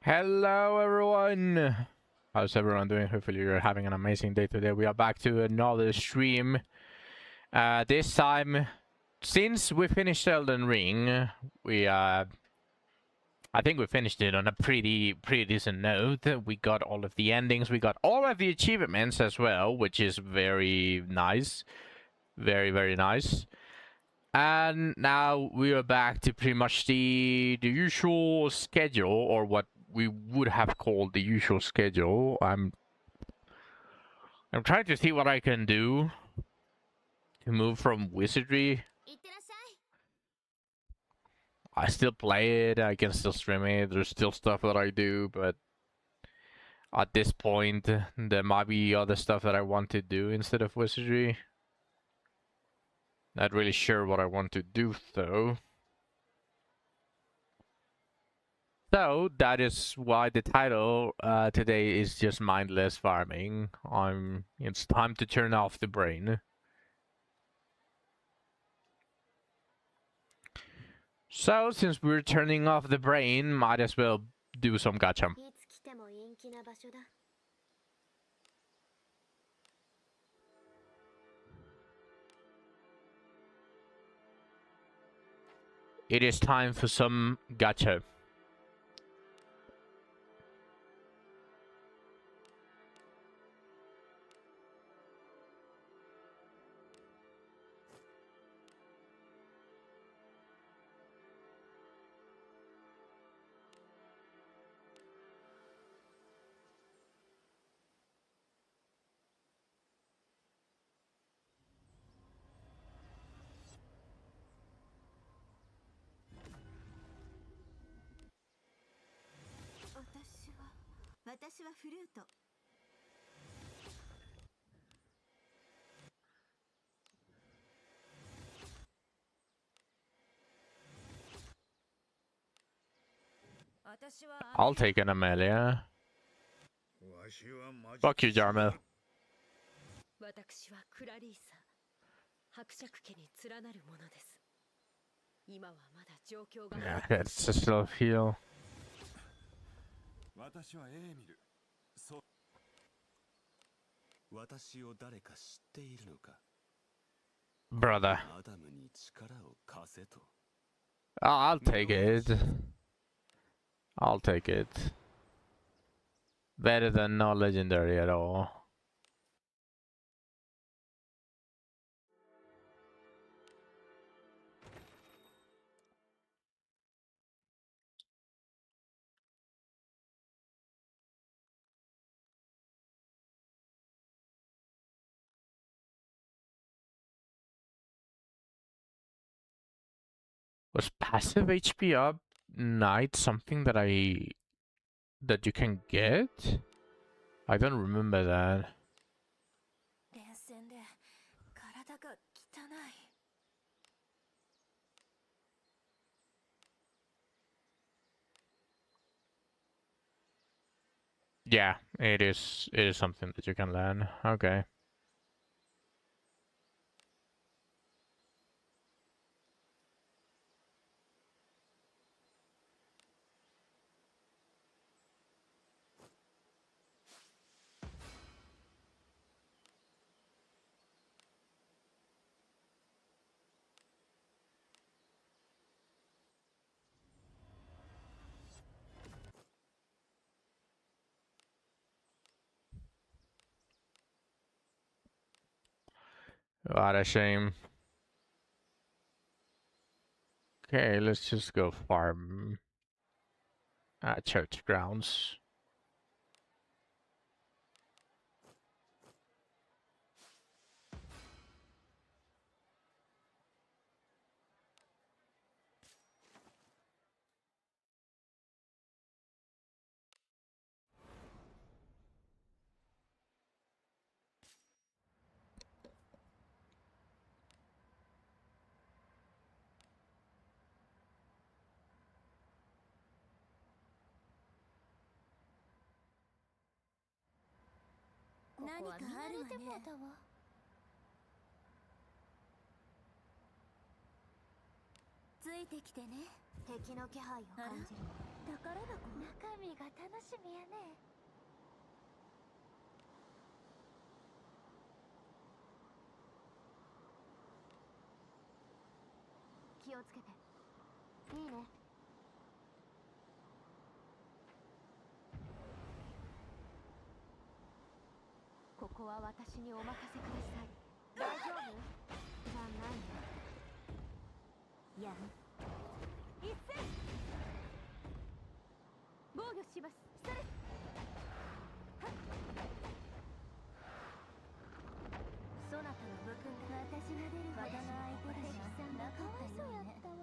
Hello everyone! How's everyone doing? Hopefully you're having an amazing day today. We are back to another stream. This time, since we finished Elden Ring, I think we finished it on a pretty decent note. We got all of the endings, we got all of the achievements as well, which is very nice. Very nice. And now we are back to pretty much the usual schedule, or what we would have called the usual schedule. I'm trying to see what I can do to move from Wizardry. I still play it, I can still stream it, there's still stuff that I do, but at this point there might be other stuff that I want to do instead of Wizardry. Not really sure what I want to do though. So that is why the title today is just mindless farming. It's time to turn off the brain. So since we're turning off the brain, might as well do some gacha. It is time for some gacha. I'll take an Amelia. Fuck you, Jarmel. Yeah, that's just a heal. Brother. I'll take it. I'll take it. Better than no legendary at all. Was passive HP up night something that you can get? I don't remember that. Yeah, it is something that you can learn. Okay. What a shame. Okay, let's just go farm church grounds. 身が楽しみやね。気をつけて。いいね。ここは私にお任せください。大丈夫？じゃないの。やん。一斉。防御します。それ。そなたの武君が私が出るほどの相手でさんがかわいそうやったわ。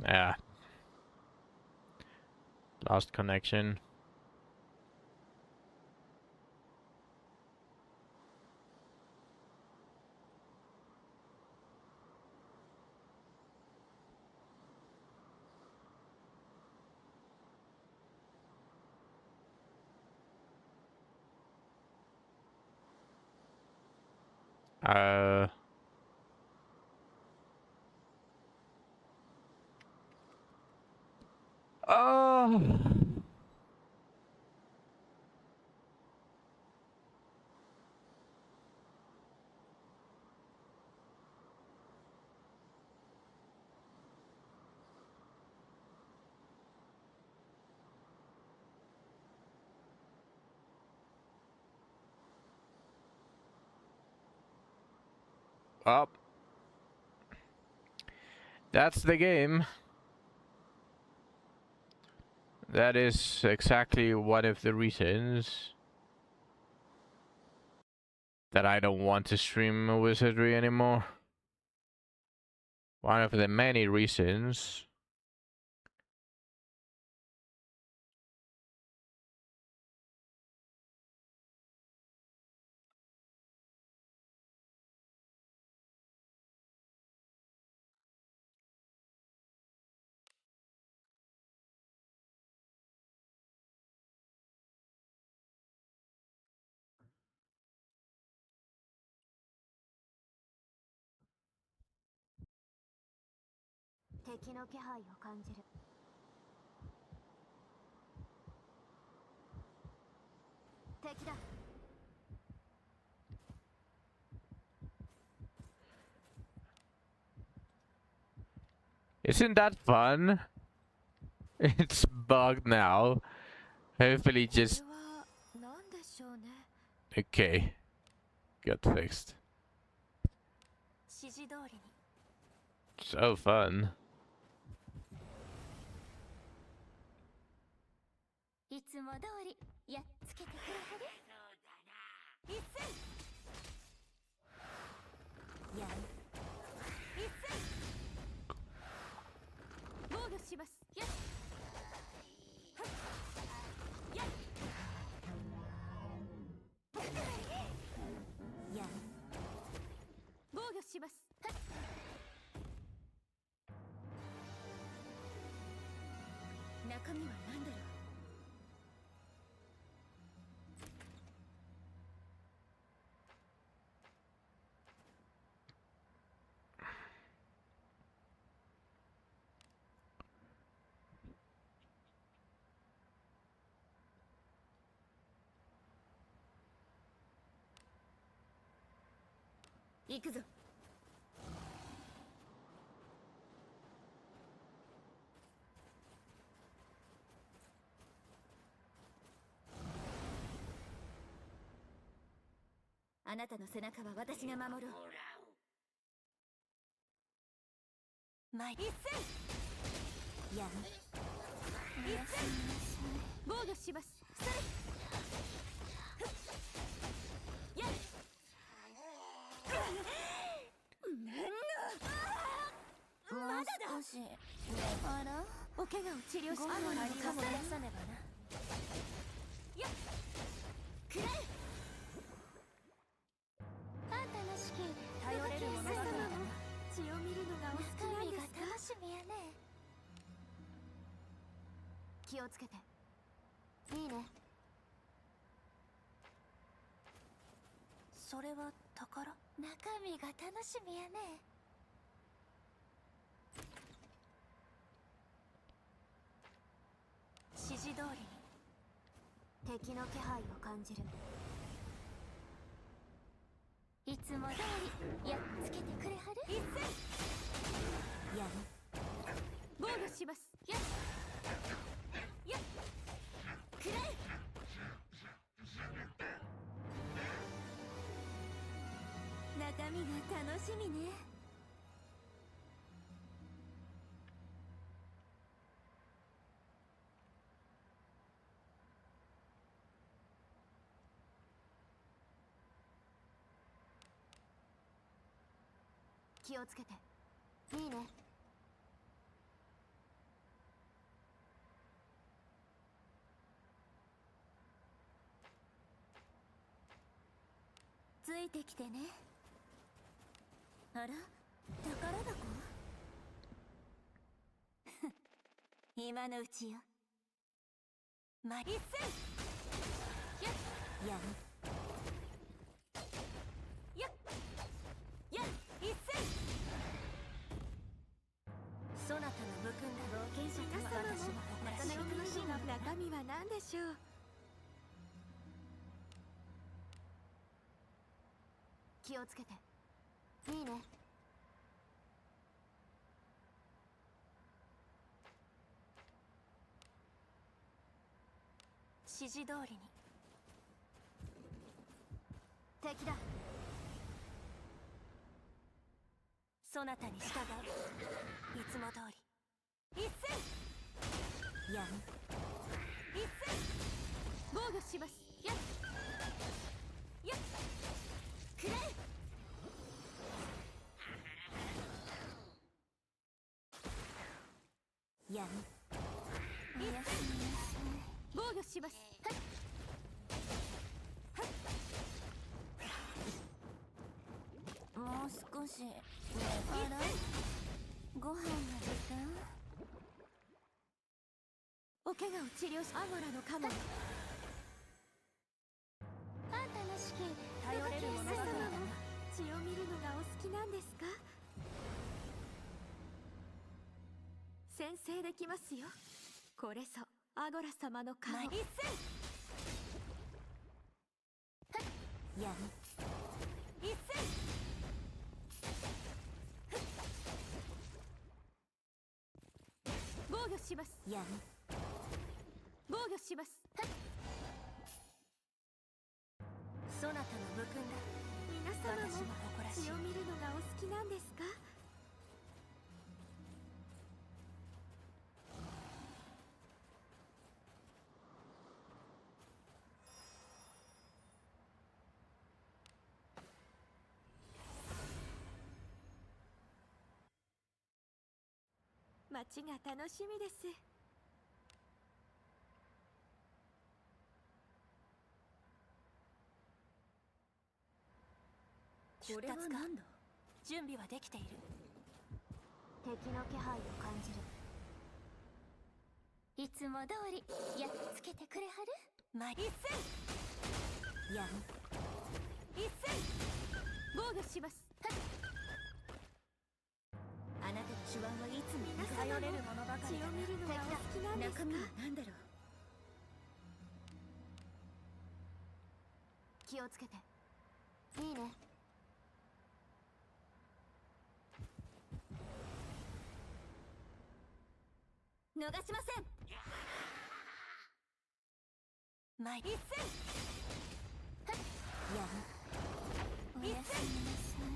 Yeah. Lost connection. Oh. Up. That's the game. That is exactly one of the reasons that I don't want to stream Wizardry anymore. One of the many reasons. Isn't that fun? It's bugged now. Hopefully just... Okay. Got fixed. So fun. 敵の気配を感じる。いつも通りやっつけてくれはる。一戦やる。防御します。やっやっくらえ。中身が楽しみね。気をつけて。いいね。ついてきてね。あら、宝箱今のうちよ。一戦やる。や一戦。そなたの武勲が冒険者皆様も私の楽しみの中身は何でしょう。気をつけて。いいね。指示通りに。敵だ。そなたに従う。いつも通り。一戦やる。一戦防御します。やっやっくらえ。やる。おやすみなさい。防御します。はっはっ。もう少し。あら、ご飯の時間。お怪我を治療し、アゴラのカモ。あんたの資金頼れるものばかりだな。血を見るのがお好きなんですか？先制できますよ。これぞアゴラ様の顔。一戦やる。一戦防御します。やる。防御します。そなたの武勲だ。皆様も血を見るのがお好きなんですか？街が楽しみです。これは何だ？準備はできている。敵の気配を感じる。いつも通りやっつけてくれはる。一戦やる。一戦防御します。あなたの手腕はいつも頼れるものばかりだ。血を見るのがお好きなんですか？中身は何だろう。気をつけて。いいね。逃しません。一戦やる。おやすみなさい。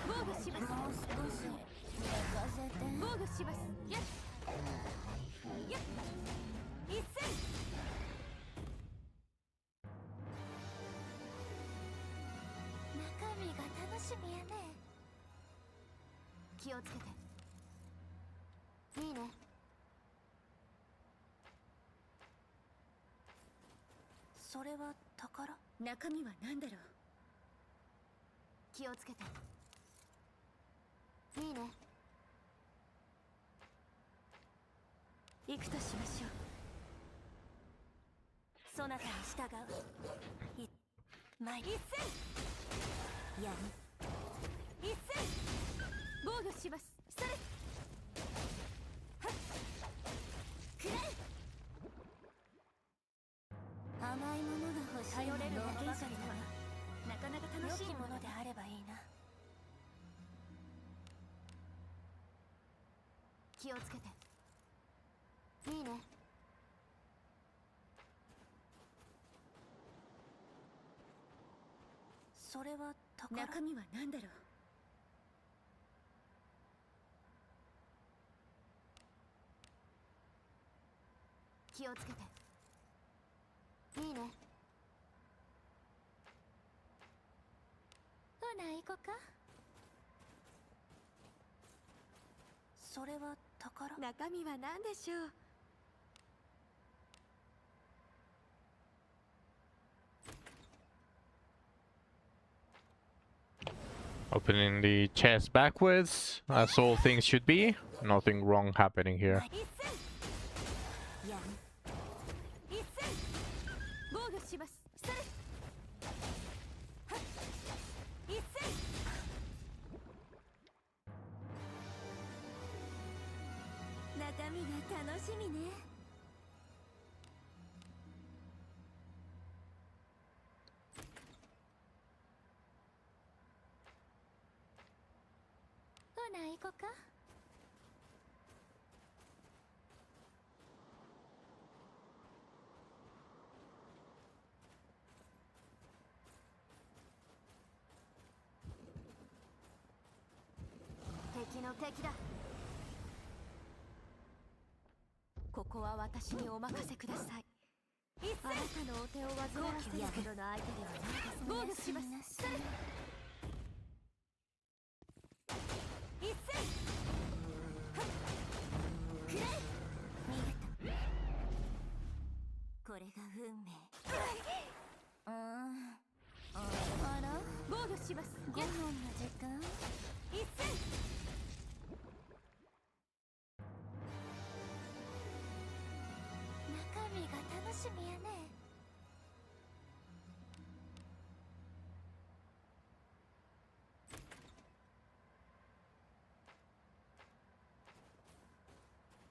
防御します。もう少し寝かせて。防御します。やっやっ一戦中身が楽しみやね。気をつけて。いいね。それは宝？中身は何だろう。気をつけて。いいね。行くとしましょう。そなたに従う。一戦やる。一戦防御します。それはっ気をつけて。いいね。それは宝。中身は何だろう。気をつけて。いいね。ほな行こか。それは宝。中身は何でしょう。Opening the chest backwards, as all things should be. Nothing wrong happening here. やん。一戦。防御します。それ。はっ。一戦。中身が楽しみね。ほな行こか。敵の敵だ。ここは私にお任せください。あなたのお手を煩わせるほどの相手ではないですね。防御します。それ。一戦。はっ。くらえ。逃げた。これが運命。あら、防御します。5分の時間。一戦。中身が楽しみやね。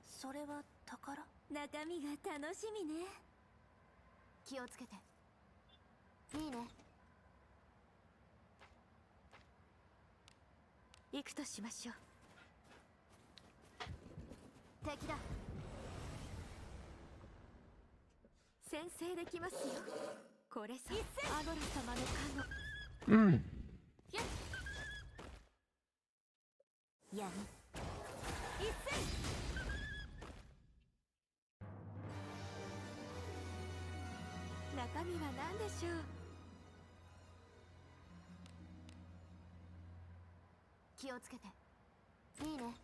それは宝。中身が楽しみね。気をつけて。いいね。行くとしましょう。敵だ。先制できますよ。これさ、一戦。アゴラ様の加護。Mm. やん。一戦。中身は何でしょう。気をつけて。いいね。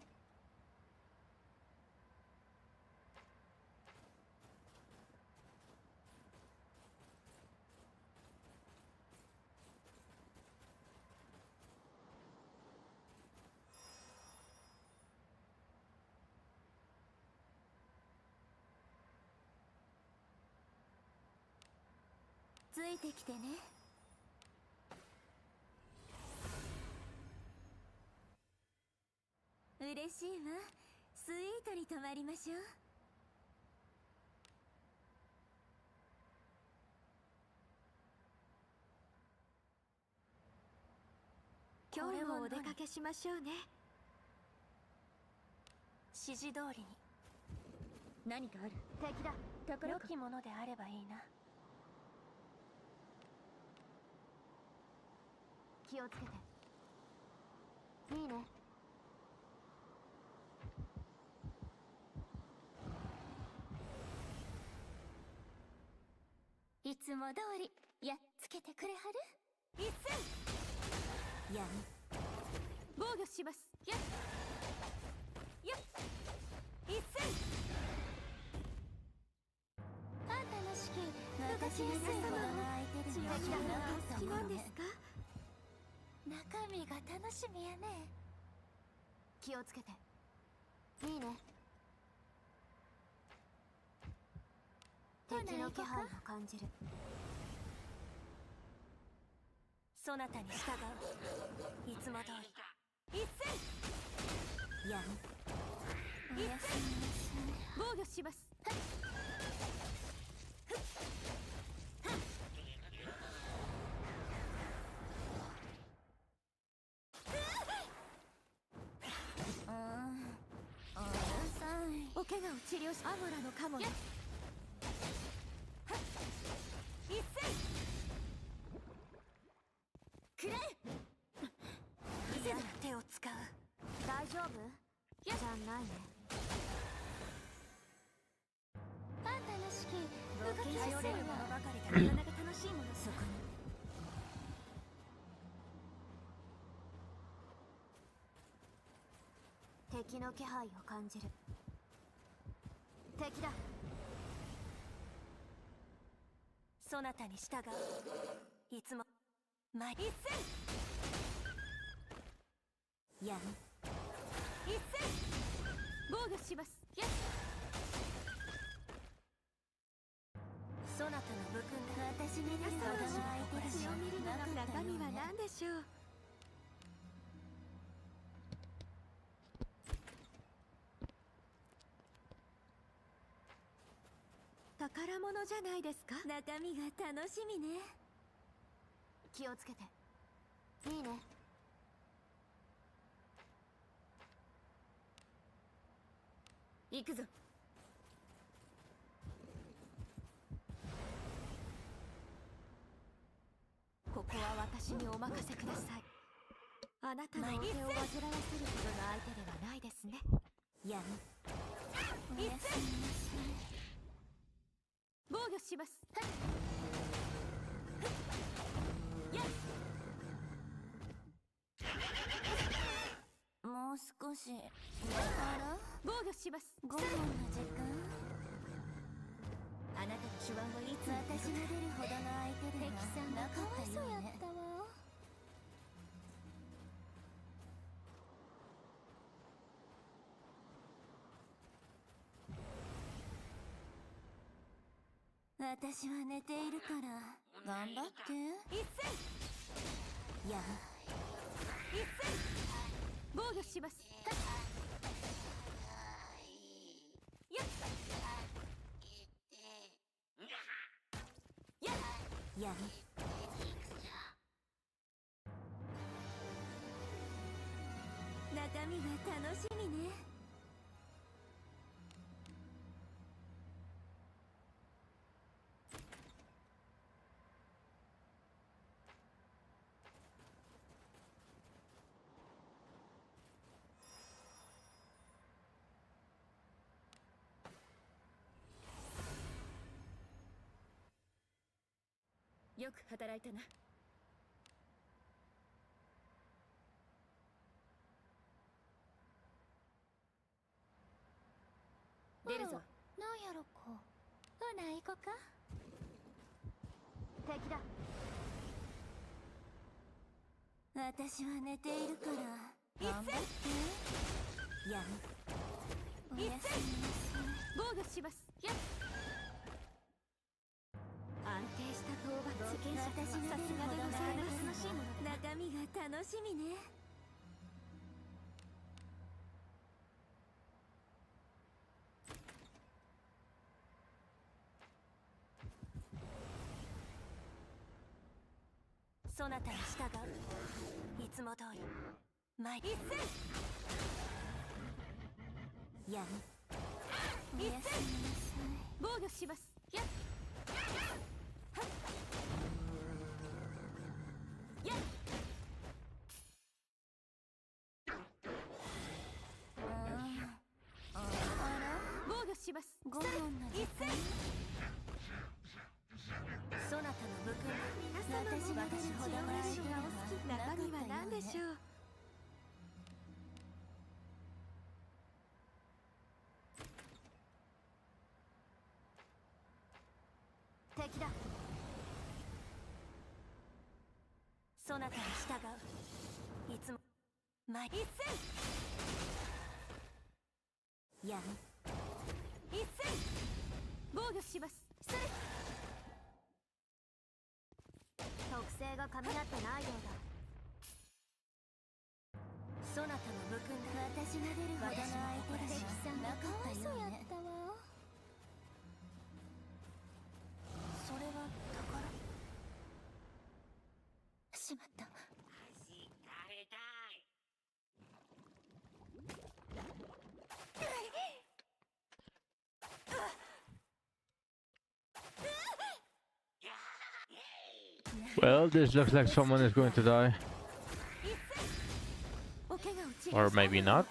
ついてきてね。嬉しいわ。スイートに泊まりましょう。今日もお出かけしましょうね。指示通りに。何かある。敵だ。宝良きものであればいいな。気をつけて。いいね。いつも通りやっつけてくれはる。一戦。やん。防御します。やっ。やっ。一戦。あんたの式、私が様の相手では血をなかお好きったものね。なんですか。中身が楽しみやね。気をつけて。いいね。敵の気配を感じる。そなたに従う。いつも通り。一戦。やん。おやすみなさい。防御します。を治療しアモラのカモよ。一戦くらえ。嫌な手を使う。大丈夫じゃないね。あんたらしき動きに頼れるものばかりだ。なかなか楽しいもの。そこに敵の気配を感じる。敵だ。そなたに従う。いつも前一戦やん一戦防御します。そなたの武勲が私に出るほどの相手でしょ。強みるの中身は何でしょう。宝物じゃないですか。中身が楽しみね。気をつけて。いいね。行くぞ。ここは私にお任せください。あなたのお手を煩わせるほどの相手ではないですね。やんおやすみなさい。防御します。もう少しあら防御します。5分の時間。あなたの手腕はいつ私が出るほどの相手ではなかったようね。私は寝ているから頑張って一戦やん一戦防御します。やん中身が楽しみね。よく働いたな。出るぞ。なんやろか。ほな行こか。敵だ。私は寝ているから頑張ってやんおやすみなさい。防御します。安定した討伐。私のさすがでございます。中身が楽しみね。そなたに従う。いつも通り前一戦やんおやすみなさい。防御します。防御します。5分の時間。そなたの武勲皆様も私が出るほどの相手ではなかったよ中身は何でしょね。う。敵だ。そなたに従う。いつも前一戦やん一戦防御します。特性が噛み合ってないようだ。そなたの武勲が私が出るほどの相手ではなかったようね。それは宝。しまった。Well, this looks like someone is going to die. Or maybe not.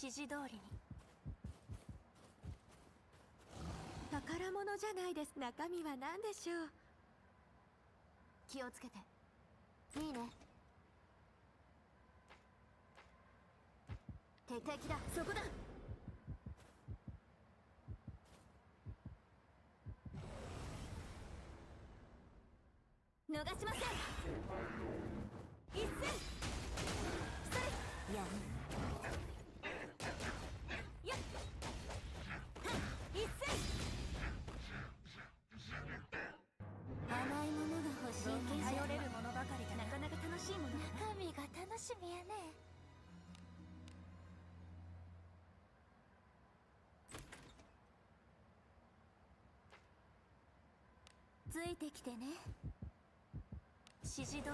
指示通りに。宝物じゃないです。中身は何でしょう。気をつけて。いいね。敵だ。そこだ。逃しません。一戦。それ。やん。趣味やね。ついてきてね。指示通りに。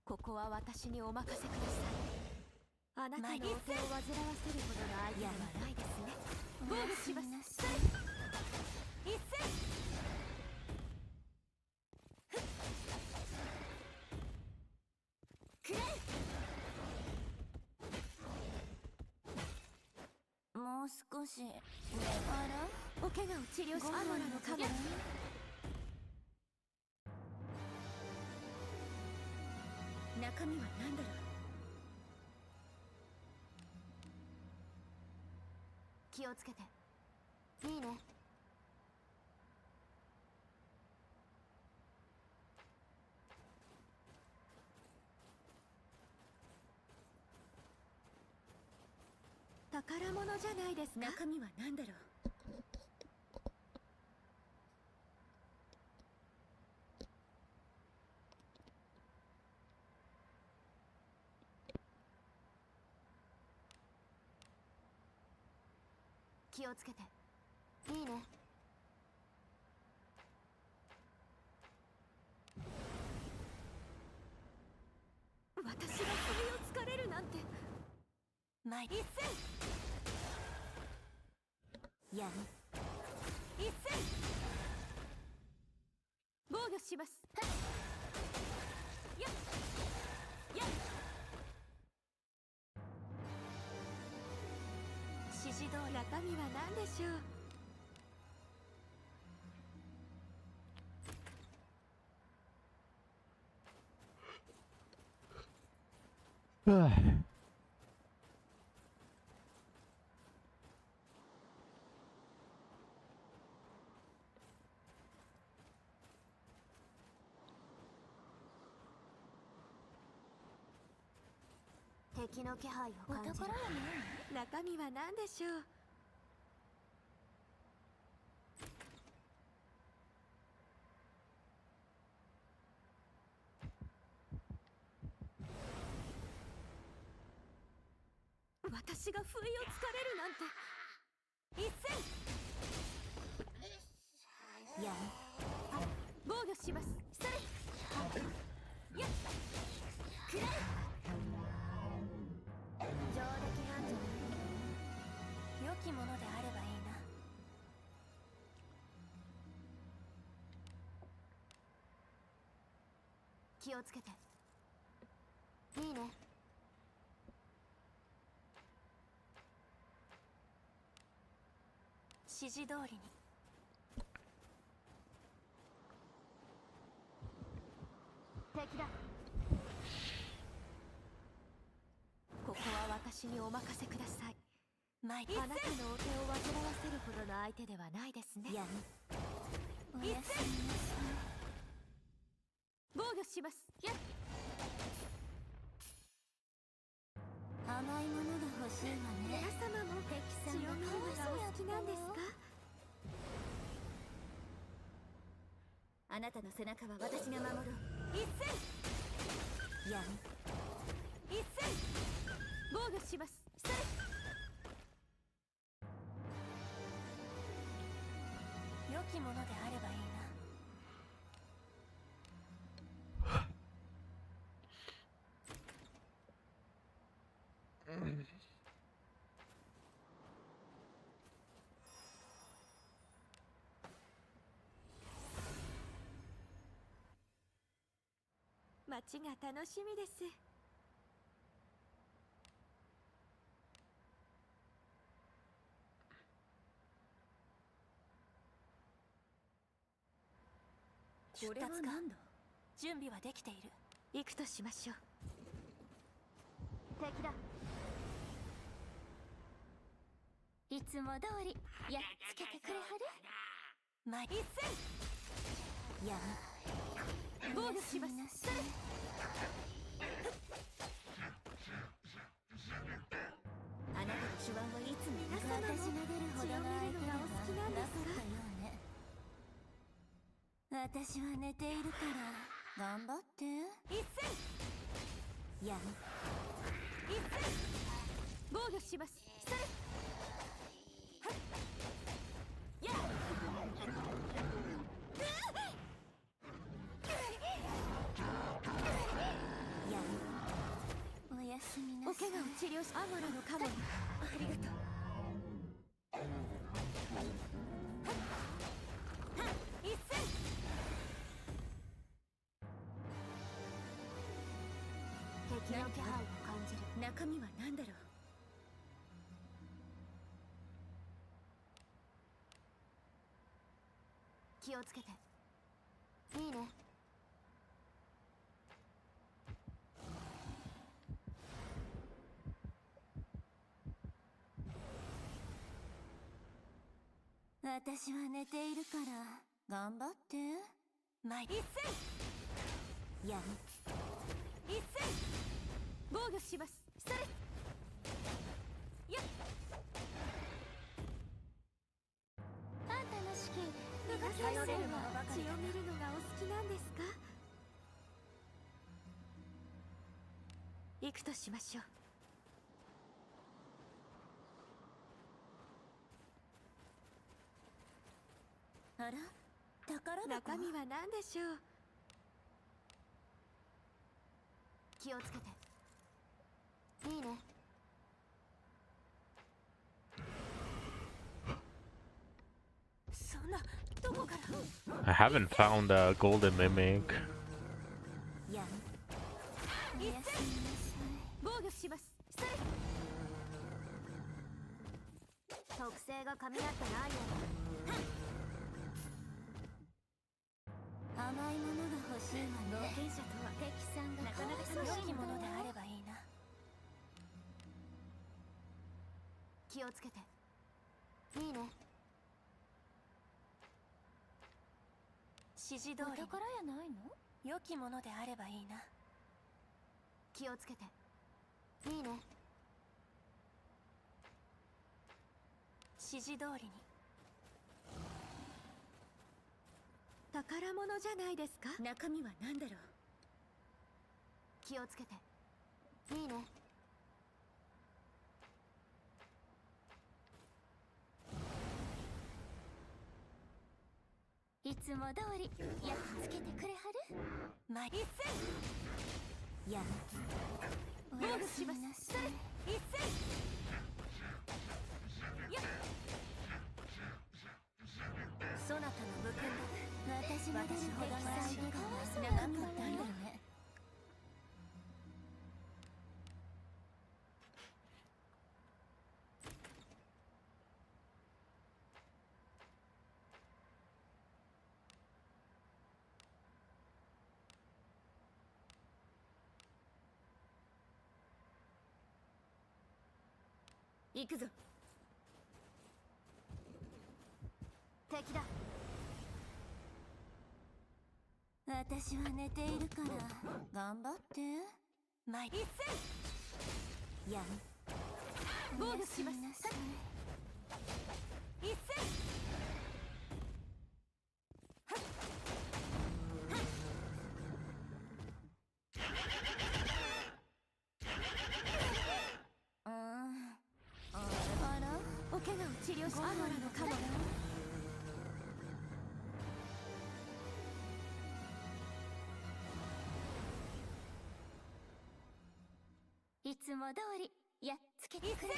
ここは私にお任せください。あなたのお手を煩わせるほどの愛はないですね。防御します。一戦。もう少し。お怪我を治療し、アモラの影。中身は何だろう。気をつけて。いいね。宝物じゃないですか。中身は何だろう。気をつけて。いいね。私が首を突かれるなんて。前一戦。やん。一戦。防御します。やっやっ。指示通り。中身は何でしょう。敵の気配を感じる。お宝やね。中身は何でしょう。私が不意をつかれるなんて。一戦。やん。防御します。それ。やっ。くらえ。上出来なんじゃない。良きものであればいいな。気をつけて。いいね。指示通りに。敵だ。ここは私にお任せください。前あなたのお手を煩わせるほどの相手ではないですね。やむおやすみなさい。防御します。やっ甘いものが欲しいわ皆ね。様も敵さん血を見るのがお好きなんですか？あなたの背中は私が守ろう。一戦やむ一戦防御します。それ良きものであればいいな。街が楽しみです。出発か。準備はできている。行くとしましょう。敵だ。いつも通りやっつけてくれはる。前一戦やむ防御します。それあなたの手腕はいつも皆様も私が出るほどの相手では血を見るのがお好きなんですか？なかったようね。私は寝ているから頑張って一戦やむ一戦防御します。それはっやっやむおやすみなおさい。怪我を治療しアモラのカモにありがとう。一戦敵の気配を感じる。中身は何だろう。気をつけて。いいね。私は寝ているから頑張って前一戦やむ一戦防御します。それやっあんたの資金皆動か様もされるものばか血をりだな。見るのがお好きなんですか？行くとしましょう。あら宝箱。中身は何でしょう？気をつけて。いいね。そんなどこから I haven't found a golden mimic. やむおやすみなさい。防御します。それ特性が噛み合ってないよ。甘いものが欲しいわね。冒険者とは敵さんがなかなか良楽しいきものであればいいな。気をつけて。いいね。指示通り。お宝やないの？良きものであればいいな。気をつけて。いいね。指示通りに。宝物じゃないですか？中身は何だろう。気をつけて。いいね。いつも通りやっつけてくれはる。前一戦やむ防御します。それ一戦やっそなたの武君だ。私が出るほどの相手が中身は何だろうね。行くぞ。敵だ。私は寝ているから頑張って。前一戦やん防御します。一戦あら、お怪我を治療しアノラのカモラ。いつも通りやっつけてくれる。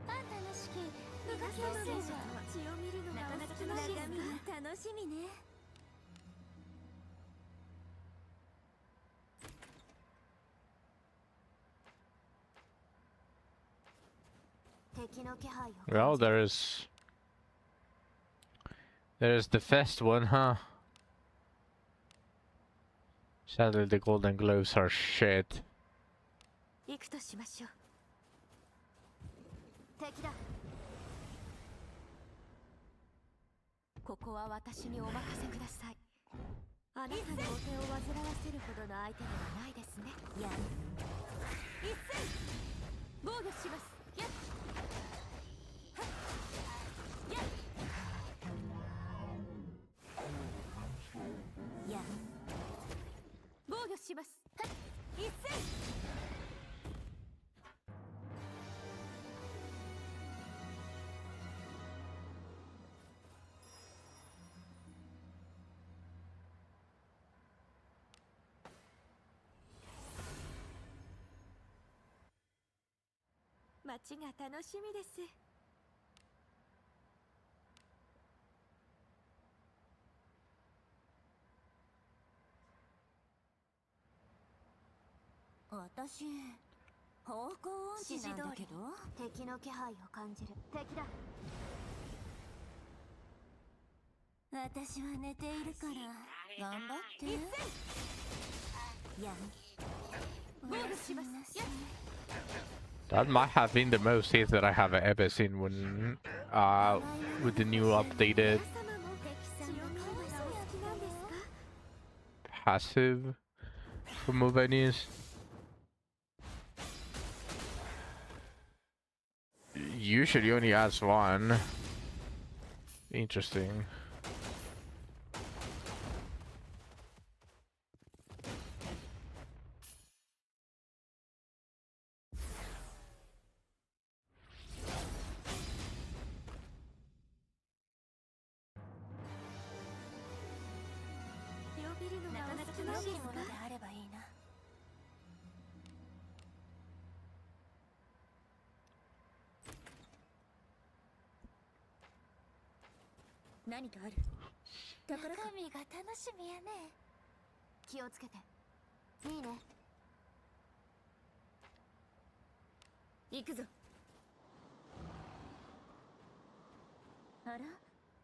あ、楽しき動きやすいわ。血を見るのがお好きなんですか？楽しみね。敵の気配を。Well, there's the first one, huh? Sadly, the golden gloves are shit. 行くとしましょう。敵だ。ここは私にお任せください。あなたのお手を煩わせるほどの相手ではないですね。やん一戦防御します。やっはっやっやん防御します。はっ一戦街が楽しみです。私方向音痴なんだけど、敵の気配を感じる。敵だ。私は寝ているから頑張って。やん防御します。やっ That might have been the most hits that I have ever seen when, with the new updated passive for Movenius. Usually only has one. Interesting.何かある。中身が楽しみやね。気をつけて。いいね。行くぞ。あら、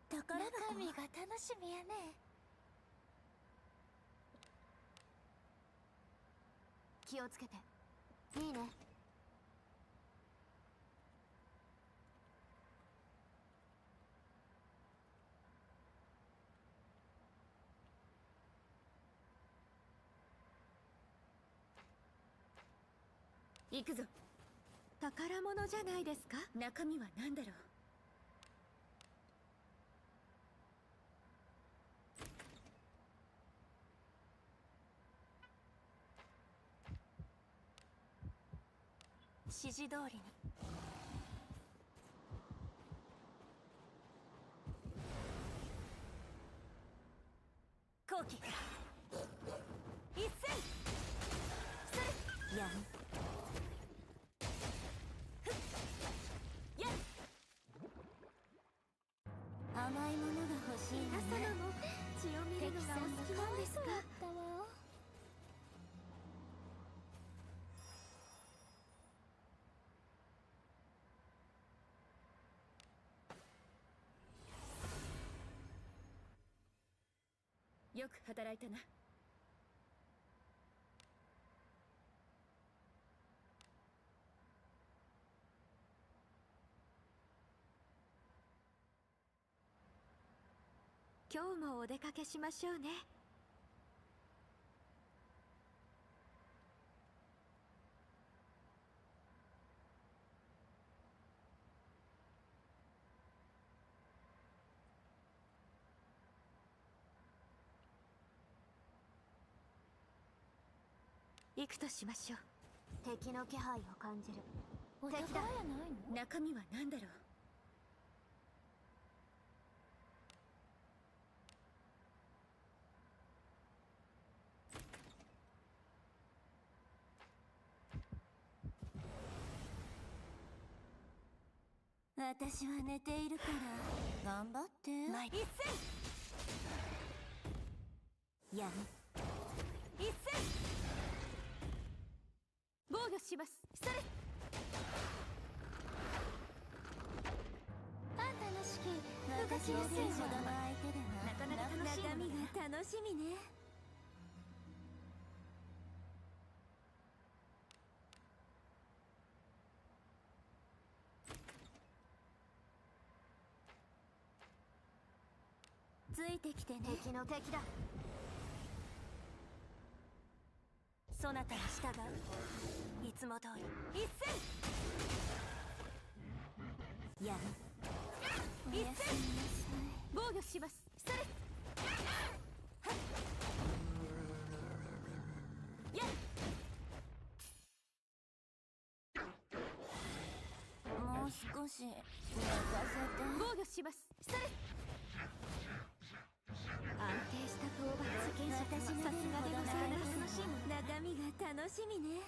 宝箱。中身が楽しみやね。気をつけて。いいね。行くぞ。宝物じゃないですか。中身は何だろう。指示通りに。後期一戦それやん甘いものが欲しいわね。皆様も血を見るのがお好きなんですか。よく働いたな。今日もお出かけしましょうね。行くとしましょう。敵の気配を感じる。お宝やないの？中身は何だろう。私は寝ているから頑張って。前一戦やむ。一戦防御します。それ。あんたの式私の戦車の相手ではなかなか楽しい。中身が楽しみね。ついてきてね。敵の敵だ。そなたに従う。いつも通り一戦やむ。一戦防御します。それ。やもう少し寝かせて。防御します。それ。安定した討伐。私のさすがでございます。中身が楽しみね。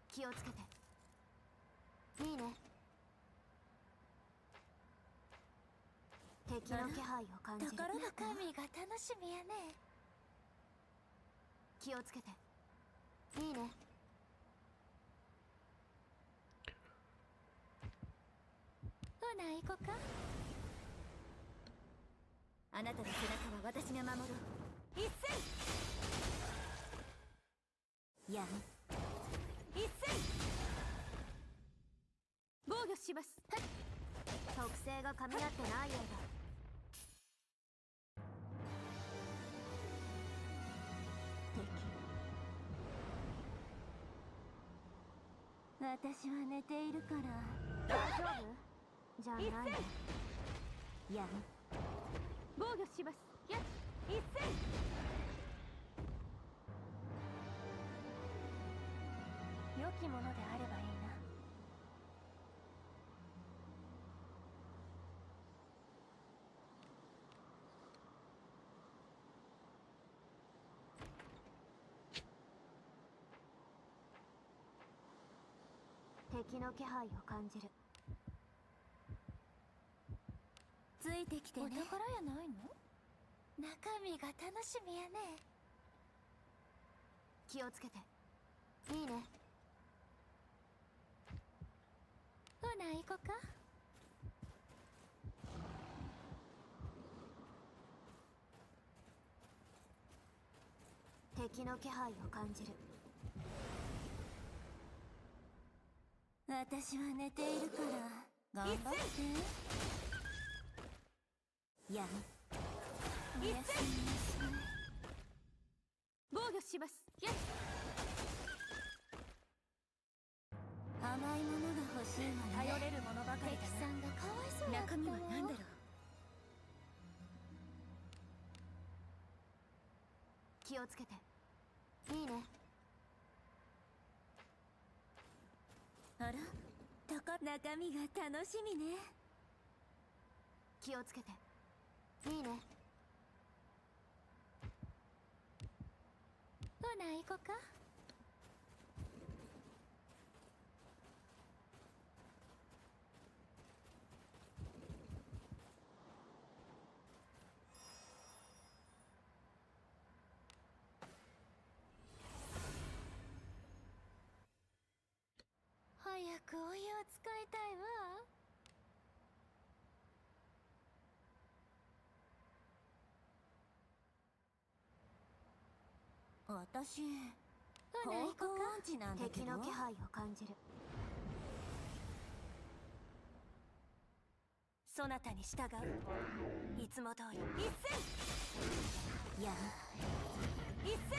気をつけて。いいね。敵の気配を感じる。宝箱中身が楽しみやね。気をつけて。いいね。ほな行こか。あなたの背中は私が守る。一戦やむ。一戦防御します。特性が噛み合ってないよう私は寝ているから。だ。大丈夫じゃないの。やむ。防御します。やっ一戦良きものであればいいな。敵の気配を感じる。ついてきてね。お宝やないの？中身が楽しみやね。気をつけて。いいね。ほな行こか。敵の気配を感じる。私は寝ているから頑張って。やむ。おやすみなさい。防御します。やっ甘いものが欲しいわね。頼れるものばかりだな。敵さんがかわいそうやったわ。中身は何だろう。気をつけて。いいね。あら、中身が楽しみね。気をつけて。いいね。ほな行こか。早くお湯を使いたいわ。私、ほな行こか。方向音痴なんだけど。敵の気配を感じる。そなたに従う。いつも通り一戦。やる。一戦。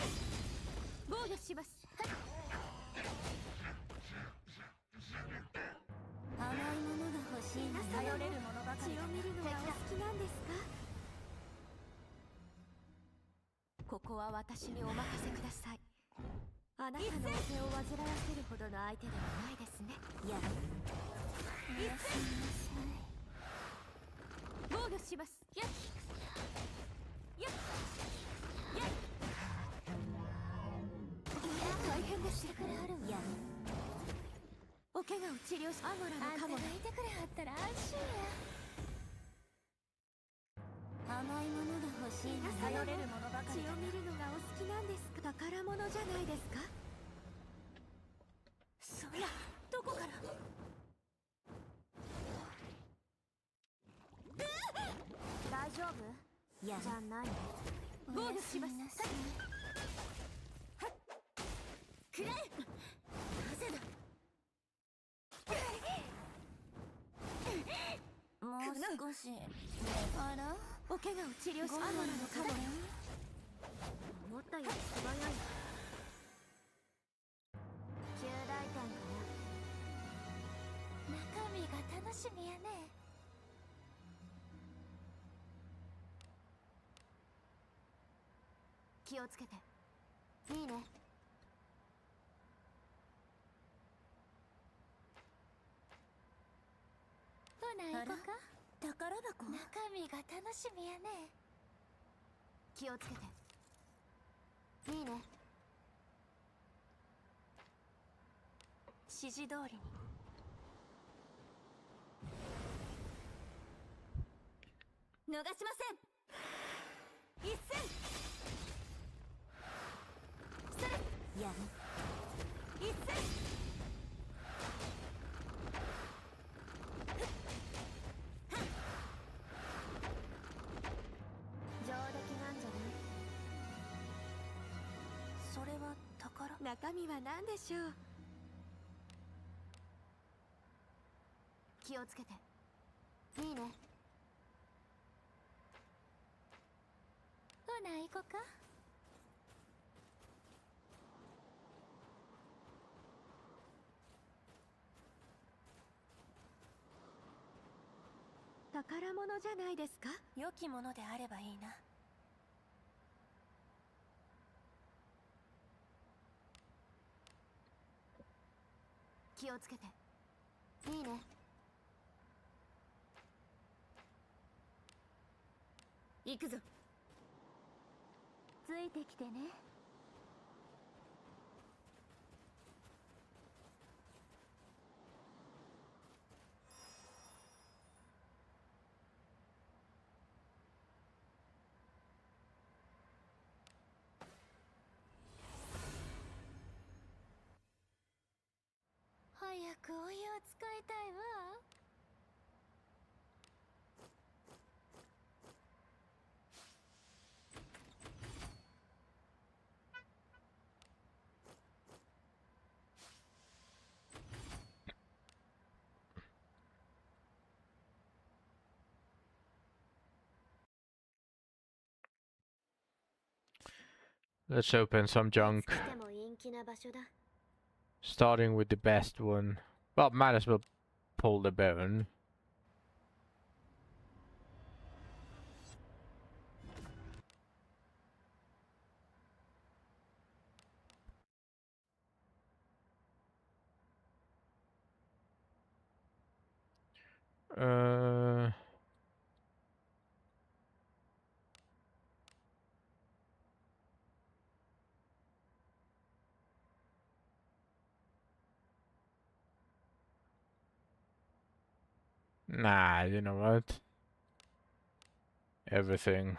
防御します。甘いものが欲しい。頼れるものばかり。血を見るのがお好きなんですか？ここは私にお任せください。あなたのお手を煩わせるほどの相手ではないですね。やる。おやすみなさい。防御します。やっやっやっ。大変です。やる。お怪我を治療し、アゴラのカモがいてくれはったら安心や。甘いものが欲しい。頼れるものばかり。血を見るのがお好きなんですか？宝物じゃないですか？そりゃ、どこから？大丈夫？じゃない。防御します。はっ、くらえ。なぜだ。もう少し。あら、お怪我を治療し、アゴラのカモ。思ったより素早い。旧大館かな。中身が楽しみやね。気をつけて。いいね。ほな行こか。宝箱。中身が楽しみやね。気をつけて。いいね。指示通りに。逃しません。一戦。それ。やる。一戦。上出来なんじゃない？それは宝。中身は何でしょう？気をつけて。いいね。ほな行こか。宝物じゃないですか？良きものであればいいな。気をつけて。いいね。行くぞ。ついてきてね。早くお湯を使いたいわ。Let's open some junk. 暑くても陰気な場所だ。Starting with the best one. Well, might as well pull the bone. Nah, you know what? Everything.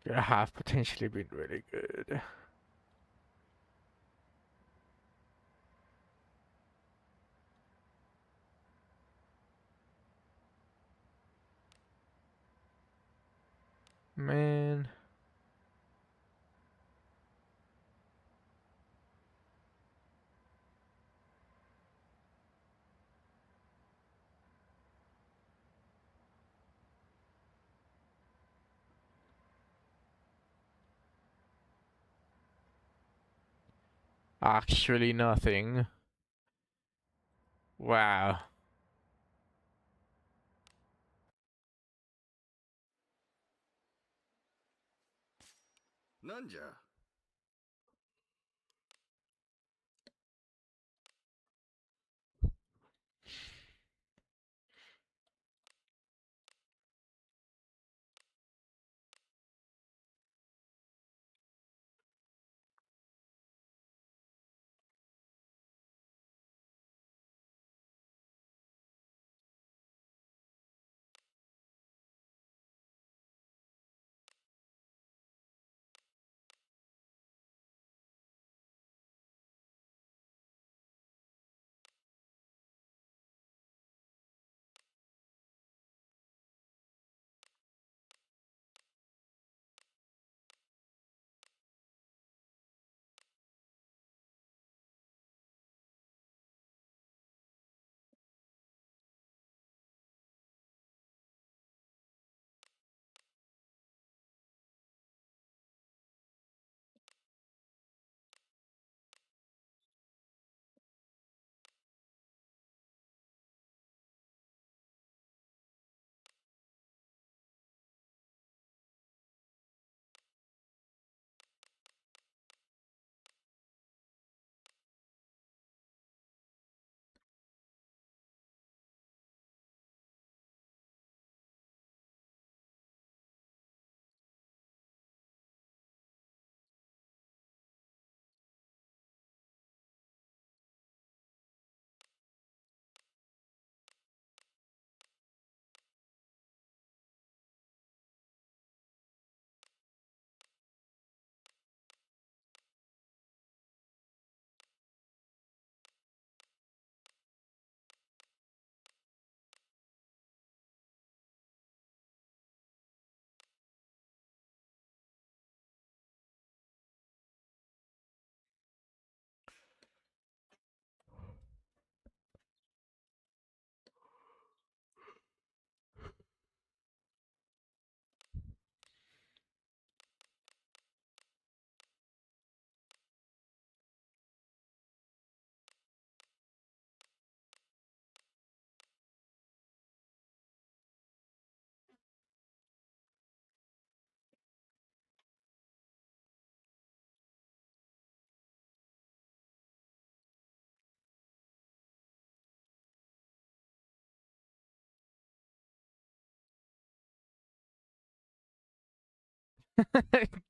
Could have potentially been really good. Man. Actually nothing. Wow.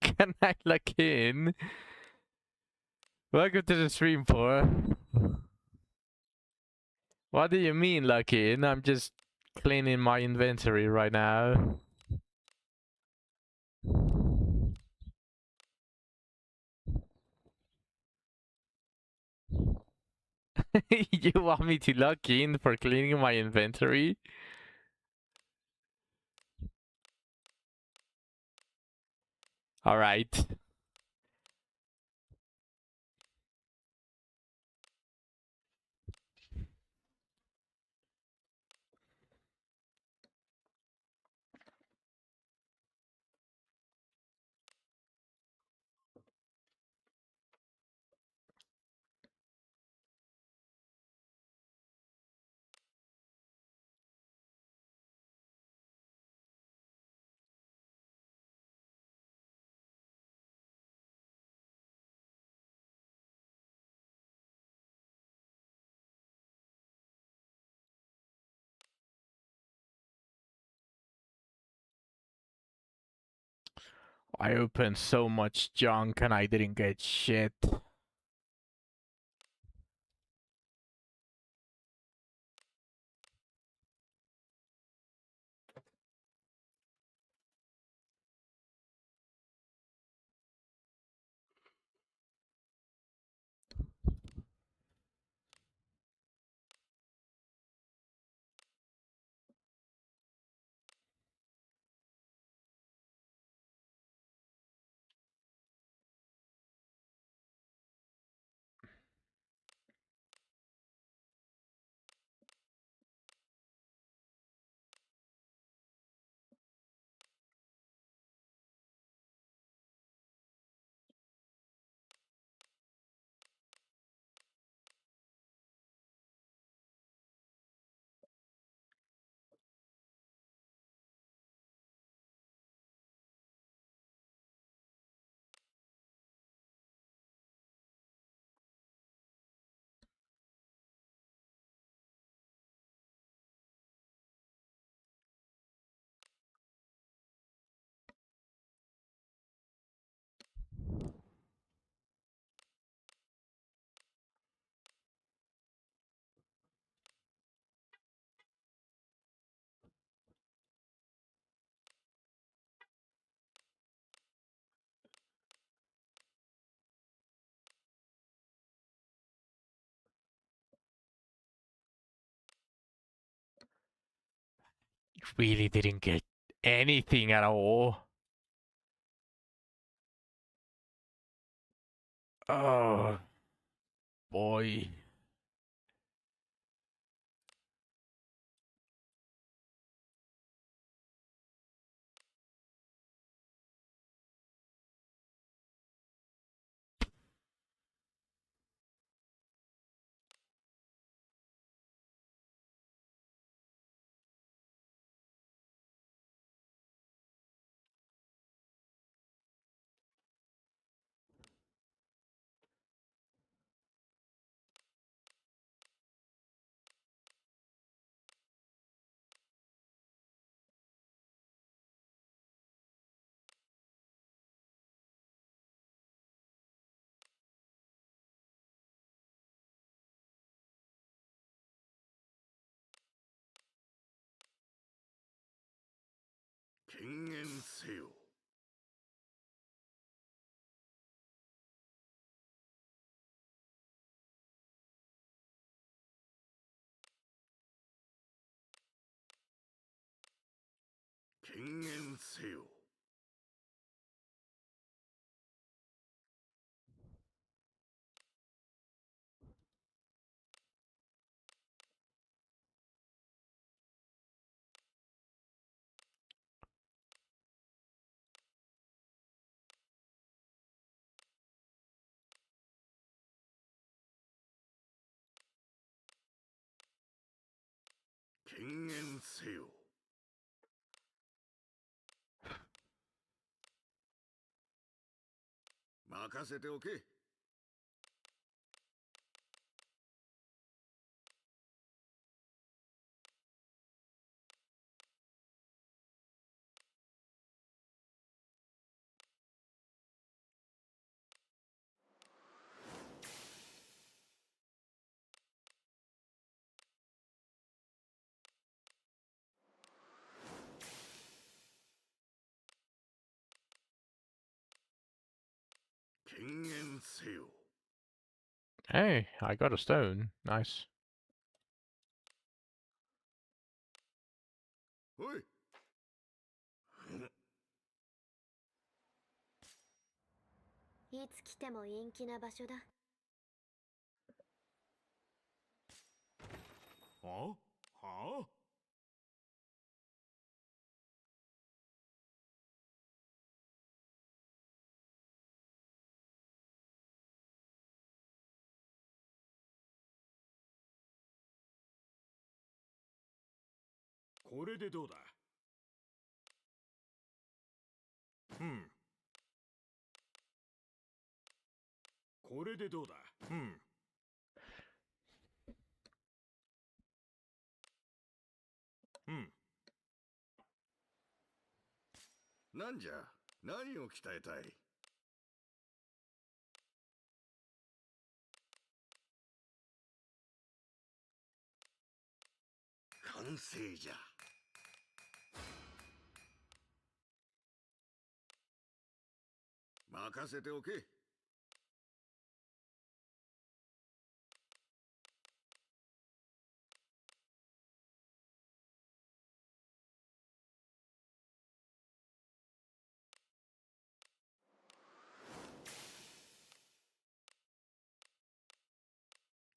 Can I lock in? Welcome to the stream, Poor. What do you mean, lock in? I'm just cleaning my inventory right now. You want me to lock in for cleaning my inventory? Alright. I opened so much junk and I didn't get shit. really didn't get anything at all. Oh boy. Hey, I got a stone. Nice. いつ来ても陰気な場所だ。はあこれでどうだこれでどうだなんじゃ、何を鍛えたい？完成じゃ。任せておけ。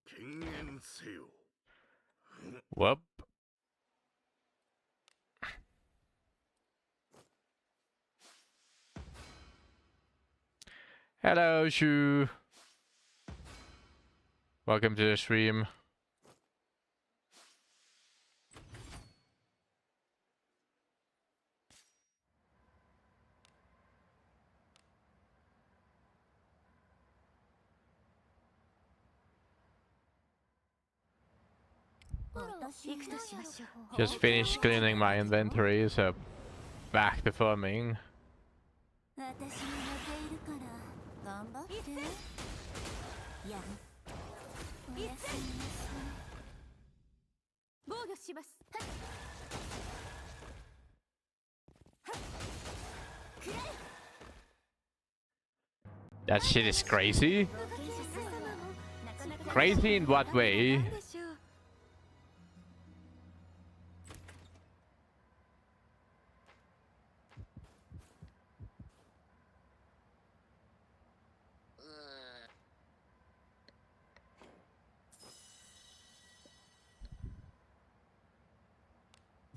権限せよ。Whoop. Hello, Shu. Welcome to the stream. Just finished cleaning my inventory, so back to farming. 私が寝ているから頑張ってやるおやすみなさい防御しますくらえ That shit is crazy. Crazy in what way?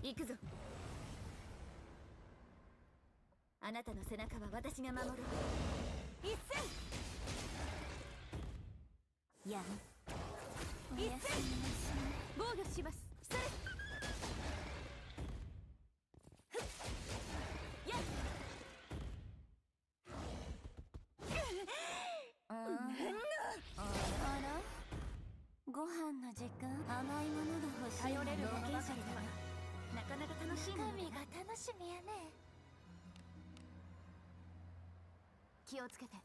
行くぞ。あなたの背中は私が守る。一戦。やん。おやすみなさい。防御します。それ。やっ。あら。ご飯の時間。甘いものが欲しい。頼れるものばかりだわ。なかなか楽しいの。中身が楽しみやね。気をつけて。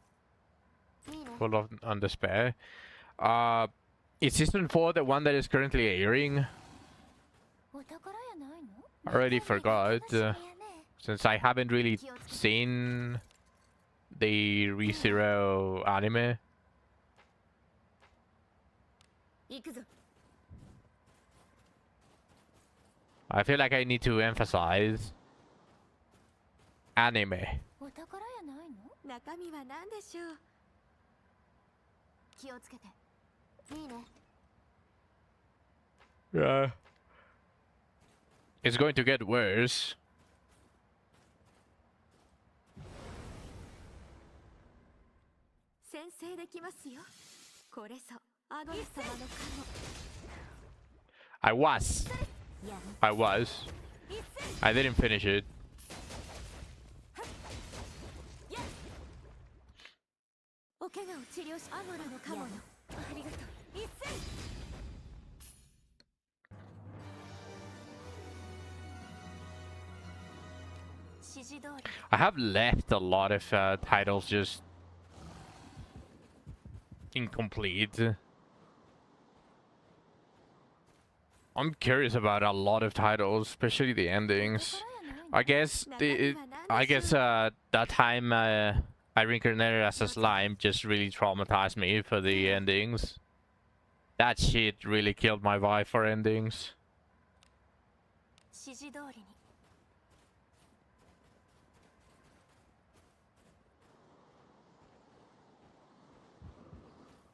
いいね。 Full of on despair. Is season 4 the one that is currently airing? お宝やないの? I already forgot, 中身が楽しみやね。 since I haven't really seen the ReZero anime. 行くぞ。 I feel like I need to emphasize anime. お宝やないの? 中身は何でしょう。気をつけて。いいね。 Yeah. It's going to get worse. 先制できますよ。これぞアゴラ様の加護。 I was. やん。 I was. 一戦。 I didn't finish it. やん。お怪我を治療し、アゴラの加護の。ありがとう。一戦。 指示通り。 I have left a lot of titles just incomplete. I'm curious about a lot of titles, especially the endings. I guess that time I reincarnated as a slime just really traumatized me for the endings. That shit really killed my vibe for endings. 指示通りに。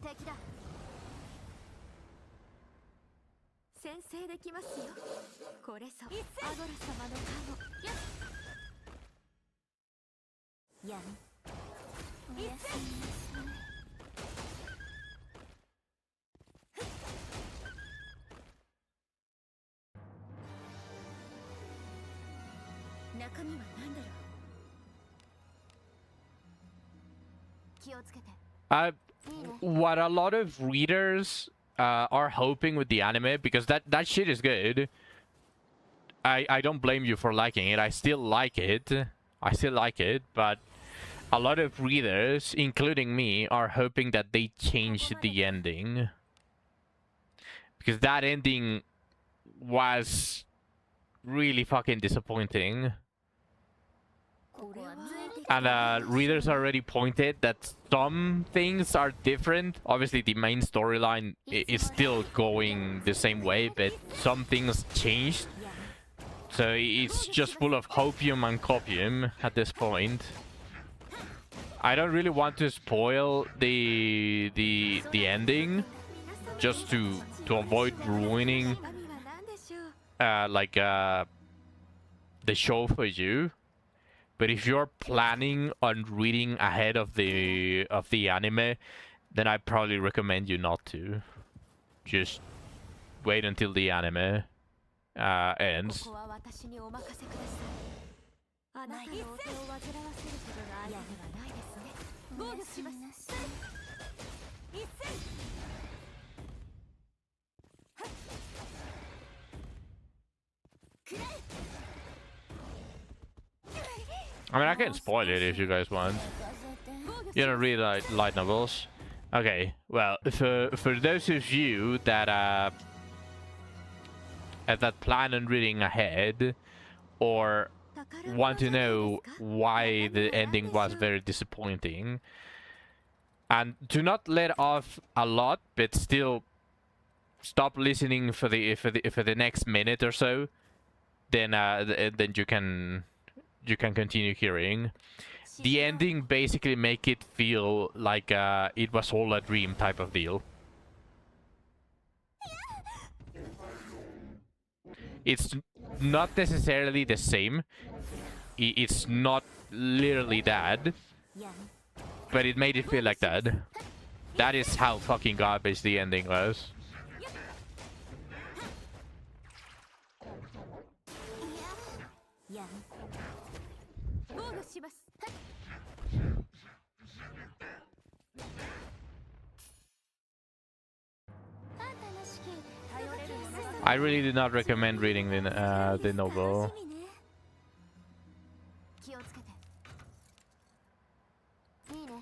敵だ。先制できますよ。これぞアゴラ様の加護。やん。おやすみなさい。中身は何だろう。気をつけて。 What a lot of readers are hoping with the anime, because that shit is good. I don't blame you for liking it. I still like it. But a lot of readers, including me, are hoping that they change the ending, because that ending was really fucking disappointing. And readers already pointed that some things are different. Obviously, the main storyline is still going the same way, but some things changed. So it's just full of hopium and copium at this point. I don't really want to spoil the ending, just to avoid ruining the show for you. But if you're planning on reading ahead of the anime, then I probably recommend you not to. Just wait until the anime ends. I mean, I can spoil it if you guys want. You don't read light novels. Okay, well, for those of you that plan on reading ahead, or want to know why the ending was very disappointing, and do not let off a lot, but still stop listening for the next minute or so, then you can continue hearing. The ending basically make it feel like it was all a dream type of deal. not necessarily the same. It's not literally that, but it made it feel like that. That is how fucking garbage the ending was. I really do not recommend reading the novel. 気をつけていいね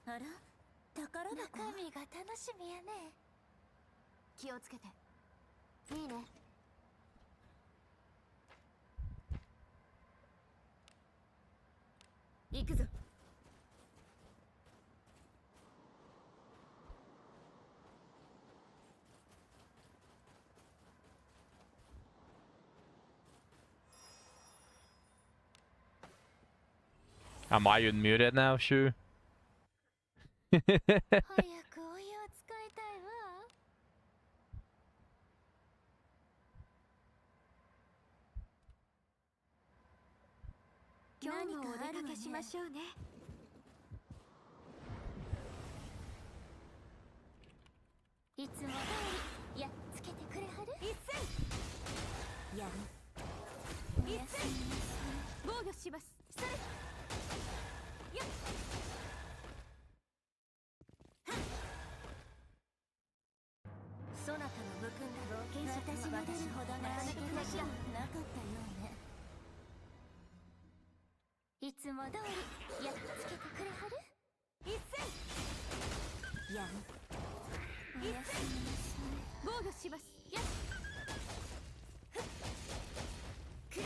あら宝箱中身が楽しみやね気をつけていいね行くぞ Am I unmuted now, Shu? 早くお湯を使いたいわ今日もお出かけしましょうねいつも通りやっつけてくれはる一戦やる一戦防御しますそれやっそなたの武君が冒険者私も出るほどの話がなかったようねいつも通りやっつけてくれはる一戦やるおやすみなさい防御しますやっくれ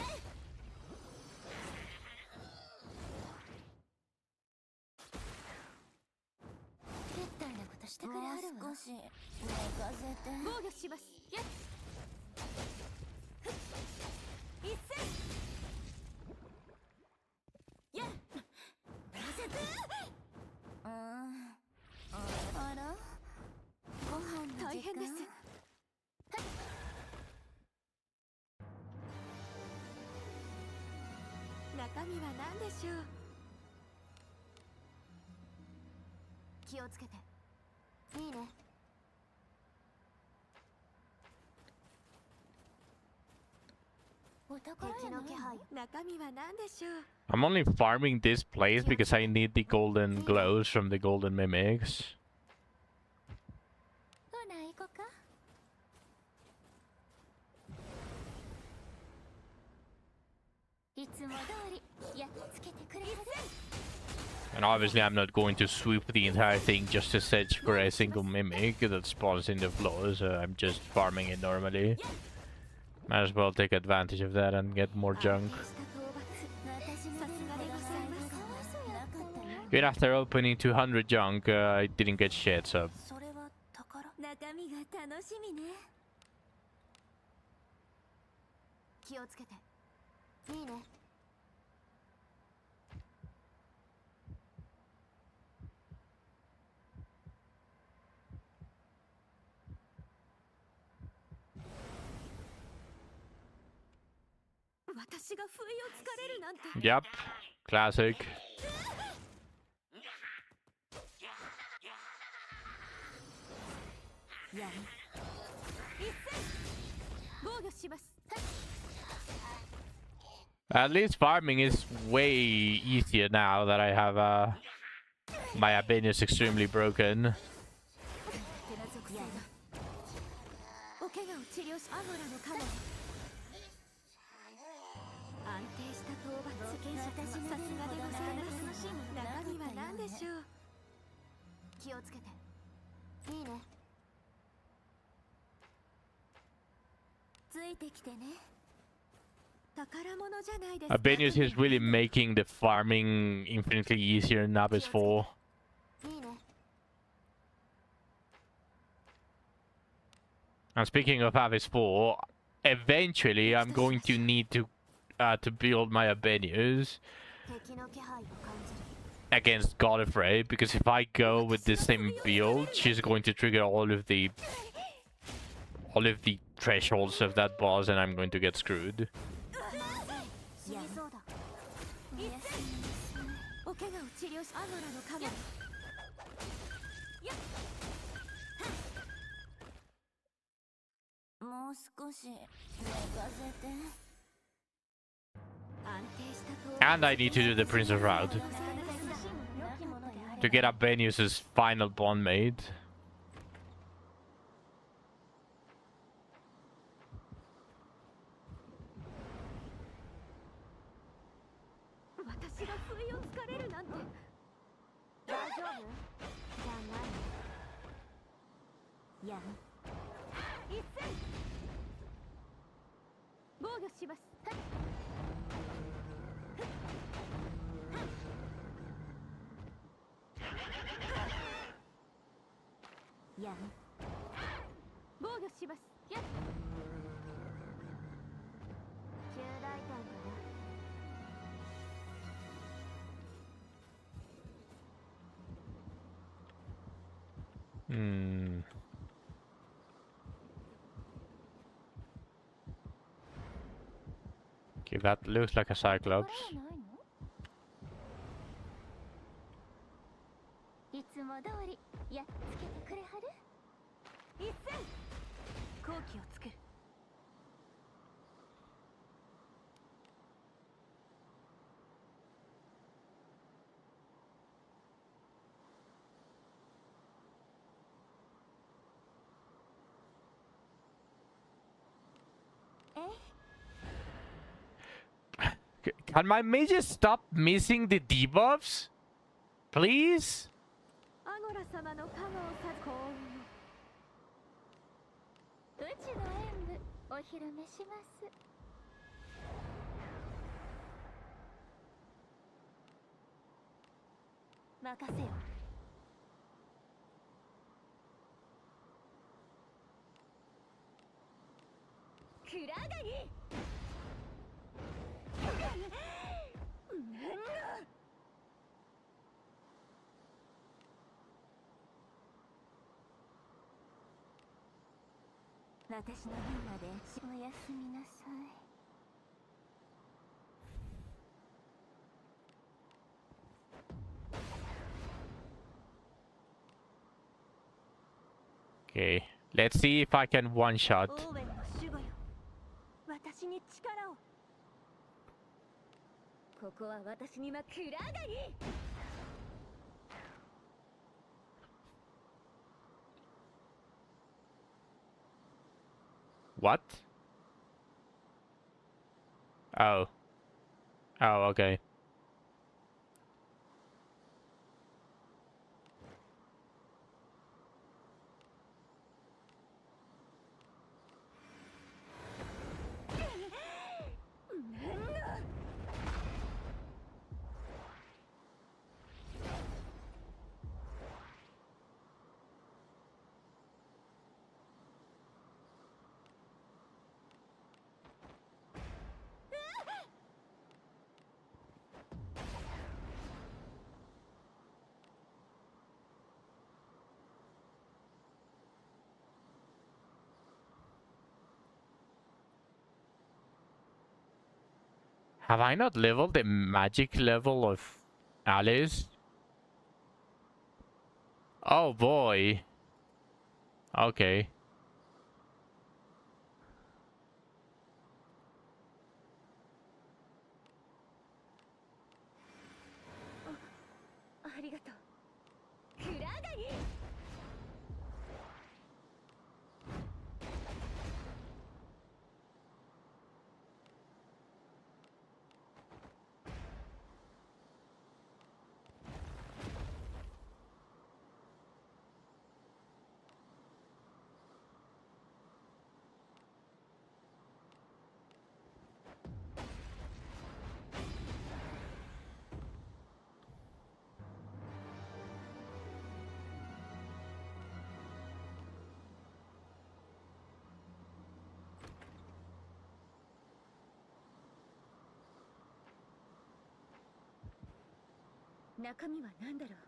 絶対なことしてくれはるわ少し寝かせて防御しますやっ一戦やっなぜてあらご飯の時間大変です中身は何でしょう気をつけていいね敵の気配中身は何でしょう I'm only farming this place because I need the golden glows from the golden mimics. ほな行こかいつも通りやっつけてくれる And obviously I'm not going to sweep the entire thing just to search for a single mimic that spawns in the floor, so I'm just farming it normally. Might as well take advantage of that and get more junk. Even after opening 200 junk, I didn't get shit, so... 中身が楽しみね気をつけていいね私が不意をつかれるなんて Yep, classic. やる一戦防御します At least farming is way easier now that I have my Albanius extremely broken. お怪我を治療しアゴラの彼安定した討伐さすがでございます中身は何でしょう気をつけていいねついてきてね宝物じゃないですか Albanius is really making the farming infinitely easier in Abyss 4. いいね And speaking of Abyss 4, eventually I'm going to need to build my Albanius. 敵の気配を感じる against Godfrey, because if I go with the same build, she's going to trigger all of the thresholds of that boss, and I'm going to get screwed. 死にそうだおやすみなさいお怪我を治療しアノラの影もう少し寝かせて安定した And I need to do the Princess route to get Abenius's final bond made. 私が不意をつかれるなんて大丈夫じゃないやん一戦防御しますやん防御しますやっ中大胆かな Okay, that looks like a Cyclops. いつも通りやっつけてくれはる一戦好機を作るCan my mages stop missing the debuffs? Please? アゴラ様の加護をさ幸運うちの演舞お披露目します任せよクラガニ私の分までおやすみなさい Okay, let's see if I can one-shot. オーウェンの守護よ私に力をここは私にクラガニ What? Oh. Oh, okay. Have I not leveled the magic level of Alice? Oh boy. Okay. Oh, ありがとうクラガニ 私中身は何だろう。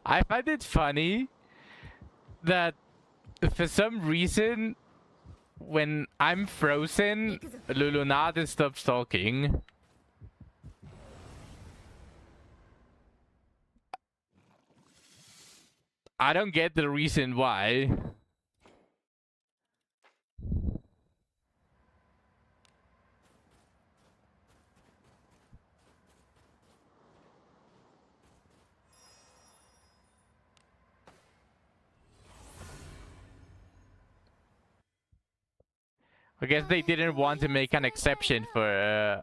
I find it funny that for some reason, when I'm frozen, Lulunade stops talking. I don't get the reason why. I guess they didn't want to make an exception for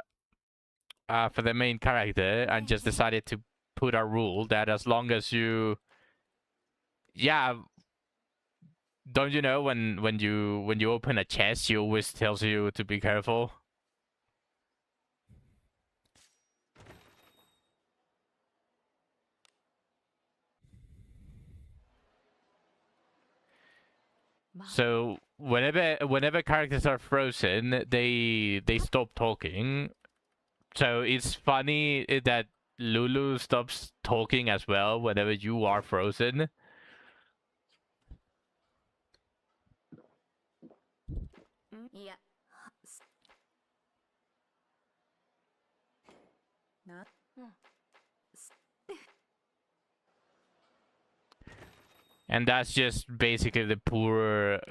the main character and just decided to put a rule that as long as you, yeah, don't you know when you open a chest, he always tells you to be careful. So whenever characters are frozen, they stop talking. So it's funny that Lulu stops talking as well whenever you are frozen. いや。な。うん。 And that's just basically the poor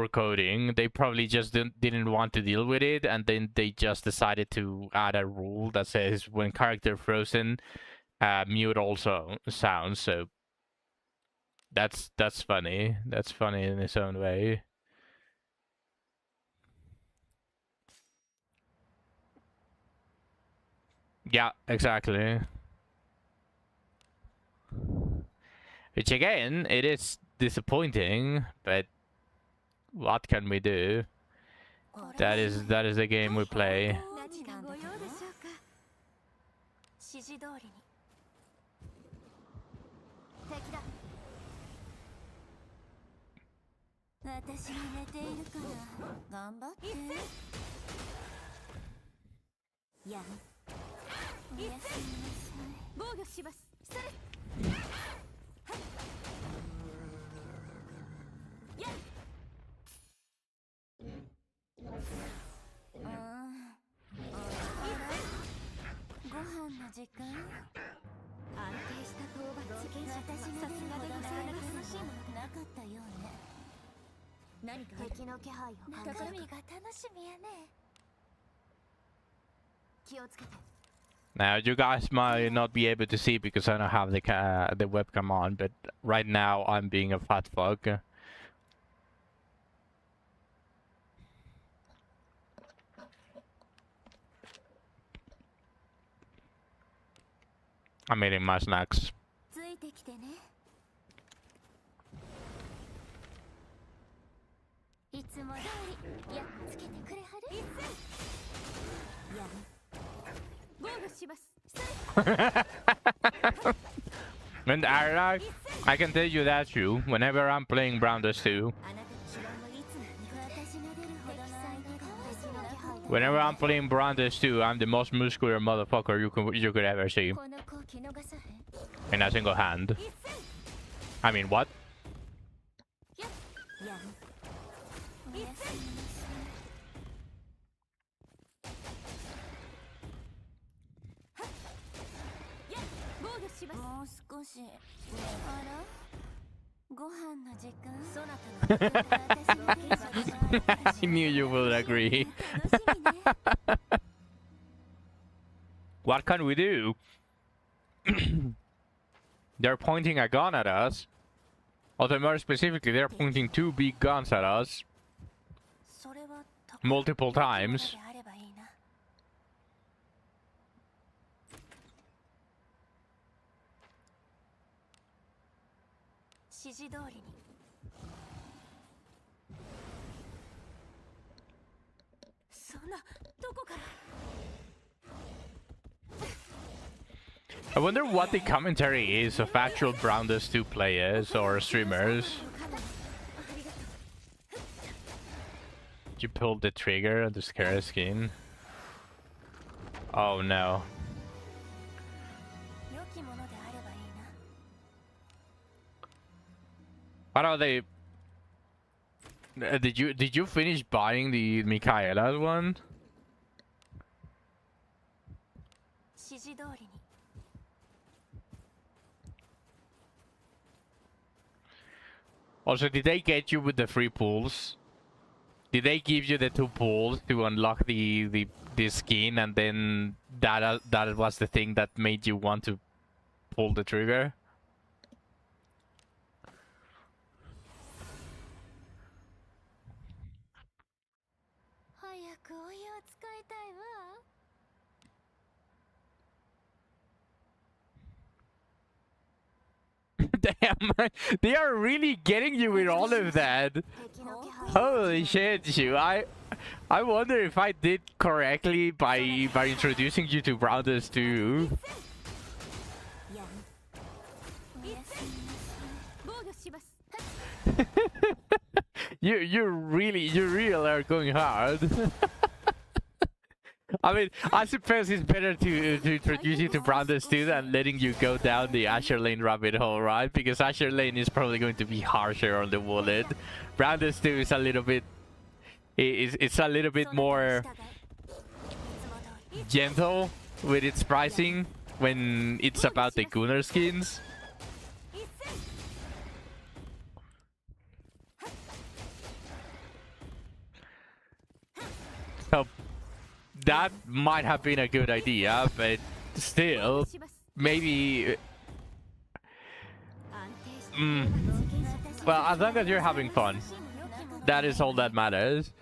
coding. They probably just didn't want to deal with it, and then they just decided to add a rule that says when character frozen, mute also sounds. So that's funny. That's funny in its own way. Yeah, exactly. Which again, it is disappointing, but what can we do? That is the game we play. 何かご用でしょうか。指示通りに。敵だ。私が寝ているから頑張って。やん。おやすみなさい。防御します。それ。やん。ご飯の時間。安定した討伐権者とはさすがでございます。なかったようね。何か敵の気配を感じる。中身が楽しみやね。気をつけて。 Now you guys might not be able to see because I don't have the webcam on, but right now I'm being a fat fuck. I'm eating my snacks. ついてきてね。いつも通りやっつけてくれはる。やん。防御します。 And I can tell you that too. Whenever I'm playing Browners 2, whenever I'm playing Browners 2, I'm the most muscular motherfucker you could ever see. In a single hand. I mean, what? I knew you would agree. What can we do? They're pointing a gun at us. Although more specifically, they're pointing two big guns at us. Multiple times. I wonder what the commentary is of actual Browners 2 players or streamers. You pulled the trigger on the scare skin. Oh no. 良きものであればいいな。 What are they? Did you finish buying the Michaela one? 指示通りに。 Also, did they get you with the free pools? Did they give you the 2 pools to unlock the skin, and then that was the thing that made you want to pull the trigger? 早くお湯を使いたいわ。 Damn, they are really getting you with all of that. 敵の気配。 Holy shit, you! I wonder if I did correctly by introducing you to Brothers too. やむ。おやすみなさい。防御します。 You really are going hard. I mean, I suppose it's better to introduce you to Brothers too than letting you go down the Asher Lane rabbit hole, right? Because Asher Lane is probably going to be harsher on the wallet. Brothers 2 is a little bit, it's a little bit more gentle with its pricing when it's about the Gunnar skins. So that might have been a good idea, but still, maybe. Well, as long as you're having fun, that is all that matters.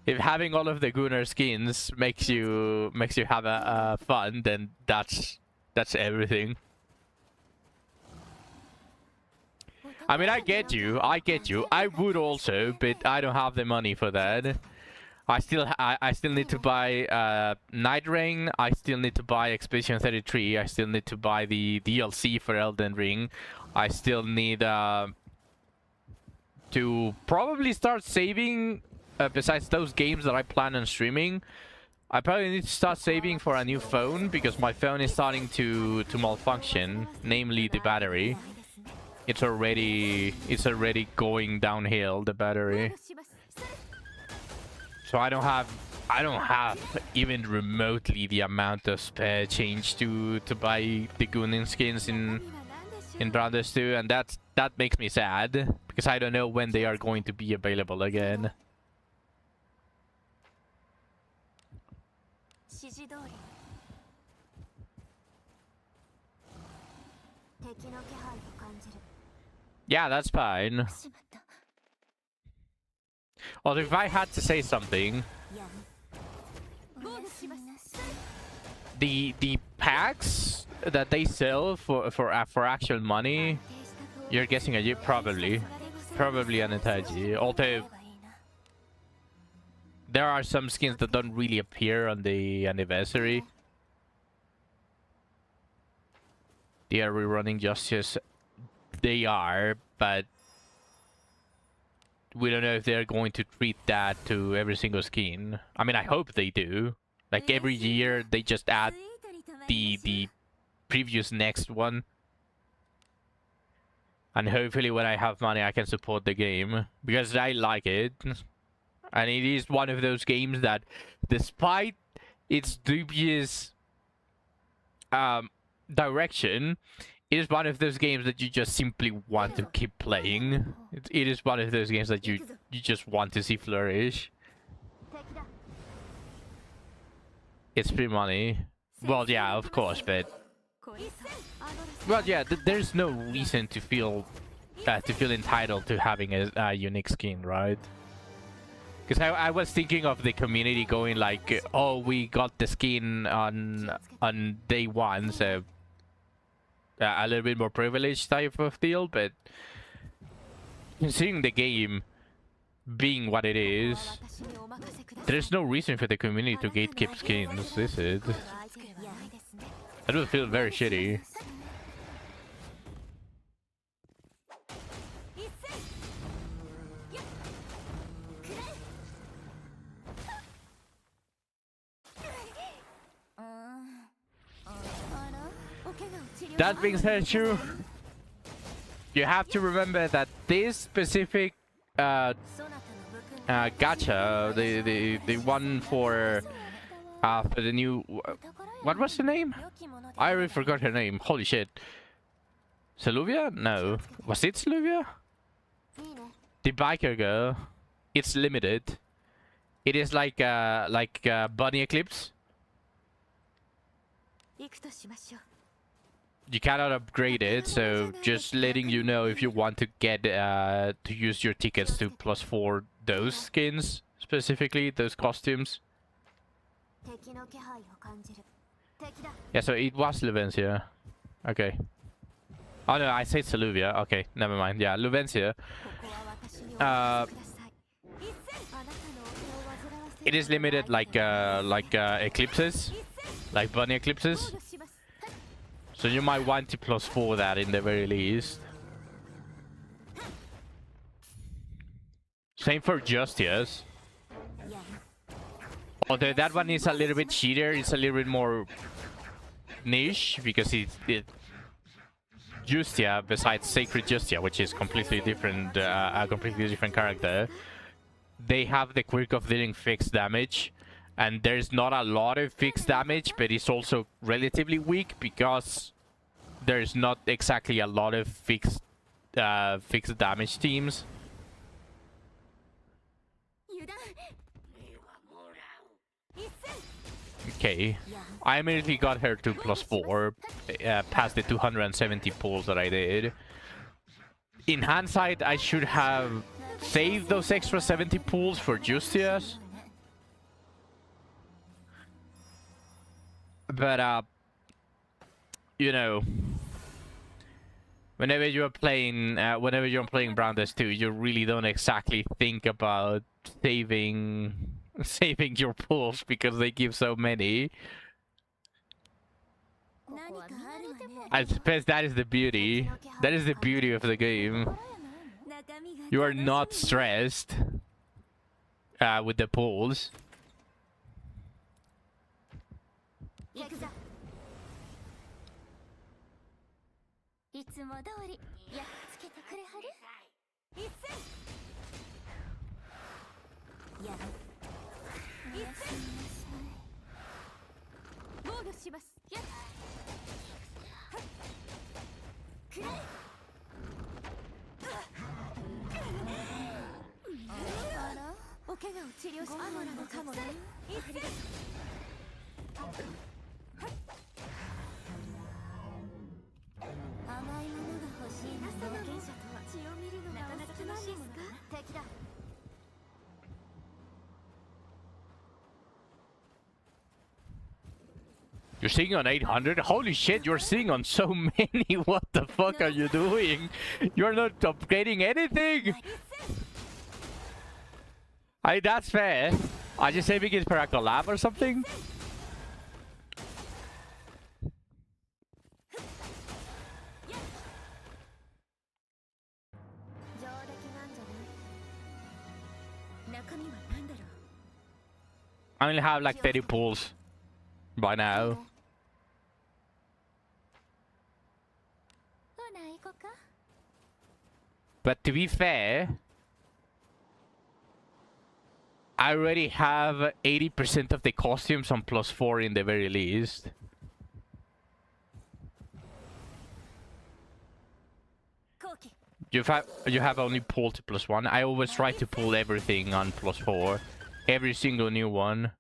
If having all of the Gunnar skins makes you have a fun, then that's everything. I mean, I get you. I would also, but I don't have the money for that. I still need to buy Night Ring. I still need to buy Expedition 33. I still need to buy the DLC for Elden Ring. I still need to probably start saving. Besides those games that I plan on streaming, I probably need to start saving for a new phone because my phone is starting to malfunction, namely the battery. It's already going downhill, the battery. So I don't have even remotely the amount of spare change to buy the Gunin skins in Brothers 2, and that makes me sad because I don't know when they are going to be available again. 指示通り。敵の気配を感じる。 Yeah, that's fine. しまった。 Well, if I had to say something, やむ。おやすみなさい。 the packs that they sell for actual money, you're guessing at you probably an Itachi. Although there are some skins that don't really appear on the anniversary. They are rerunning Justice. They are, but we don't know if they're going to treat that to every single skin. I mean, I hope they do. Like every year, they just add the previous next one. And hopefully when I have money, I can support the game. Because I like it. And it is one of those games that, despite its dubious direction, it is one of those games that you just simply want to keep playing. It is one of those games that you just want to see flourish. It's free money. Well, yeah, of course, but... Well, yeah, there's no reason to feel entitled to having a unique skin, right? Because I was thinking of the community going like, oh, we got the skin on day one, so a little bit more privileged type of deal. But considering the game being what it is, there's no reason for the community to gatekeep skins. This is. That would feel very shitty. That being said, true. You have to remember that this specific gacha, the one for the new, what was the name? I already forgot her name. Holy shit. Saluvia? No. Was it Saluvia? The biker girl. It's limited. It is like Bunny Eclipse. You cannot upgrade it, so just letting you know if you want to get to use your tickets to +4 those skins specifically, those costumes. Yeah, so it was Luvencia. Okay. Oh no, I said Saluvia. Okay, never mind. Yeah, Luvencia. It is limited like eclipses, like bunny eclipses. So you might want to +4 that in the very least. Same for Justice. Although that one is a little bit cheater, it's a little bit more niche because it Justia, besides Sacred Justia, which is completely different, a completely different character, they have the quirk of dealing fixed damage, and there's not a lot of fixed damage, but it's also relatively weak because there's not exactly a lot of fixed damage teams. Okay, I immediately got her to +4, past the 270 pulls that I did. In hindsight, I should have saved those extra 70 pulls for Justias. But, you know, whenever you're playing Brown 2, you really don't exactly think about saving your pulls because they give so many. I suppose that is the beauty. That is the beauty of the game. You are not stressed with the pulls. You're singing on 800? Holy shit, you're singing on so many. What the fuck are you doing? You're not upgrading anything. That's fair. I just saving it for a collab or something. I only have like 30 pulls by now. But to be fair, I already have 80% of the costumes on +4 in the very least. You have only pulled to +1. I always try to pull everything on +4. Every single new one.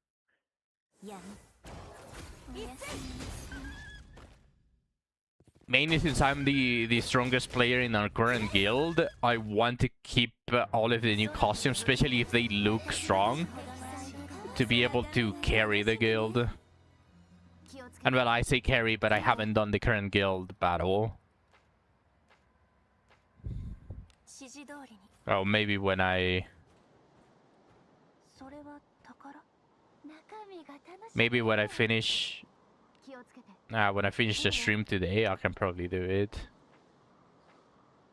Mainly since I'm the strongest player in our current guild, I want to keep all of the new costumes, especially if they look strong, to be able to carry the guild. And well, I say carry, but I haven't done the current guild battle. Oh, maybe when I... Maybe when I finish the stream today, I can probably do it.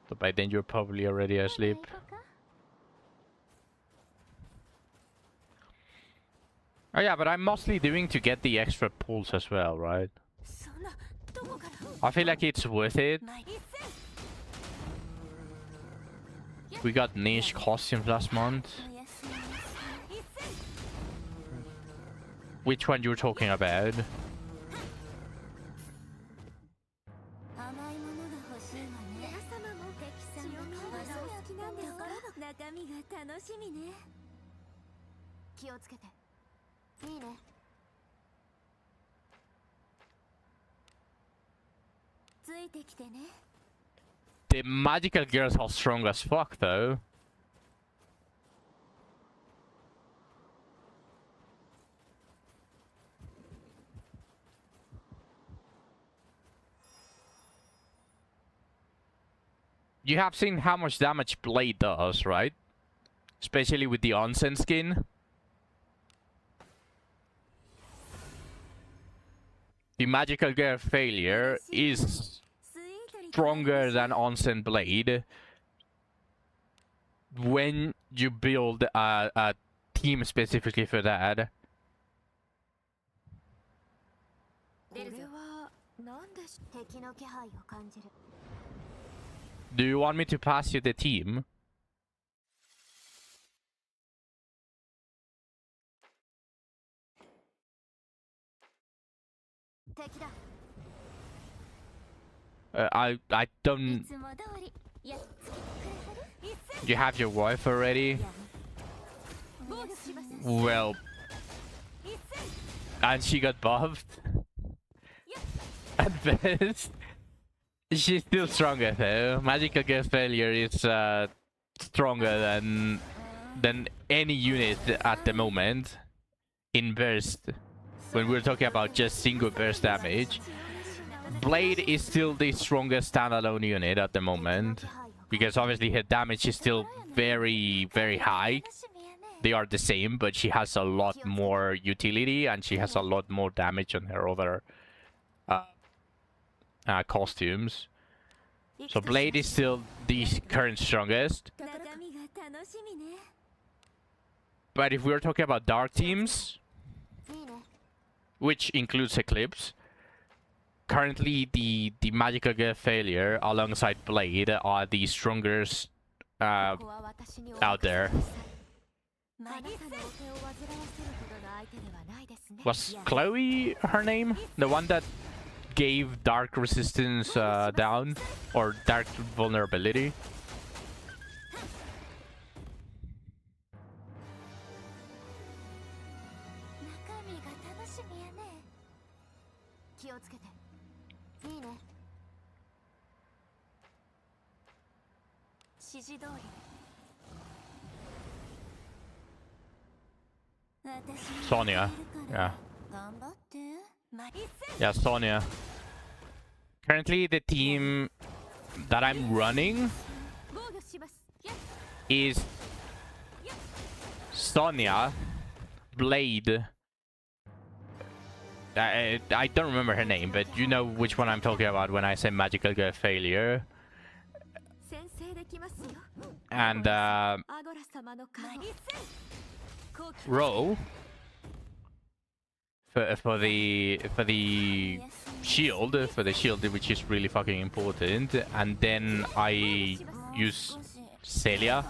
But by then you're probably already asleep. Oh yeah, but I'm mostly doing to get the extra pulls as well, right? I feel like it's worth it. We got niche costumes last month. Which one you were talking about? 甘いものが欲しいわね。皆様も敵さんがカワが好きなんですか？中身が楽しみね。気をつけて。いいね。ついてきてね。 The magical girls are strong as fuck though. You have seen how much damage Blade does, right? Especially with the onsen skin. The magical girl failure is stronger than onsen Blade when you build a team specifically for that. これは何でし敵の気配を感じる。 Do you want me to pass you the team? 敵だ。 I don't. いつも通りやっつけてくれはる？ You have your wife already? 防御します。 Well, and she got buffed. At best, she's still stronger though. Magical Girl Failure is stronger than any unit at the moment in burst. When we're talking about just single burst damage, Blade is still the strongest standalone unit at the moment because obviously her damage is still very high. They are the same, but she has a lot more utility and she has a lot more damage on her other costumes. So Blade is still the current strongest. But if we're talking about dark teams, which includes Eclipse, currently the Magical Girl Failure alongside Blade are the strongest out there. Was Chloe her name? The one that gave dark resistance down? Or dark vulnerability? Sonya. Yeah. Yeah, Sonya. Currently, the team that I'm running is Sonya, Blade. I don't remember her name, but you know which one I'm talking about when I say Magical Girl Failure. And Ro for the shield, which is really fucking important. And then I use Celia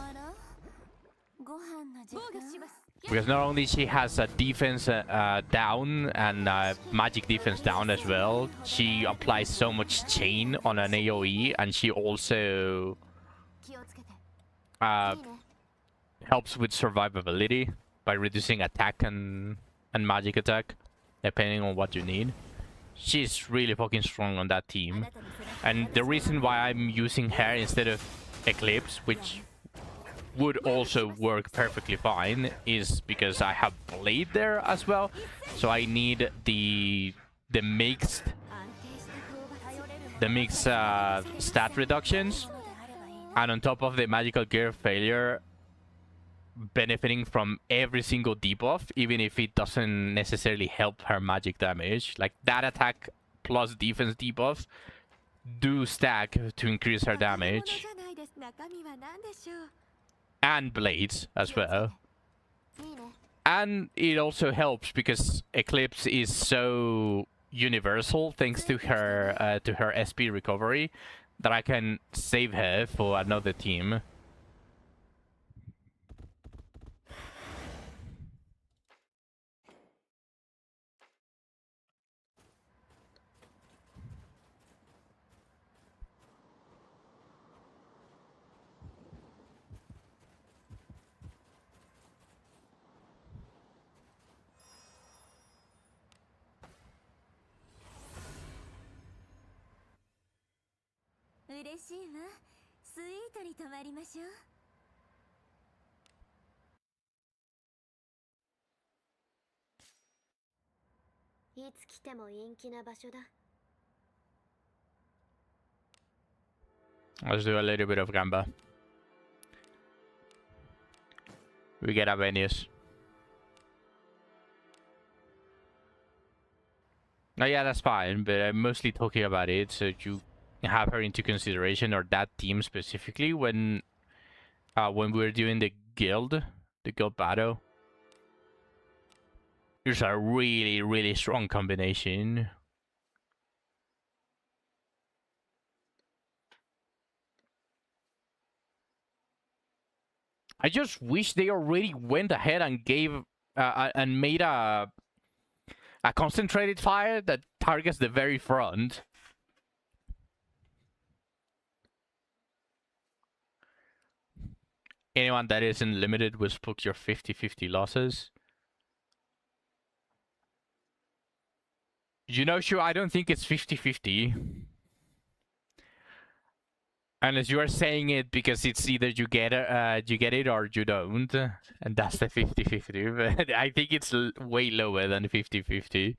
because not only she has a defense down and magic defense down as well, she applies so much chain on an AoE, and she also helps with survivability by reducing attack and magic attack, depending on what you need. She's really fucking strong on that team. And the reason why I'm using her instead of Eclipse, which would also work perfectly fine, is because I have Blade there as well. So I need the mixed stat reductions, and on top of the Magical Gear Failure benefiting from every single debuff, even if it doesn't necessarily help her magic damage. Like that attack plus defense debuff do stack to increase her damage. And blades as well. And it also helps because Eclipse is so universal thanks to her SP recovery that I can save her for another team.嬉しいわ。スイートに泊まりましょう。いつ来ても陰気な場所だ。 Let's do a little bit of gamba. We get Avenius. No, yeah, that's fine, but I'm mostly talking about it so you have her into consideration, or that team specifically, when we're doing the guild battle. It's a really, really strong combination. I just wish they already went ahead and gave and made a concentrated fire that targets the very front. Anyone that isn't limited will spook your 50-50 losses. You know, sure, I don't think it's 50-50. Unless you are saying it because it's either you get it or you don't. And that's the 50-50. But I think it's way lower than 50-50.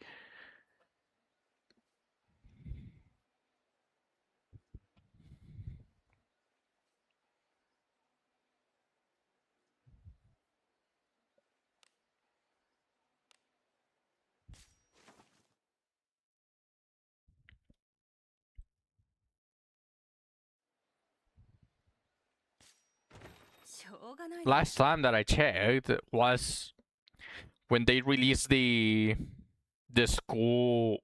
Last time that I checked was when they released the school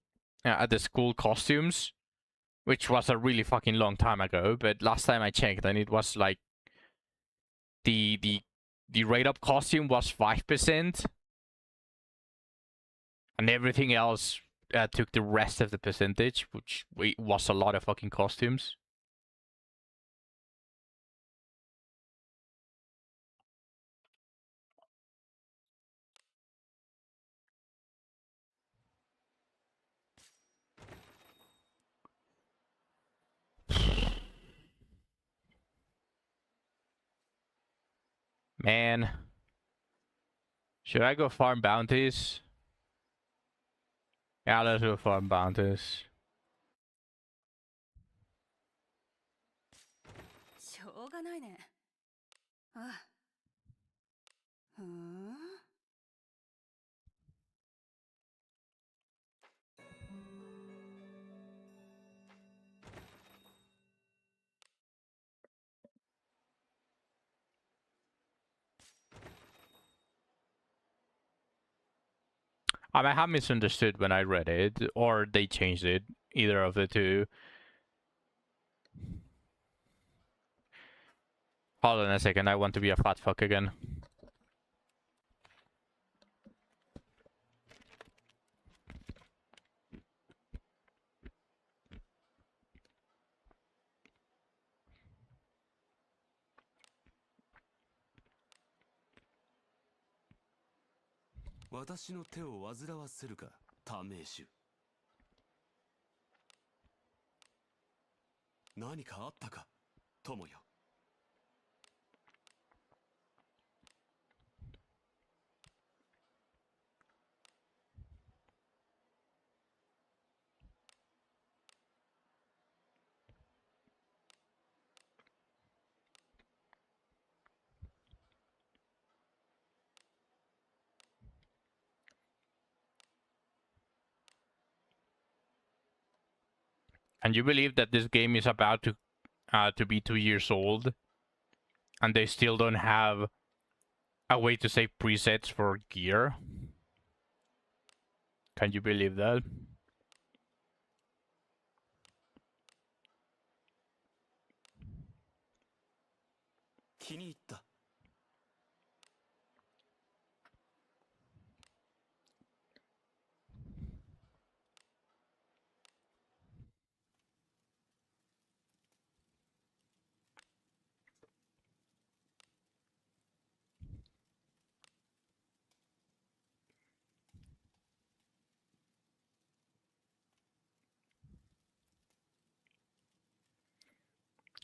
costumes, which was a really fucking long time ago. But last time I checked, and it was like the rate up costume was 5%, and everything else took the rest of the percentage, which was a lot of fucking costumes. Man, should I go farm bounties? Yeah, let's go farm bounties. しょうがないね。ああ。ふん。I might have misunderstood when I read it, or they changed it. Either of the two. Hold on a second, I want to be a fat fuck again. And you believe that this game is about to be 2 years old, and they still don't have a way to save presets for gear? Can you believe that? 気に入った。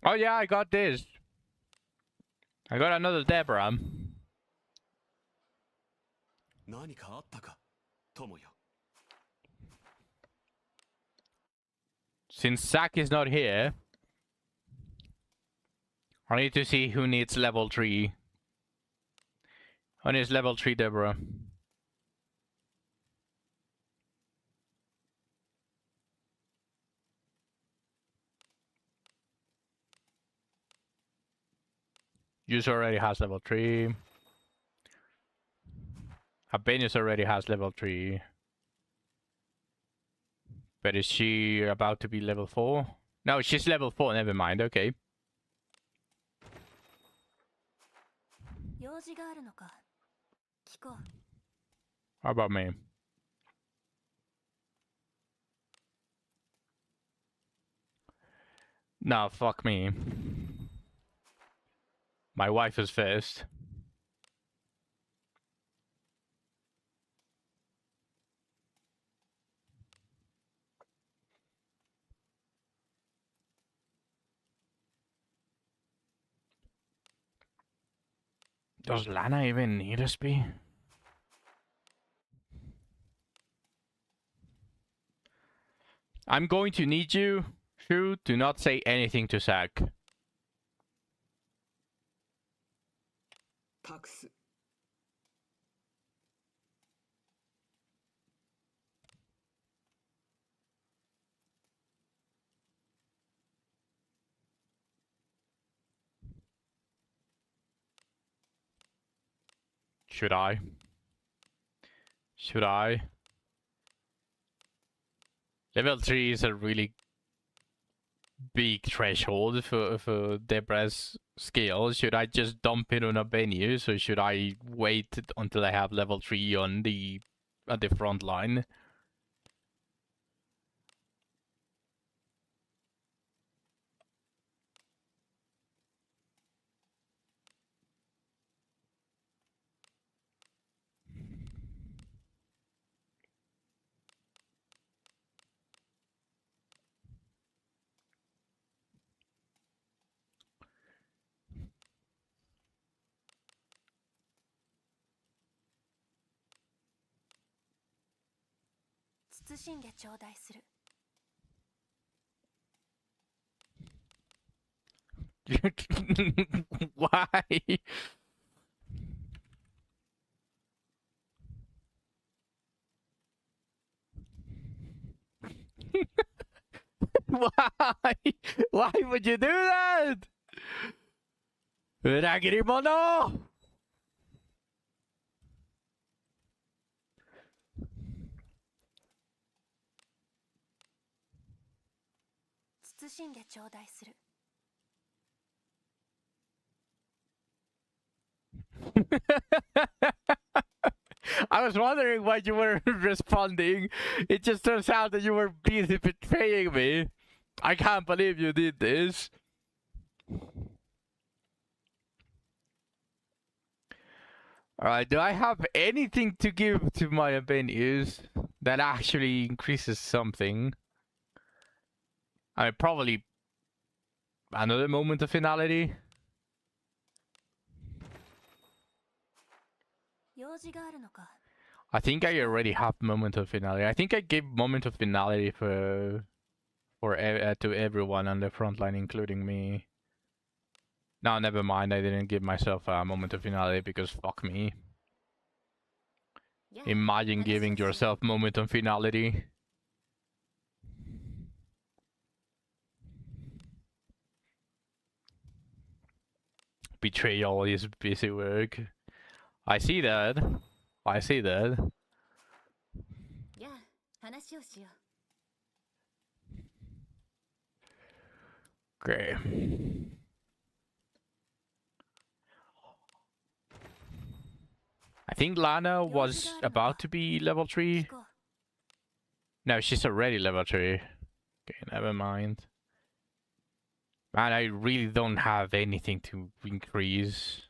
Oh yeah, I got this. I got another Deborah. 何かあったか、友よ。 Since Zack is not here, I need to see who needs level 3. Who needs level 3 Deborah? User already has level 3. Abenius already has level 3. But is she about to be level 4? No, she's level 4, never mind, okay. 用事があるのか。聞こう。 How about me? No, fuck me. My wife is first. Does Lana even need a speed? I'm going to need you, Shu, to not say anything to Zack. 託す。 Should I? Should I? Level 3 is a really big threshold for Deborah's skill. Should I just dump it on a venue, or should I wait until I have level 3 on the front line?慎んで頂戴する。 Why? Why? Why would you do that? Ragirimono! 慎んで頂戴する。 I was wondering why you weren't responding. It just turns out that you were busy betraying me. I can't believe you did this. Alright, do I have anything to give to my venues that actually increases something? I mean, probably another moment of finality. 用事があるのか。 I think I already have moment of finality. I think I gave moment of finality to everyone on the front line, including me. No, never mind. I didn't give myself a moment of finality because fuck me. Imagine giving yourself moment of finality. Betrayal is busy work. I see that. I see that. やあ、話をしよう。 Okay. I think Lana was about to be level 3. 聞こう No, she's already level 3. Okay, never mind. Man, I really don't have anything to increase.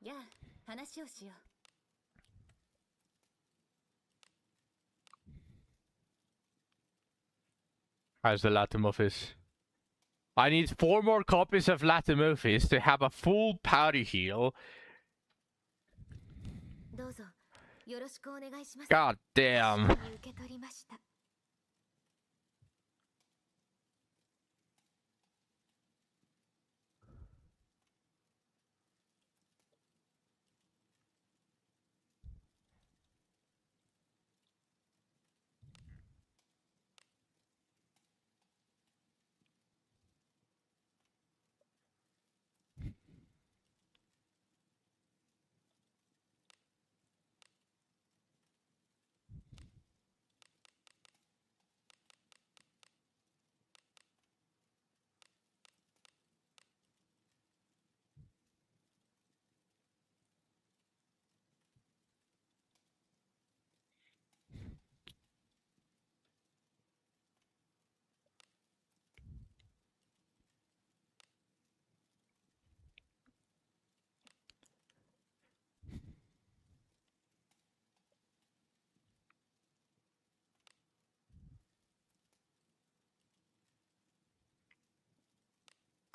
やあ話をしよう How's the Latimuphis? I need 4 more copies of Latimuphis to have a full powder heal. どうぞよろしくお願いします God damn. 確かに受け取りました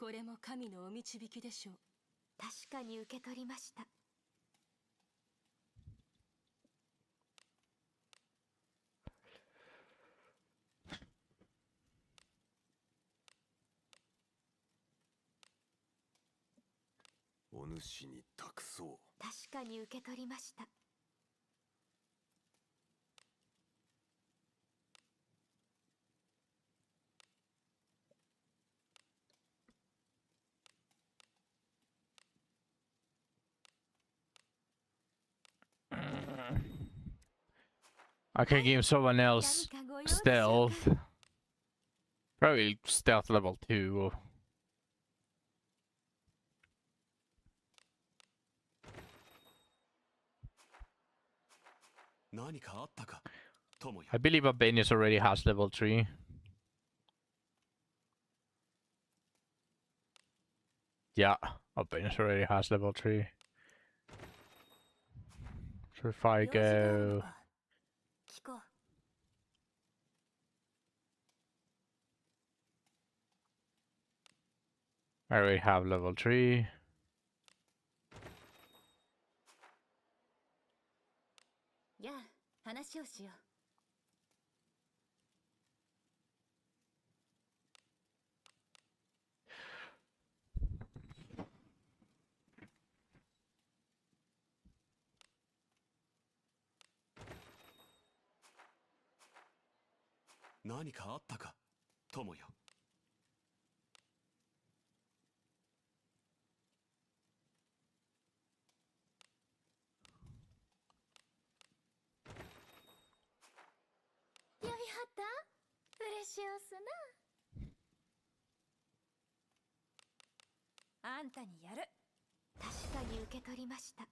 これも神のお導きでしょう。確かに受け取りました お主に託そう。確かに受け取りました I can give someone else 何かご用でしょうか stealth. Probably stealth level 2. 何かあったか友よ。 I believe Albanius already has level 3. Yeah, Albanius already has level 3. So if I 用事があるの go... か聞こう I already have level 3. やあ話をしよう 何かあったか友よ。 やりはった嬉しおすな。あんたにやる。確かに受け取りました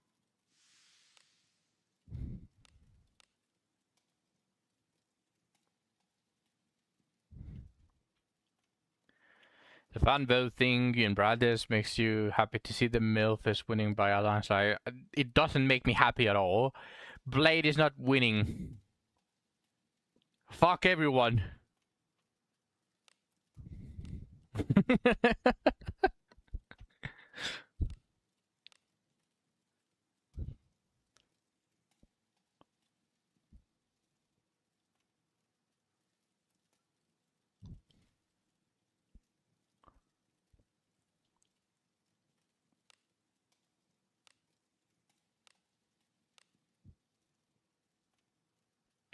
The fun voting in Brothers makes you happy to see the MILF is winning by a landslide. It doesn't make me happy at all. Blade is not winning. Fuck everyone.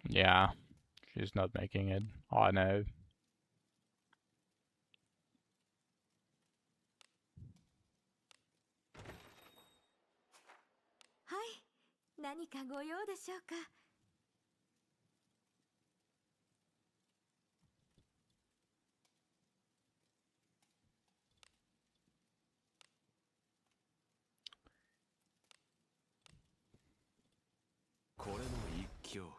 Yeah, she's not making it. Oh no. はい何かご用でしょうか やこれの一興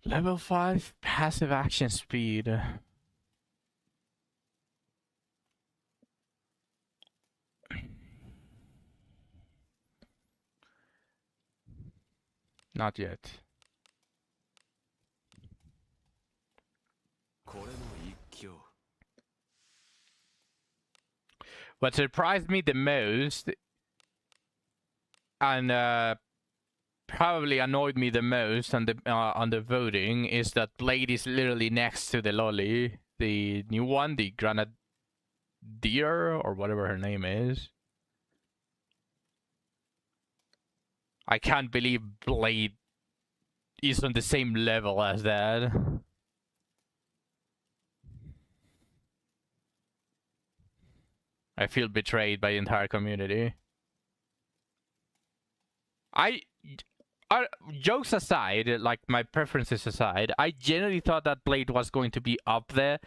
Level 5 passive action speed. Not yet. これの一興 What surprised me the most and probably annoyed me the most on the voting is that Blade is literally next to the lolly, the new one, the Grenadier or whatever her name is. I can't believe Blade is on the same level as that. I feel betrayed by the entire community. Jokes aside, like my preferences aside, I genuinely thought that Blade was going to be up there,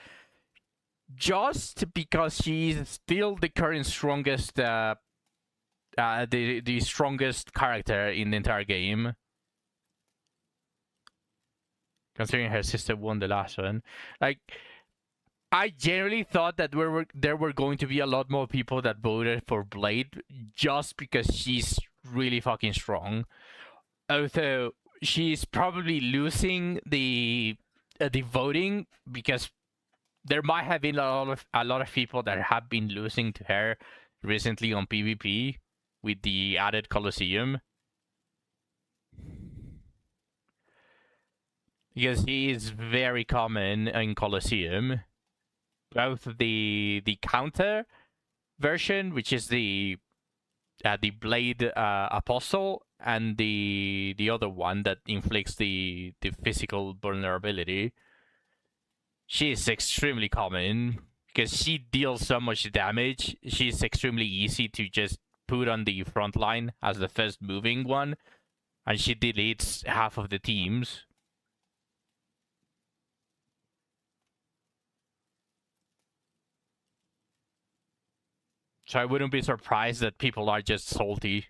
just because she's still the current strongest, the strongest character in the entire game. Considering her sister won the last one, like, I genuinely thought that there were going to be a lot more people that voted for Blade just because she's really fucking strong. Although she's probably losing the voting because there might have been a lot of people that have been losing to her recently on PvP with the added Colosseum. Because he is very common in Colosseum. Both the counter version, which is the Blade Apostle, and the other one that inflicts the physical vulnerability. She is extremely common because she deals so much damage. She's extremely easy to just put on the front line as the first moving one, and she deletes half of the teams. So I wouldn't be surprised that people are just salty.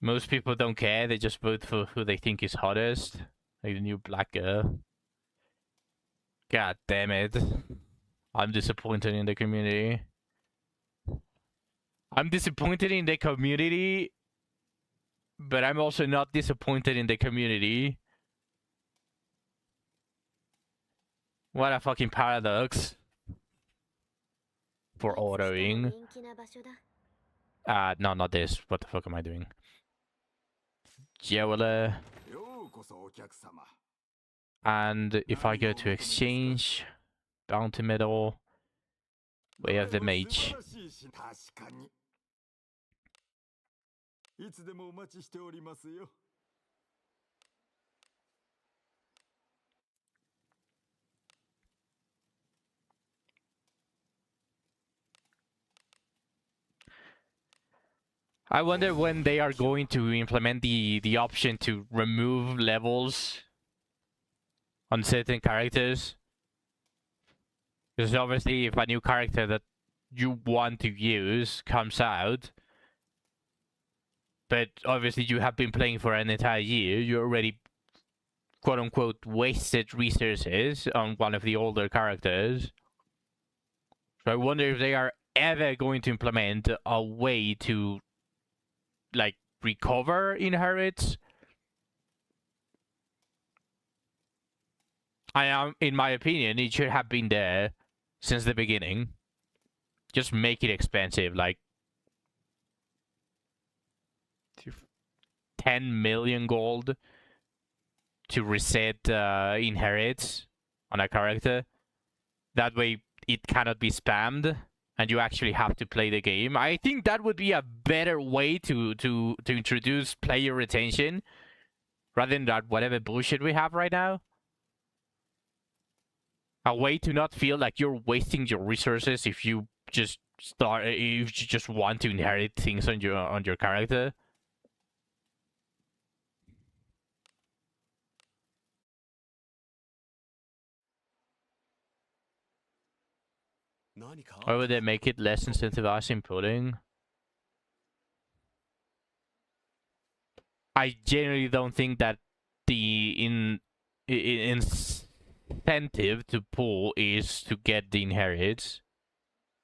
Most people don't care, they just vote for who they think is hottest. Like the new black girl. God damn it. I'm disappointed in the community. I'm disappointed in the community, but I'm also not disappointed in the community. What a fucking paradox. For autoing. No, not this. What the fuck am I doing? Jewelry. ようこそお客様 And if I go to exchange, bounty medal, we have the mage. 確かにいつでもお待ちしておりますよ I wonder when they are going to implement the option to remove levels on certain characters. Because obviously if a new character that you want to use comes out, but obviously you have been playing for an entire year, you already quote-unquote wasted resources on one of the older characters. So I wonder if they are ever going to implement a way to, like, recover inherits. In my opinion, it should have been there since the beginning. Just make it expensive, like 10 million gold to reset inherits on a character. That way it cannot be spammed and you actually have to play the game. I think that would be a better way to introduce player retention rather than that whatever bullshit we have right now. A way to not feel like you're wasting your resources if you just start if you just want to inherit things on your character. Or would they make it less incentivizing pulling? I generally don't think that the incentive to pull is to get the inherits.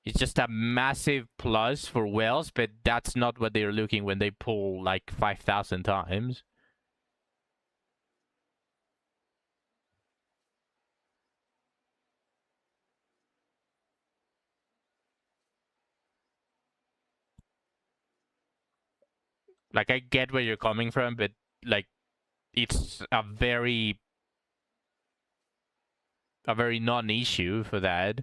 It's just a massive plus for Wells, but that's not what they're looking when they pull like 5,000 times. Like, I get where you're coming from, but like, it's a very non-issue for that.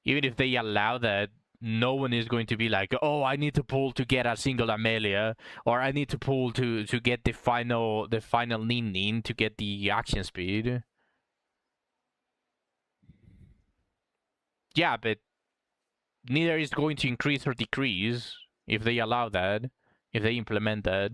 Even if they allow that, no one is going to be like, oh, I need to pull to get a single Amelia, or I need to pull to get the final Nin to get the action speed. Yeah, but neither is going to increase or decrease if they allow that, if they implement that.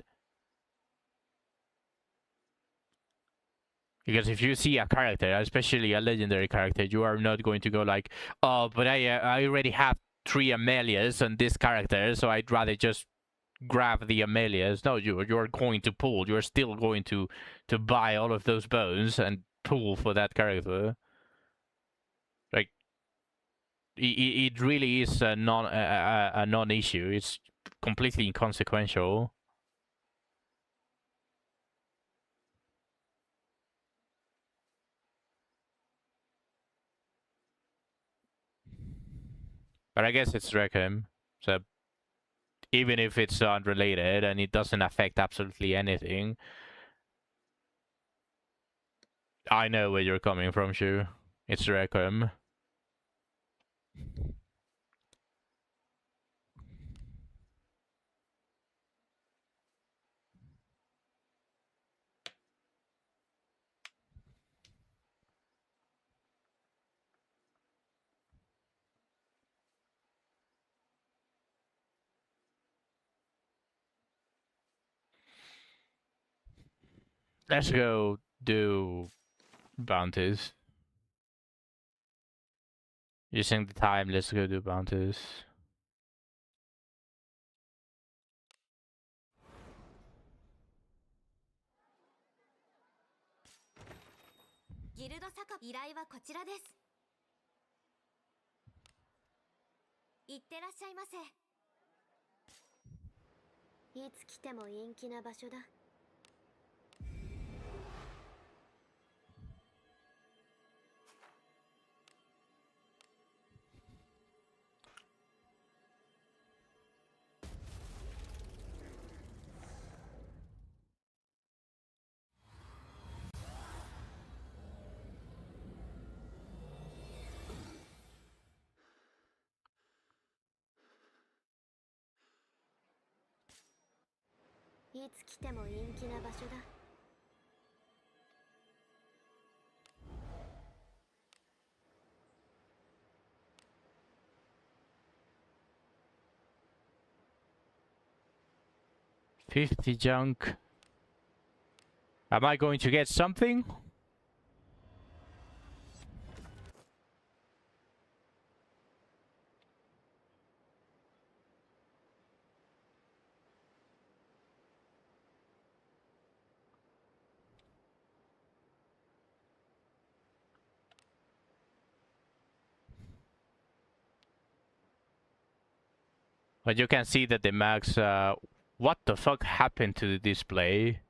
Because if you see a character, especially a legendary character, you are not going to go like, oh, but I already have 3 Amelias on this character, so I'd rather just grab the Amelias. No, you're going to pull. You're still going to buy all of those bones and pull for that character. Like, it really is a non-issue. It's completely inconsequential. But I guess it's Requiem, so even if it's unrelated and it doesn't affect absolutely anything, I know where you're coming from, Shu. It's Requiem. Let's go do bounties. Using the time, let's go do bounties. Guild 坂依頼はこちらです。いってらっしゃいませ。いつ来ても陰気な場所だ。いつ来ても陰気な場所だ。50 junk. Am I going to get something? But you can see that the max, what the fuck happened to the display?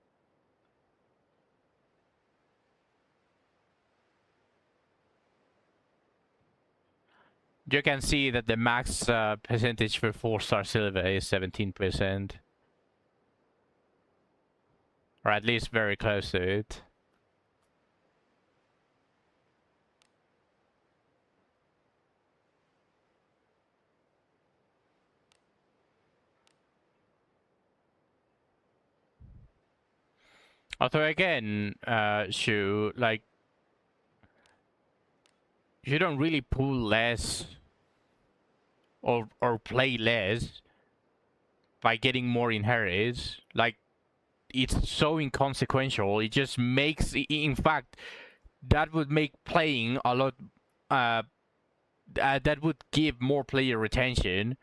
You can see that the max percentage for 4-star silver is 17%. Or at least very close to it. Although again, Shu, like, you don't really pull less or play less by getting more inherits. Like, it's so inconsequential. It just makes, in fact, that would make playing a lot, that would give more player retention.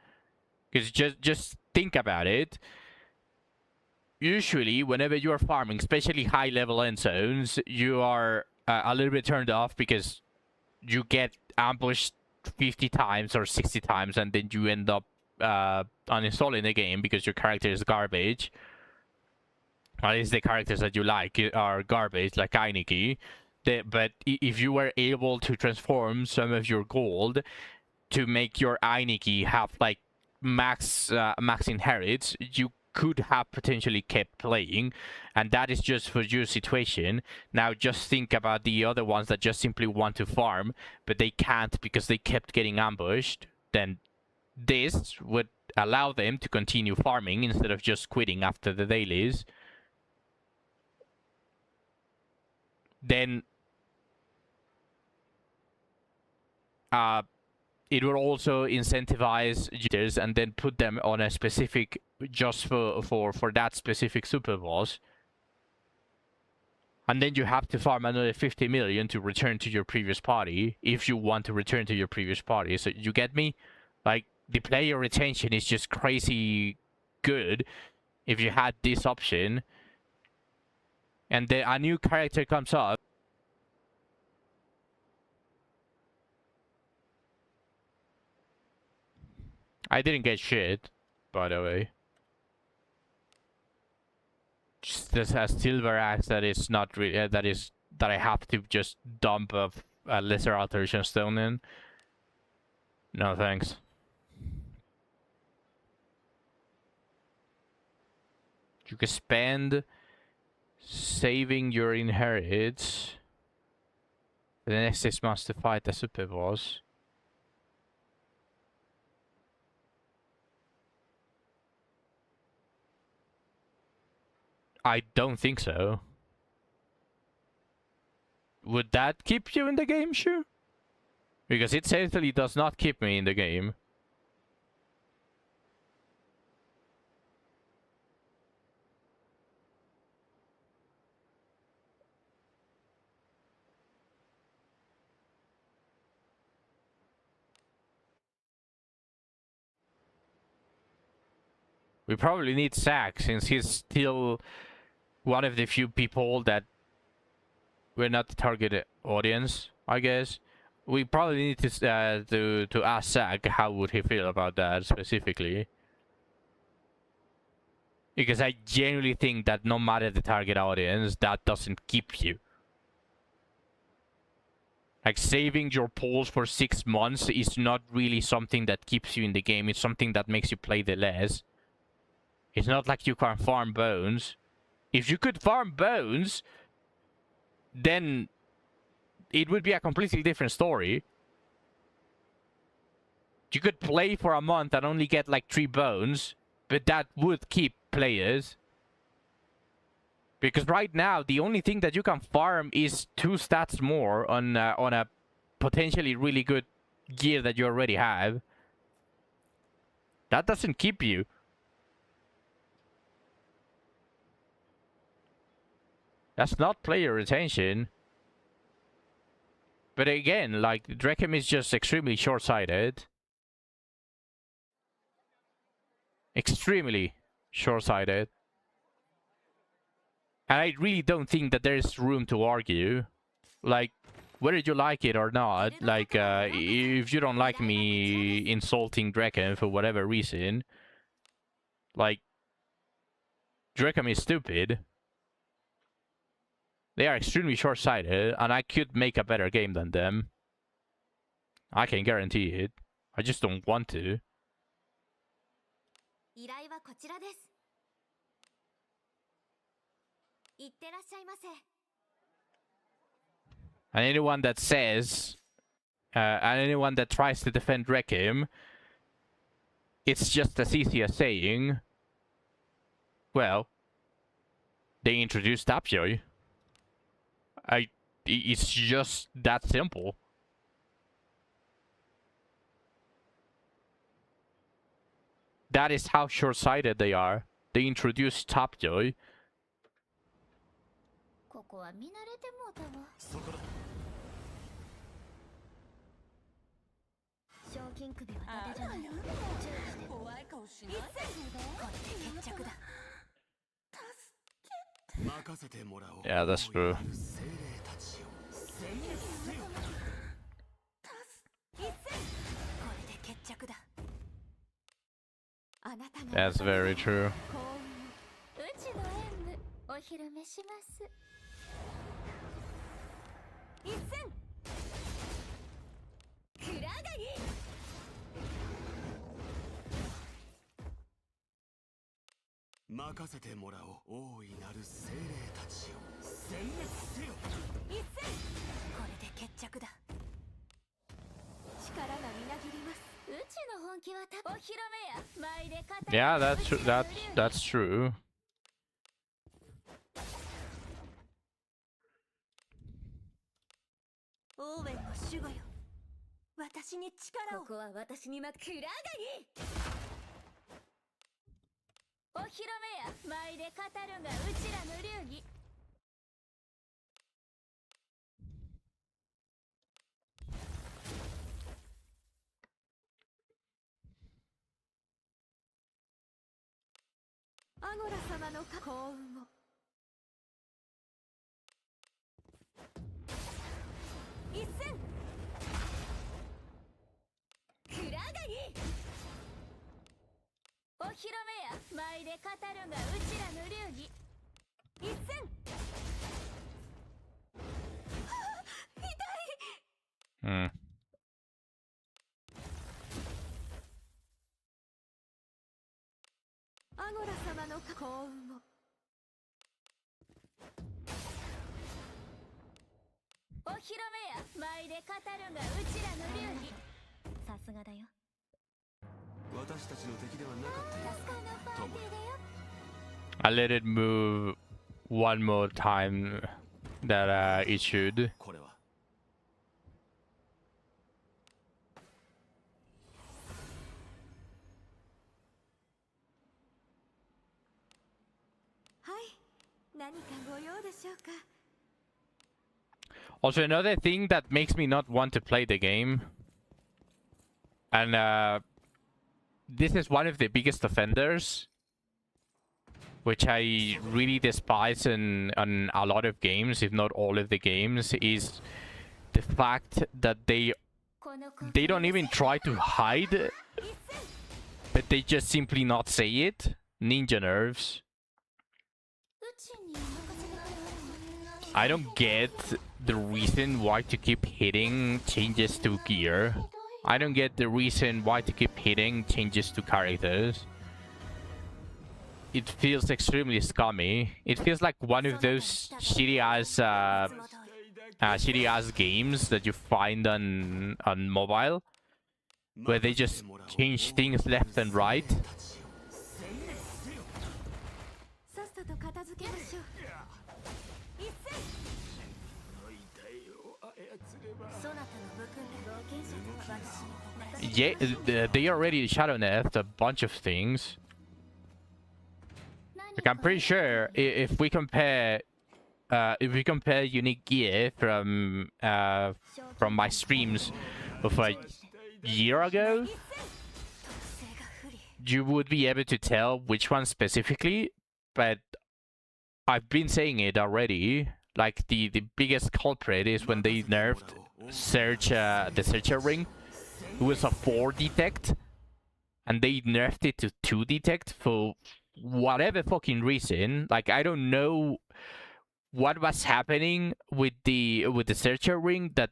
Because just think about it. Usually, whenever you are farming, especially high level end zones, you are a little bit turned off because you get ambushed 50 times or 60 times, and then you end up uninstalling the game because your character is garbage. At least the characters that you like are garbage, like Ainiki. But if you were able to transform some of your gold to make your Ainiki have like max inherits, you could have potentially kept playing, and that is just for your situation. Now just think about the other ones that just simply want to farm, but they can't because they kept getting ambushed. Then this would allow them to continue farming instead of just quitting after the dailies. Then it will also incentivize users and then put them on a specific, just for that specific super boss. And then you have to farm another 50 million to return to your previous party, if you want to return to your previous party. So you get me? Like, the player retention is just crazy good if you had this option. And then a new character comes up. I didn't get shit, by the way. Just this has silver axe that is not really that I have to just dump a lesser alteration stone in. No thanks. You can spend saving your inherits the next 6 months to fight the super boss. I don't think so. Would that keep you in the game, sure? Because it certainly does not keep me in the game. We probably need Zack, since he's still one of the few people that we're not the target audience, I guess. We probably need to ask Zack how would he feel about that specifically. Because I genuinely think that no matter the target audience, that doesn't keep you. Like, saving your pools for 6 months is not really something that keeps you in the game. It's something that makes you play the less. It's not like you can farm bones. If you could farm bones, then it would be a completely different story. You could play for a month and only get like 3 bones, but that would keep players. Because right now, the only thing that you can farm is 2 stats more on a potentially really good gear that you already have. That doesn't keep you. That's not player retention. But again, like, Dreckham is just extremely short-sighted. Extremely short-sighted. And I really don't think that there's room to argue. Like, whether you like it or not, like, if you don't like me insulting Dreckham for whatever reason, like, Dreckham is stupid. They are extremely short-sighted, and I could make a better game than them. I can guarantee it. I just don't want to. And anyone that says, and anyone that tries to defend Dreckham, it's just as easy as saying, well, they introduced Tapjoy. It's just that simple. That is how short-sighted they are. They introduced Tapjoy. ここは見慣れてもうたわ。そこだ。賞金首は伊達じゃないよ。怖い顔しない。これで決着だ。任せてもらおう。 Yeah, that's true. 精霊たちよ。これで決着だ。あなたが That's very true. うちの演舞お披露目します。一戦くらがり。任せてもらおう。大いなる精霊たちよ。一戦これで決着だ。力がみなぎります。うちの本気はお披露目や。舞で語る。 Yeah, that's true. オーウェンの守護よ。私に力を。ここは私にまくらがり。お披露目や。舞で語るがうちらの流儀。アゴラ様の幸運を。一戦くらがり。お披露目や。舞で語るがうちらの流儀。一戦。痛い。 Hmm. アゴラ様の幸運を。お披露目や。舞で語るがうちらの流儀。さすがだよ。私たちの敵ではなかったよ。助かるのパーティーだよ。 I let it move one more time that it should. これは。はい。何かご用でしょうか。 Also, another thing that makes me not want to play the game, and this is one of the biggest offenders, which I really despise in a lot of games, if not all of the games, is the fact that they don't even try to hide, but they just simply not say it. Ninja nerves. うちに任せてくれ。 I don't get the reason why to keep hitting changes to gear. I don't get the reason why to keep hitting changes to characters. It feels extremely scummy. It feels like one of those shitty ass games that you find on mobile, where they just change things left and right. さっさと片付けましょう。一戦。そなたの武訓で冒険者と私に。 Yeah, they already shadow nerfed a bunch of things. Like, I'm pretty sure if we compare unique gear from my streams of a year ago, 特性が不利。 you would be able to tell which one specifically. But I've been saying it already. Like the biggest culprit is when they nerfed the searcher ring. It was a 4 detect, and they nerfed it to 2 detect for whatever fucking reason. Like, I don't know what was happening with the searcher ring that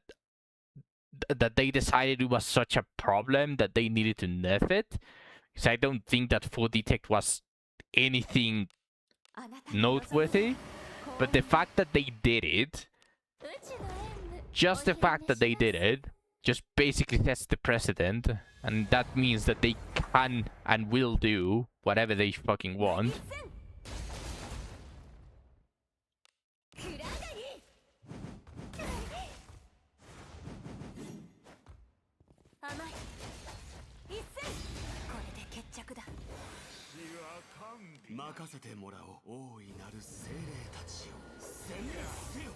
they decided it was such a problem that they needed to nerf it. Because I don't think that 4 detect was anything あなたが noteworthy. But the fact that they did it, うちの演舞 just the fact that they did it, just basically sets the precedent. And that means that they can and will do whatever they fucking want. くらがり。甘い。一戦。これで決着だ。任せてもらおう。大いなる精霊たちよ、殲滅せよ。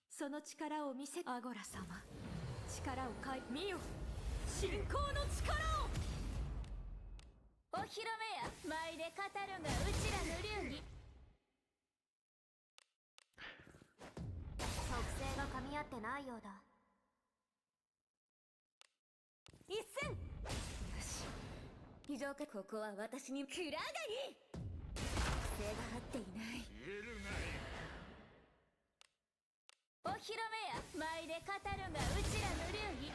その力を見せアゴラ様、力を見よ、信仰の力を。お披露目や、舞で語るがうちらの流儀。属性が噛み合ってないようだ。一戦。よし、非常か。ここは私に暗がり。属性が合っていない。お披露目や、舞で語るがうちらの流儀。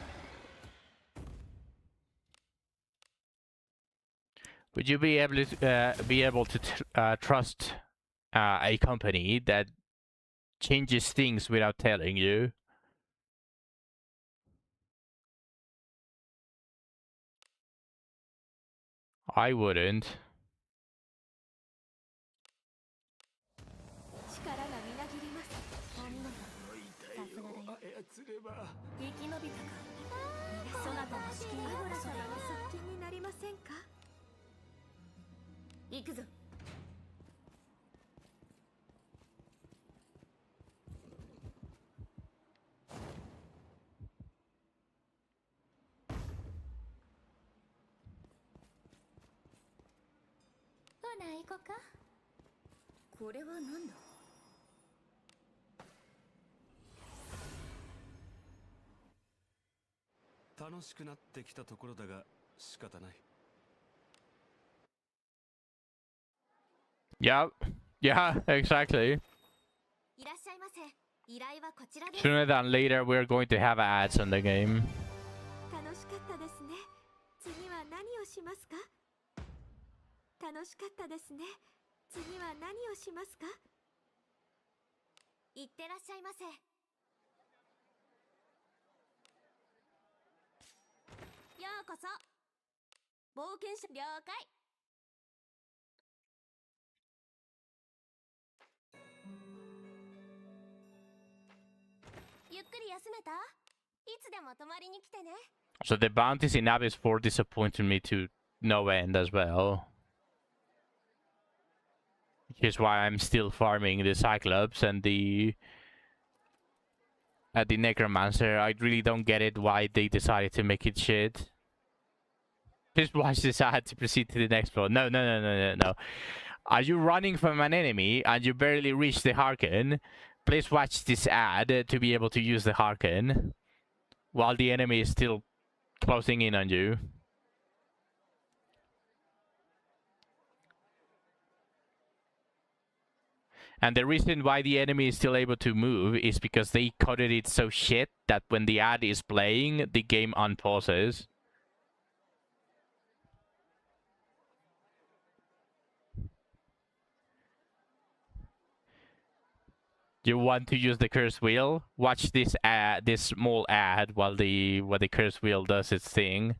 Would you be able to trust a company that changes things without telling you? I wouldn't. 力がみなぎります。お見事。さすがだよ。操れば。生き延びたか。そなたの資金アゴラ様の側近になりませんか。行くぞ。ほな行こか。これは何だ。楽しくなってきたところだが仕方ない。Yeah, yeah, exactly. いらっしゃいませ。依頼はこちらです。Sooner than later, we're going to have ads on the game. 楽しかったですね。次は何をしますか。楽しかったですね。次は何をしますか。いってらっしゃいませ。ようこそ。冒険者了解。ゆっくり休めた？いつでも泊まりに来てね。So the bounties in Abyss 4 disappointed me to no end as well. Which is why I'm still farming the Cyclops and the Necromancer. I really don't get it why they decided to make it shit. Just watch this ad to proceed to the next floor. No, no, no, no, no, no. Are you running from an enemy and you barely reach the Harken? Please watch this ad to be able to use the Harken while the enemy is still closing in on you. And the reason why the enemy is still able to move is because they coded it so shit that when the ad is playing, the game unpauses. You want to use the curse wheel? Watch this ad, this small ad, while the curse wheel does its thing.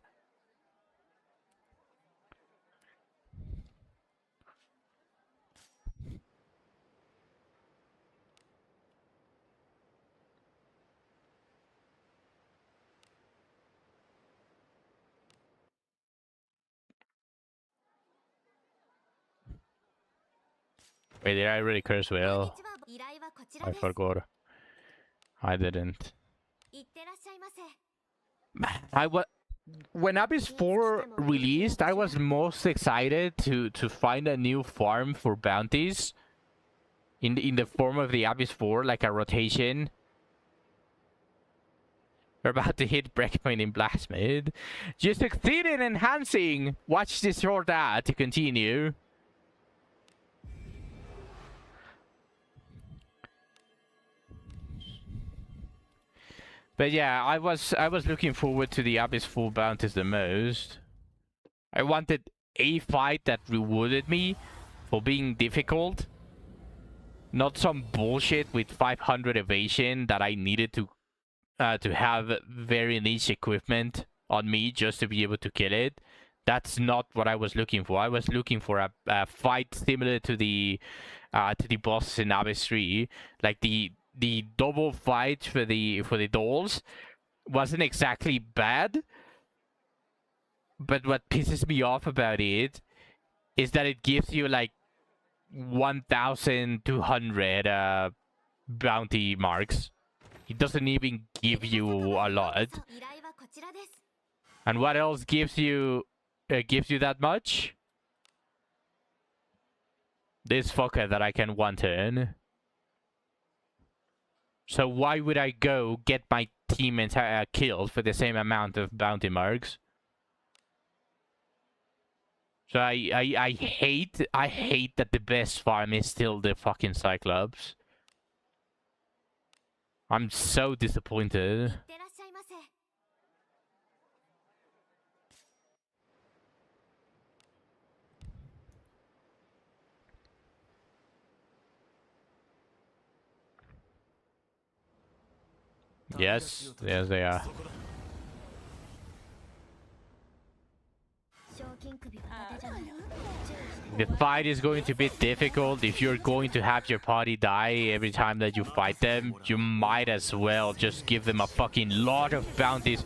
Wait, did I really curse wheel? I forgot. I didn't. When Abyss 4 released, I was most excited to find a new farm for bounties in the form of the Abyss 4, like a rotation. We're about to hit breakpoint in Blasphemous. You succeed in enhancing! Watch this short ad to continue. But yeah, I was looking forward to the Abyss 4 bounties the most. I wanted a fight that rewarded me for being difficult. Not some bullshit with 500 evasion that I needed to have very niche equipment on me just to be able to kill it. That's not what I was looking for. I was looking for a fight similar to the bosses in Abyss 3, like the double fight for the dolls wasn't exactly bad, but what pisses me off about it is that it gives you like 1,200 bounty marks. It doesn't even give you a lot. 依頼はこちらです And what else gives you that much? This fucker that I can one turn. So why would I go get my team killed for the same amount of bounty marks? So I hate that the best farm is still the fucking Cyclops. I'm so disappointed. いってらっしゃいませ Yes, yes they are. 賞金首は伊達じゃない The fight is going to be difficult. If you're going to have your party die every time that you fight them, you might as well just give them a fucking lot of bounties.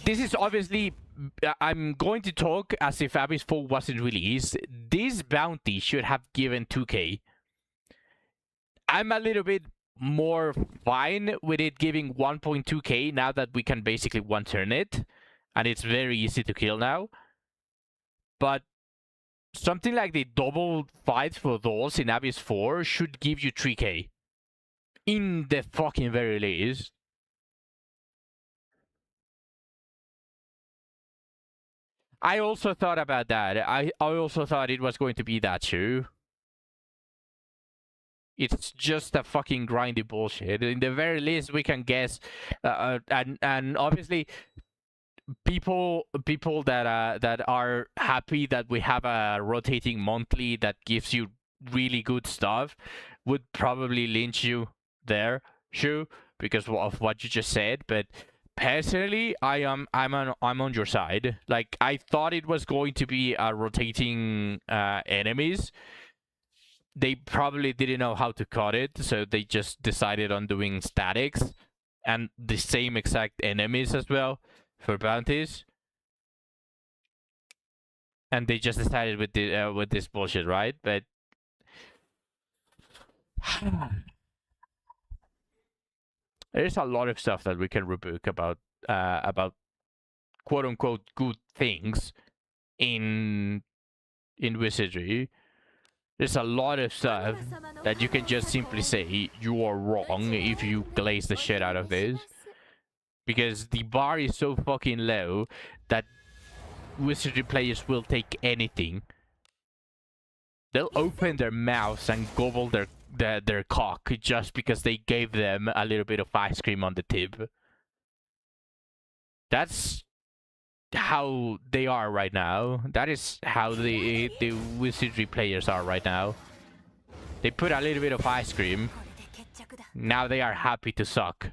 This is obviously... I'm going to talk as if Abyss 4 wasn't released. This bounty should have given 2k. I'm a little bit more fine with it giving 1.2k now that we can basically one turn it. And it's very easy to kill now. But something like the double fights for those in Abyss 4 should give you 3k. In the fucking very least. I also thought about that. I also thought it was going to be that too. It's just a fucking grindy bullshit. In the very least, we can guess, and obviously, people that are happy that we have a rotating monthly that gives you really good stuff would probably lynch you there, Shu, because of what you just said. But personally, I'm on your side. Like, I thought it was going to be a rotating enemies. They probably didn't know how to cut it, so they just decided on doing statics and the same exact enemies as well for bounties. And they just decided with the with this bullshit, right? But there's a lot of stuff that we can rebook about quote unquote good things in Wizardry. There's a lot of stuff that you can just simply say you are wrong if you glaze the shit out of this. Because the bar is so fucking low that Wizardry players will take anything. They'll open their mouths and gobble their cock just because they gave them a little bit of ice cream on the tip. That's how they are right now. That is how the Wizardry players are right now. They put a little bit of ice cream. Now they are happy to suck.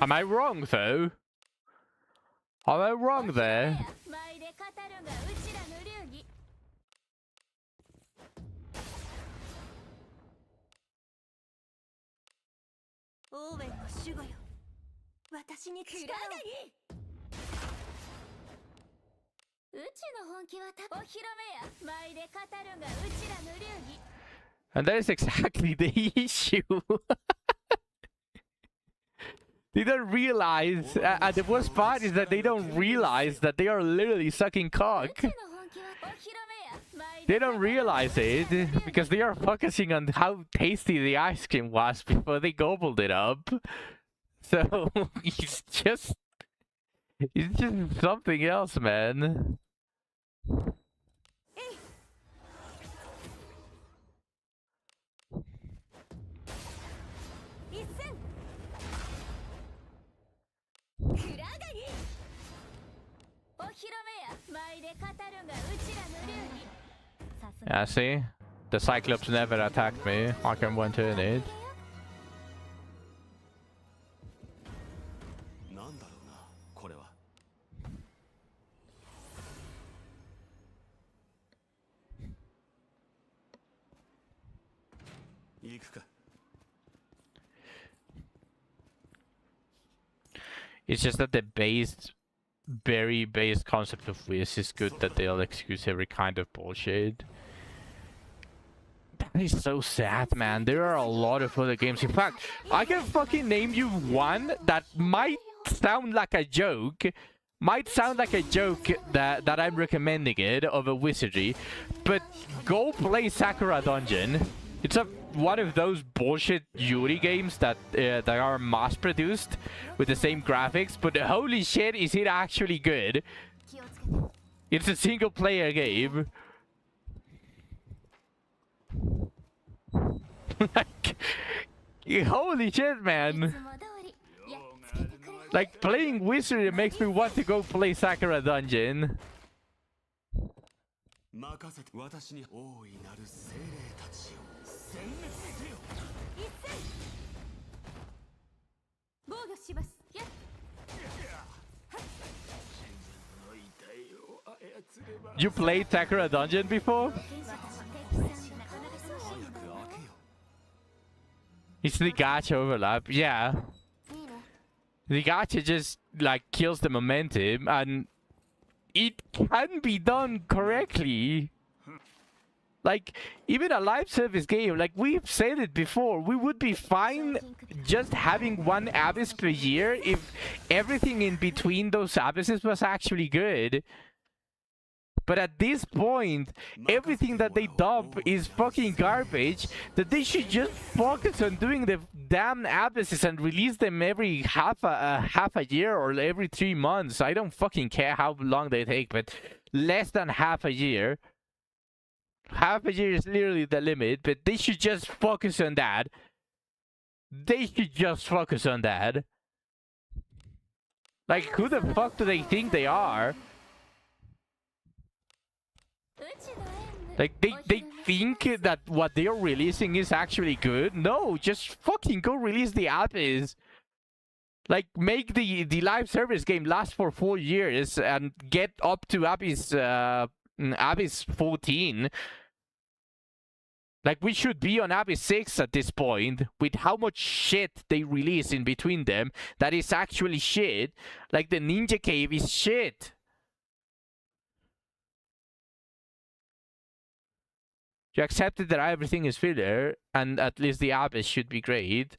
Am I wrong though? Am I wrong there? 舞で語るがうちらの流儀オーウェンの守護よ私に力をうちの本気はお披露目や舞で語るがうちらの流儀 And that is exactly the issue. They don't realize, and the worst part is that they don't realize that they are literally sucking cock. They don't realize it because they are focusing on how tasty the ice cream was before they gobbled it up. So it's just something else, man. Yeah, see? The Cyclops never attacked me. I can one turn it. 行くか。 It's just that the very base concept of Wiz is good that they'll excuse every kind of bullshit. That is so sad, man. There are a lot of other games. In fact, I can fucking name you one that might sound like a joke. Might sound like a joke that I'm recommending it of a Wizardry. But go play Sakura Dungeon. It's one of those bullshit Yuri games that are mass-produced with the same graphics. But holy shit, is it actually good. It's a single-player game. Like, holy shit, man. Like, playing Wizardry makes me want to go play Sakura Dungeon. 任せて私に大いなる精霊たちよ。殲滅せよ。防御します。やっ You played Sakura Dungeon before? It's the gacha overlap, yeah. The gacha just like kills the momentum, and it can be done correctly. Like, even a live service game, like we've said it before, we would be fine just having one abyss per year if everything in between those abysses was actually good. But at this point, everything that they dump is fucking garbage, that they should just focus on doing the damn abysses and release them every half a year or every 3 months. I don't fucking care how long they take, but less than half a year. Half a year is literally the limit, but they should just focus on that. They should just focus on that. Like, who the fuck do they think they are? Like, they think that what they're releasing is actually good? No, just fucking go release the Abyss. Like, make the live service game last for 4 years and get up to Abyss 14. Like, we should be on Abyss 6 at this point, with how much shit they release in between them that is actually shit. Like, the Ninja Cave is shit. You accepted that everything is filler, and at least the Abyss should be great.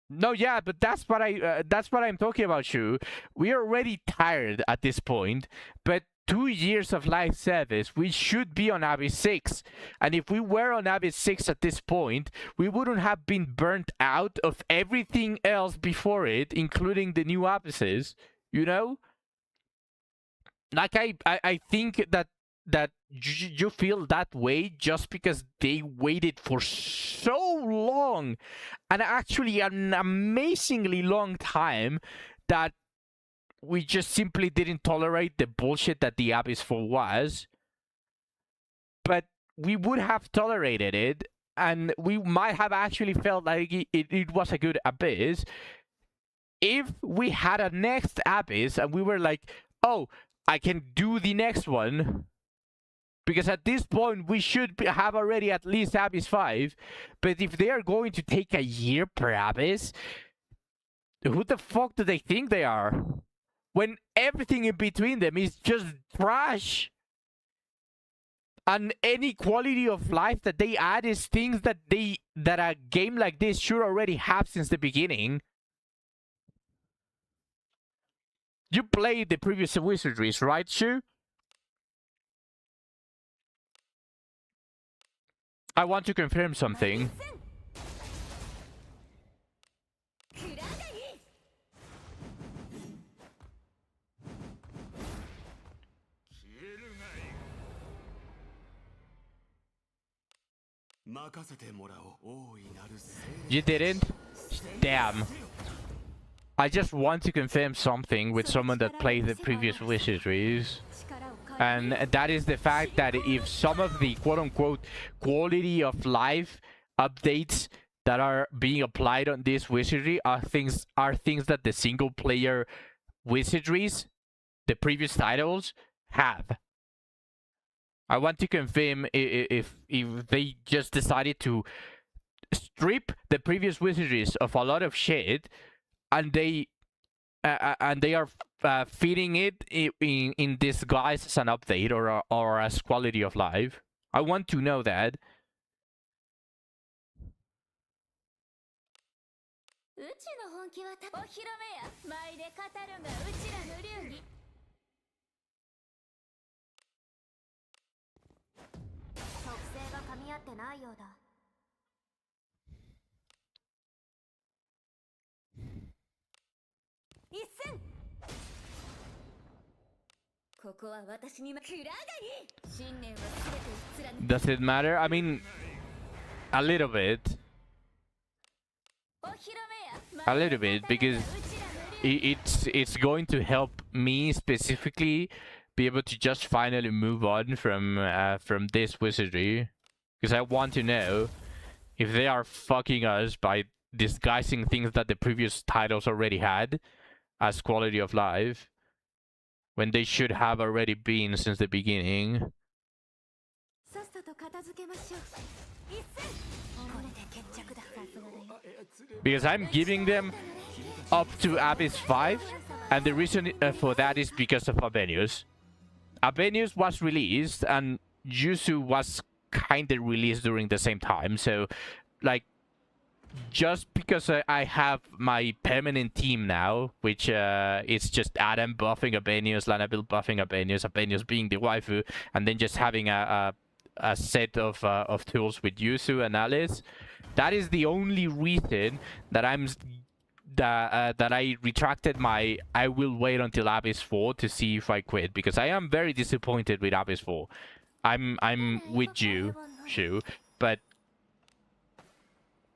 No, yeah, but that's what I'm talking about, Shu. We're already tired at this point, but 2 years of live service, we should be on Abyss 6. And if we were on Abyss 6 at this point, we wouldn't have been burnt out of everything else before it, including the new Abysses, you know? Like, I think that you feel that way just because they waited for so long, and actually an amazingly long time, that we just simply didn't tolerate the bullshit that the Abyss 4 was. But we would have tolerated it, and we might have actually felt like it was a good Abyss if we had a next Abyss and we were like, oh, I can do the next one. Because at this point, we should have already at least Abyss 5. But if they are going to take a year per Abyss, who the fuck do they think they are? When everything in between them is just trash. And any quality of life that they add is things that a game like this should already have since the beginning. You played the previous Wizardries, right, Shu? I want to confirm something. You didn't? Damn. I just want to confirm something with someone that played the previous Wizardries. And that is the fact that if some of the quote-unquote quality of life updates that are being applied on this Wizardry are things that the single-player Wizardries, the previous titles, have. I want to confirm if they just decided to strip the previous wizardries of a lot of shit, and they are feeding it in disguise as an update or as quality of life. I want to know that. うちの本気はお披露目や舞で語るがうちらの流儀特性が噛み合ってないようだ一戦ここは私にくらがり信念は全て貫く Does it matter? I mean, a little bit. お披露目や A little bit, because it's going to help me specifically be able to just finally move on from this wizardry, because I want to know if they are fucking us by disguising things that the previous titles already had as quality of life when they should have already been since the beginning. さっさと片付けましょう一戦これで決着ださすがだよ Because I'm giving them up to Abyss 5, and the reason for that is because of Abenius. Abenius was released, and Yuzu was kinda released during the same time, so, like, just because I have my permanent team now, which it's just Adam buffing Abenius, Lanabil buffing Abenius, Abenius being the waifu, and then just having a set of tools with Yuzu and Alice. That is the only reason that that I retracted my I will wait until Abyss 4 to see if I quit, because I am very disappointed with Abyss 4. I'm with you, Shu, but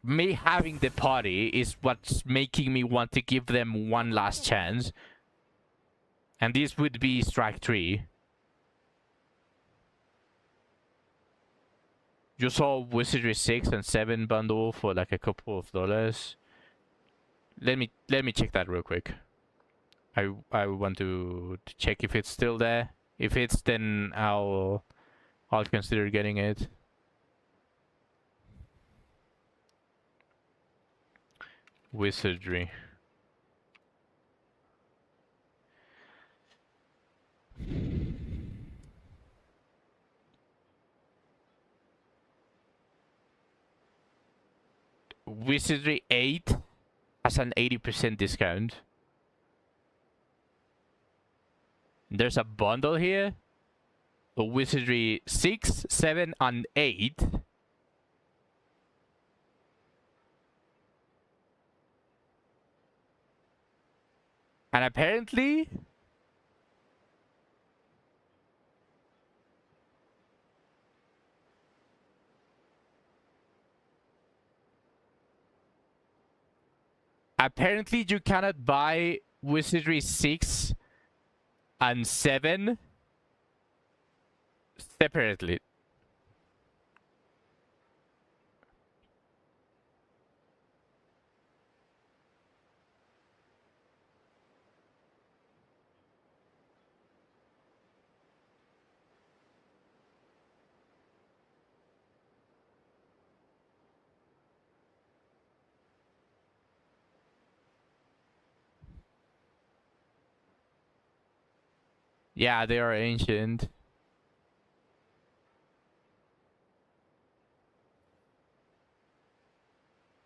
me having the party is what's making me want to give them one last chance. And this would be strike 3. You saw Wizardry 6 and 7 bundle for like a couple of dollars. Let me check that real quick. I want to check if it's still there. If it's, then I'll consider getting it. Wizardry. Wizardry 8 has an 80% discount. There's a bundle here. So Wizardry 6, 7, and 8. And apparently... Apparently you cannot buy Wizardry 6 and 7 separately. Yeah, they are ancient.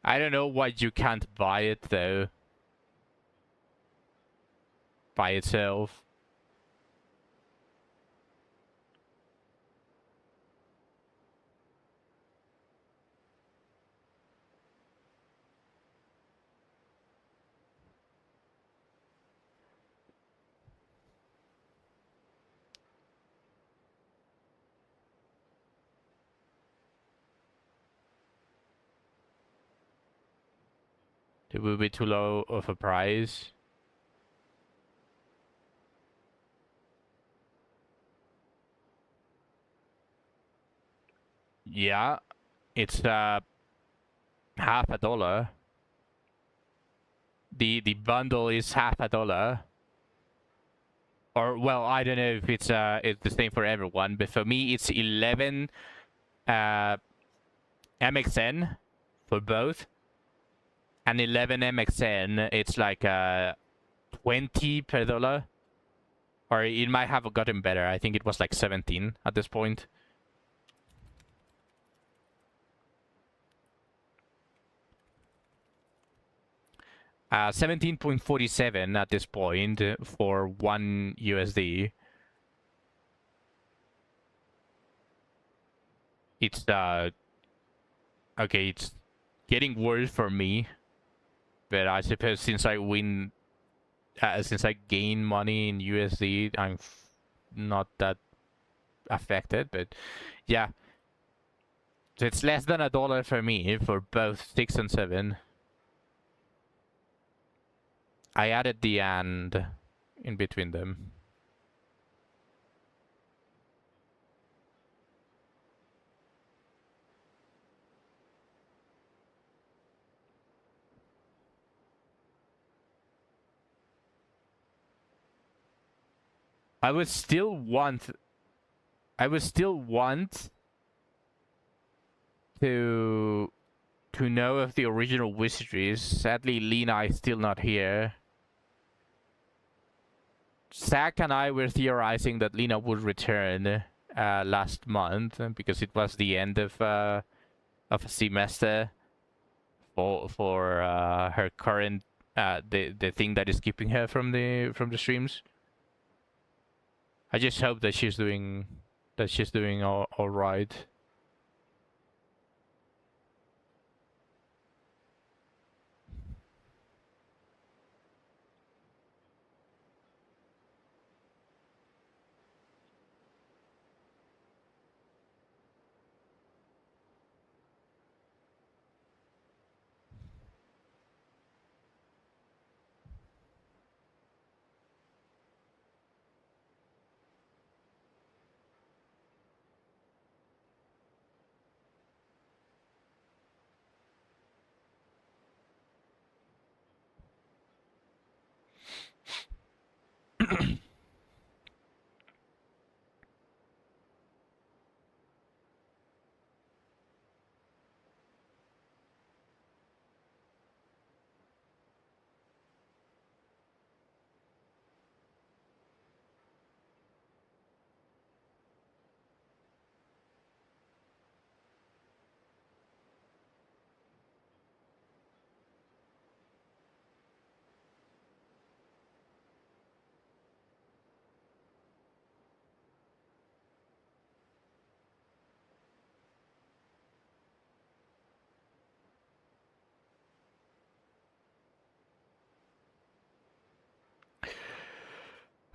I don't know why you can't buy it though. By itself. It will be too low of a price. Yeah, it's half a dollar. The bundle is half a dollar. Or well, I don't know if it's the same for everyone, but for me it's 11 MXN for both, and 11 MXN it's like 20 per dollar, or it might have gotten better. I think it was like 17 at this point. 17.47 at this point for 1 USD. It's okay, it's getting worse for me, but I suppose since I gain money in USD, I'm not that affected. But yeah, so it's less than $1 for me for both 6 and 7. I added the and in between them. I would still want to know if the original Wizardry is. Sadly, Lena is still not here. Zach and I were theorizing that Lena would return last month because it was the end of a semester for her current the thing that is keeping her from the streams. I just hope that she's doing all right.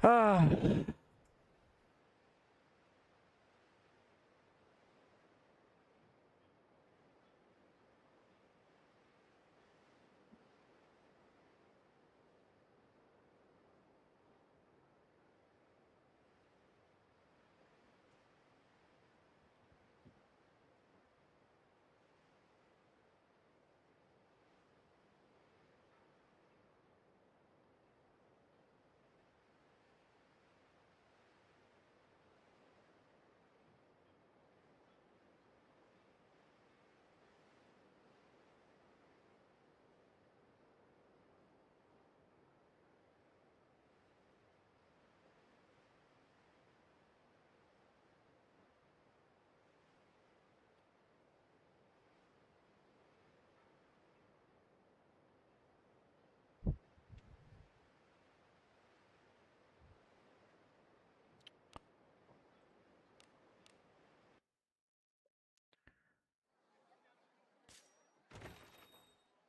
Ah.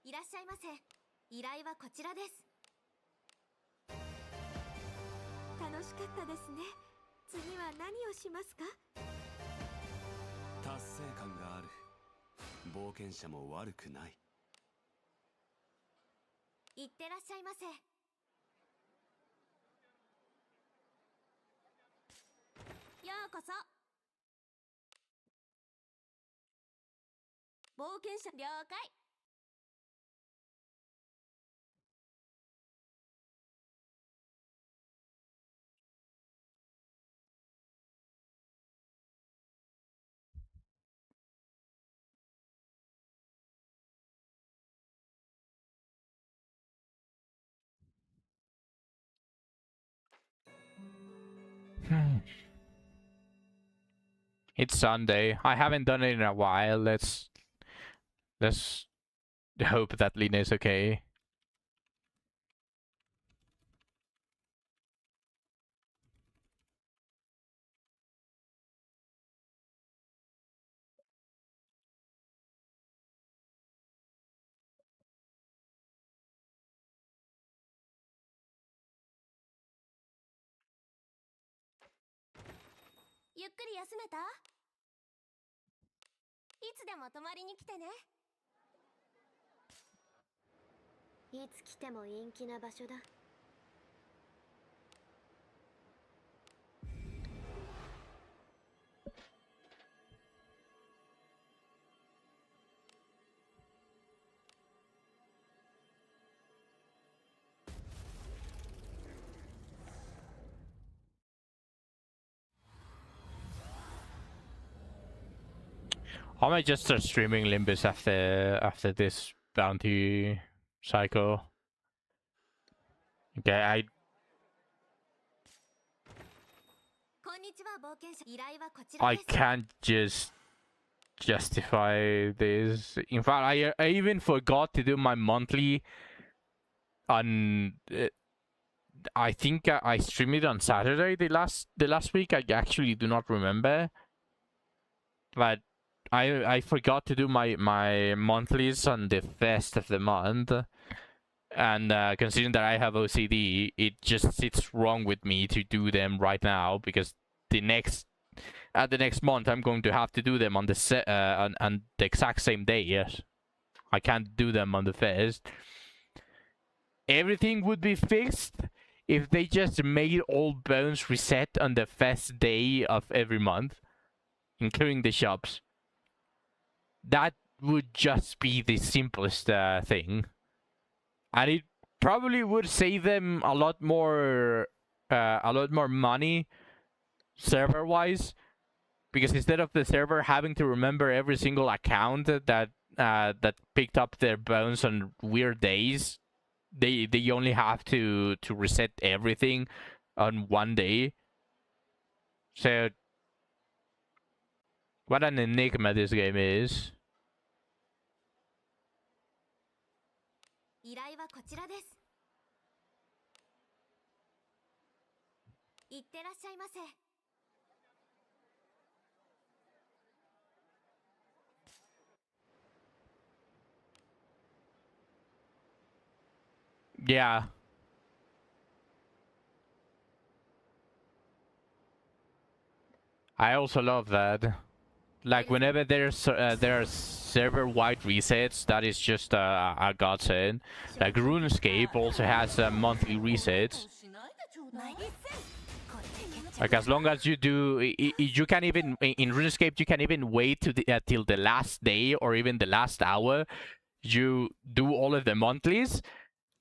いらっしゃいませ。依頼はこちらです。楽しかったですね。次は何をしますか？達成感がある。冒険者も悪くない。いってらっしゃいませ。ようこそ。冒険者了解。It's Sunday. I haven't done it in a while. Let's hope that Lina is okay.ゆっくり休めた？いつでも泊まりに来てね。いつ来ても陰気な場所だ。I might just start streaming Limbus after this bounty cycle. Okay, こんにちは冒険者。依頼はこちら I です。 can't just justify this. In fact, I even forgot to do my monthly on. I think I streamed it on Saturday the last week. I actually do not remember, but I forgot to do my monthlies on the first of the month. And considering that I have OCD, it just sits wrong with me to do them right now because the next month I'm going to have to do them on the on the exact same day. Yes, I can't do them on the first. Everything would be fixed if they just made all bones reset on the first day of every month, including the shops. That would just be the simplest thing. And it probably would save them a lot more money server-wise, because instead of the server having to remember every single account that picked up their bones on weird days, they only have to reset everything on one day. So what an enigma this game is. 依頼はこちらです。いってらっしゃいませ。Yeah. I also love that. Like whenever there are server-wide resets, that is just a godsend. Like RuneScape also has monthly resets. Like as long as you do, you can even in RuneScape you can even wait to till the last day or even the last hour. You do all of the monthlies,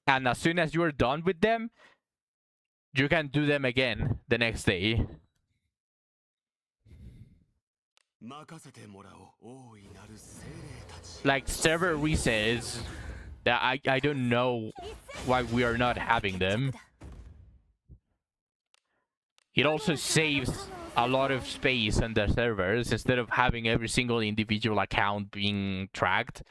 and as soon as you are done with them, you can do them again the next day. 任せてもらおう。大いなる精霊たち。 Like server resets, that I don't know why we are not having them. It also saves a lot of space on the servers instead of having every single individual account being tracked.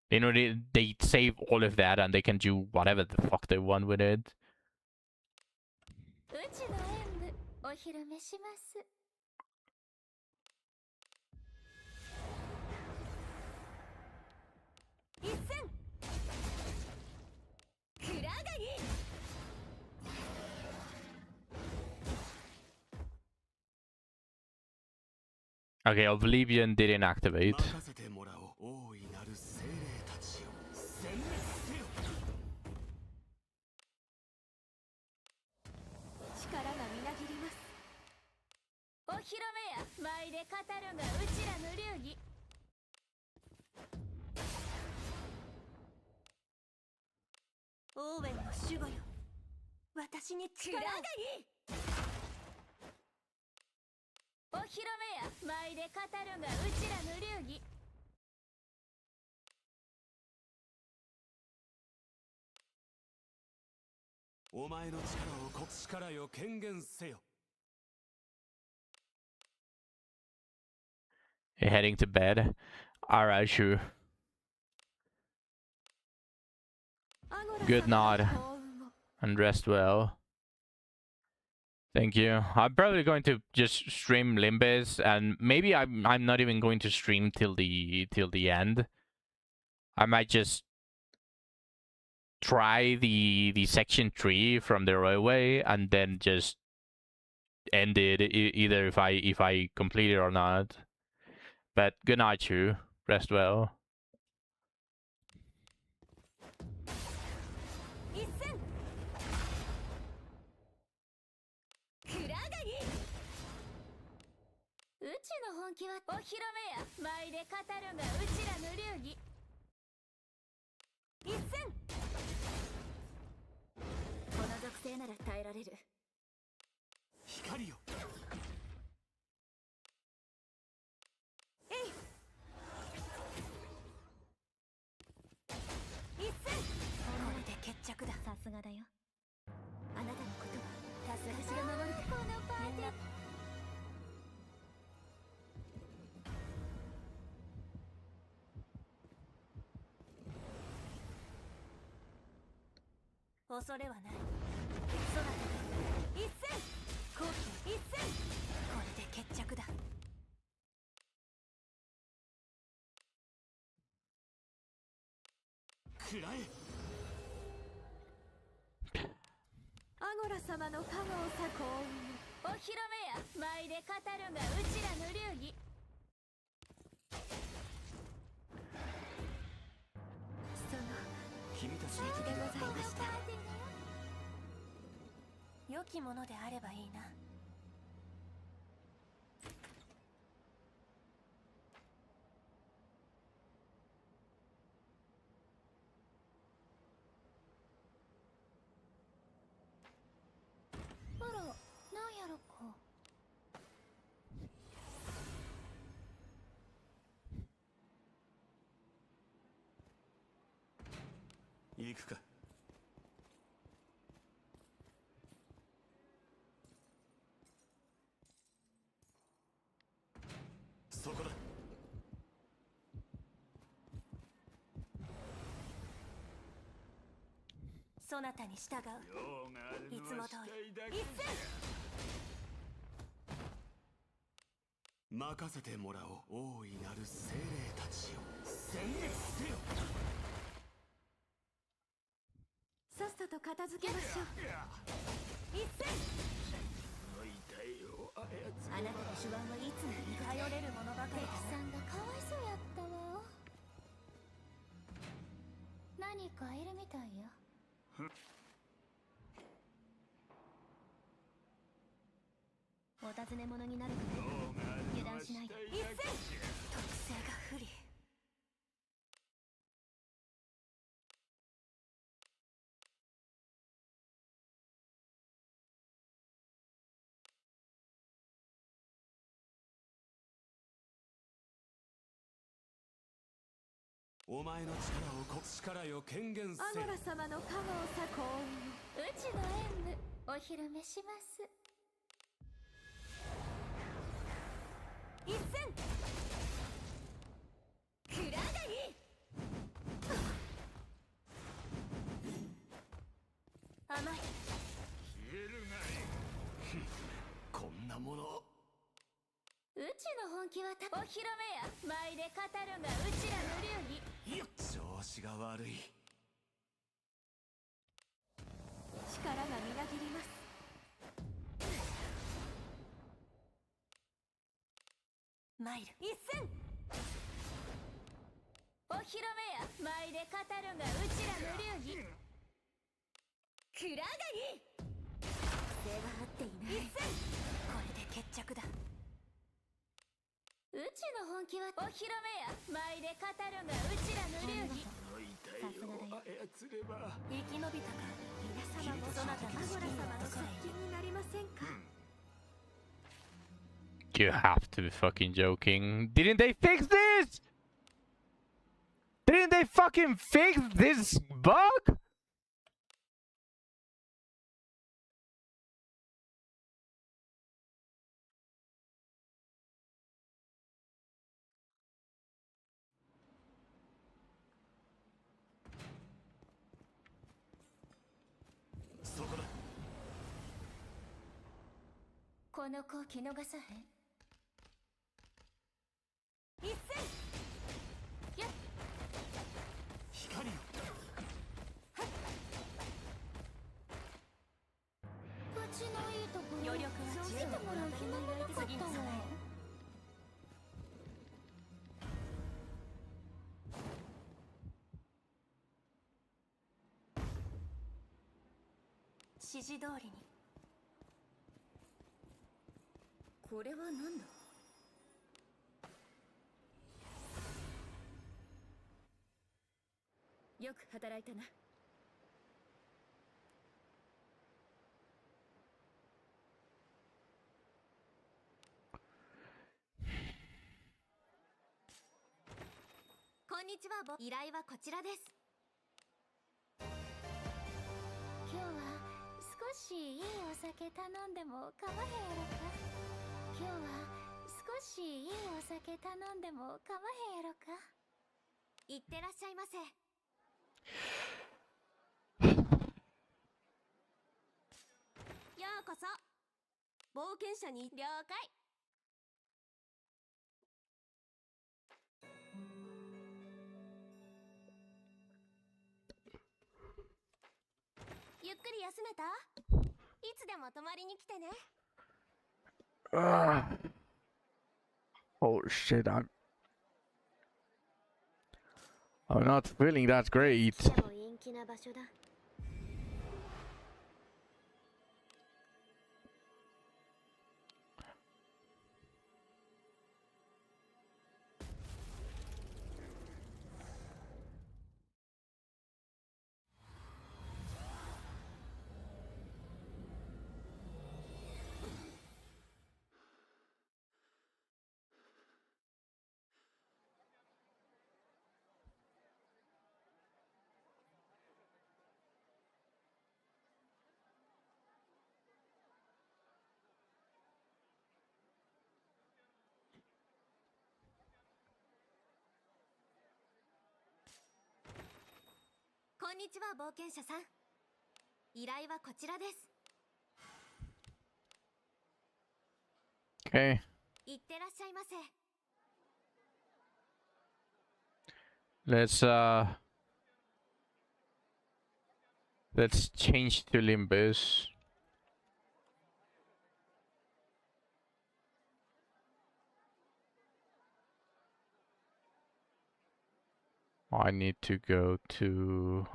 You know, they save all of that and they can do whatever the fuck they want with it. うちの演舞お披露目します。一戦くらがり Okay, Oblivion didn't activate. 任せてもらおう。大いなる精霊たちよ。殲滅せよ。力がみなぎります。お披露目や舞で語るがうちらの流儀。オーウェンの守護よ、私に力がいい。お披露目や舞で語るがうちらの流儀。お前の力を力よ権限せよ。Heading to bed. Alright, sure. Good night. And rest well. Thank you. I'm probably going to just stream Limbus, and maybe I'm not even going to stream till the end. I might just try the section 3 from the railway and then just end it either if I complete it or not. But good night, you. Rest well. 一戦くらがりうちの本気はお披露目や舞で語るがうちらの流儀一戦この属性なら耐えられる光よ一戦これで決着だ。さすがだよあなたのことは私が守るからこのパーティー恐れはない。そなた一戦後期一戦これで決着だ。くらえアゴラ様の加護をさ幸運お披露目や舞で語るがうちらの流儀その君たちのでございましたパーティーだよ良きものであればいいな。あらなんやろか行くかそこだそなたに従う。用があるいつも通のはしたいだけり一戦任せてもらおう大いなる精霊たちよ殲滅せよさっさと片付けましょう。一戦の痛いを操あなたの手腕はいつも頼れるものばかり敵ださんがかわいそうやったわ何かいるみたいよお尋ね者になるから油断しないで一戦特性が不利。お前の力よ権限せよアゴラ様の加護をさ幸運うちの演武お披露目します一戦くらがり甘い。消えるがいいこんなものうちの本気はお披露目や舞で語るがうちらの流儀調子が悪い力がみなぎります。マイル一戦お披露目や舞で語るがうちらの流儀くらがり手が合っていない一戦これで決着だ。うちの本気はお披露目や舞で語るがうちらの流儀の痛いを操れば生き延びたか。皆様もそなたアゴラ様の側近になりませんか。 You have to be fucking joking. Didn't they fix this? Didn't they fucking fix this bug? この子気逃さへん。一戦やっ光よ。うちのいいところ余力は見てもらう暇もなかった次に備わ。指示通りに。これは何だ。よく働いたな。こんにちは。依頼はこちらです。今日は少しいいお酒頼んでも構わへんやろか。今日は少しいいお酒頼んでも構わへんやろか。いってらっしゃいませ。ようこそ。冒険者に了解。ゆっくり休めた？いつでも泊まりに来てね。Oh shit, I'm not feeling that great. でも陰気な場所だ。こんにちは、冒険者さん。依頼はこちらです。Okay, いってらっしゃいませ。let's change to Limbus. I need to go to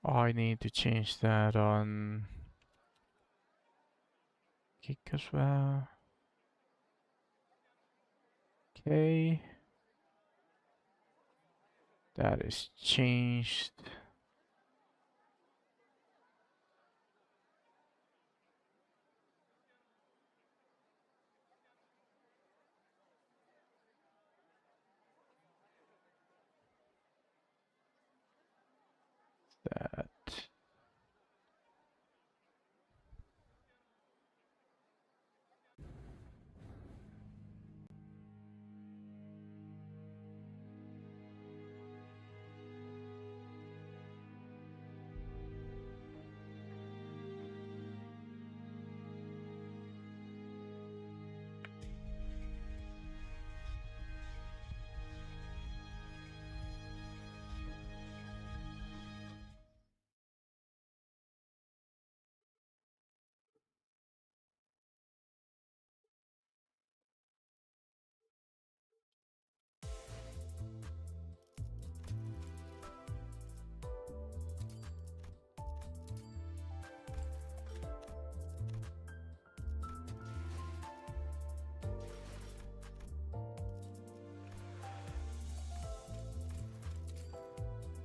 I need to change that on kick as well. Okay. That is changed. That.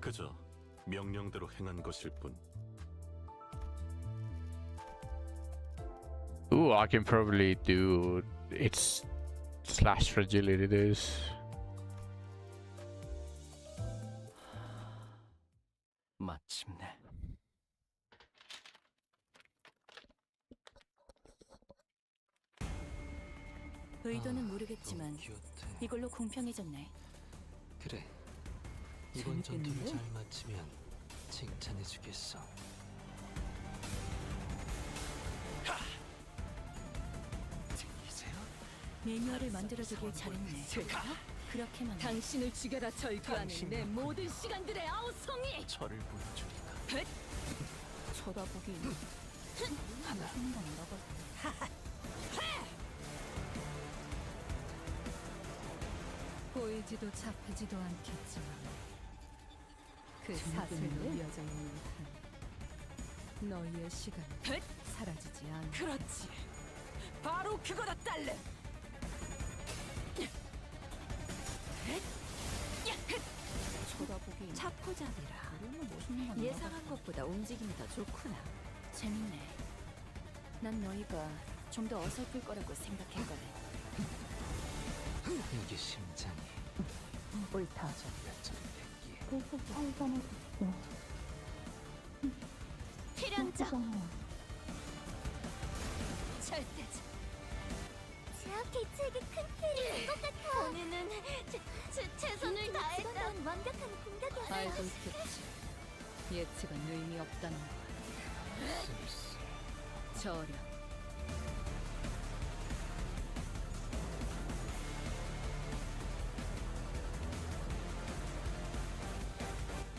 그저 명령대로 행한 것일 뿐. Ooh, I can probably do its slash fragility this. 마침내 의도는 모르겠지만 큐트. 이걸로 공평해졌네. 그래. 이번 전투를 재밌겠는데? 잘 마치면 칭찬해주겠어. 들리세요? 매뉴얼을 만들어두길 잘했네. 그렇게만 당신을 죽여라 절규하는 내 모든 시간들의 아우성이. 저를 보여주리라. 쳐다보기 하나 생각나봐. 보이지도 잡히지도 않겠지만 그 사슬로 이어져 있는 한 너희의 시간은 사라지지 않아. 그렇지, 바로 그거다 딸래. 쳐다보기 차포잡이라. 예상한 것보다 움직임이 더 좋구나. 재밌네. 난 너희가 좀 더 어설플 거라고 생각했거든. 이게 심장이 옳다. 몇점 뺏기. 필연자 절대지. 제압기 책이 큰 피해를 준 것 같아. 본인은 최선을 다했다. 완벽한 공격이었어. 알고 있겠지. 예측은 의미 없다는 거. 쓸쓸. 저렴.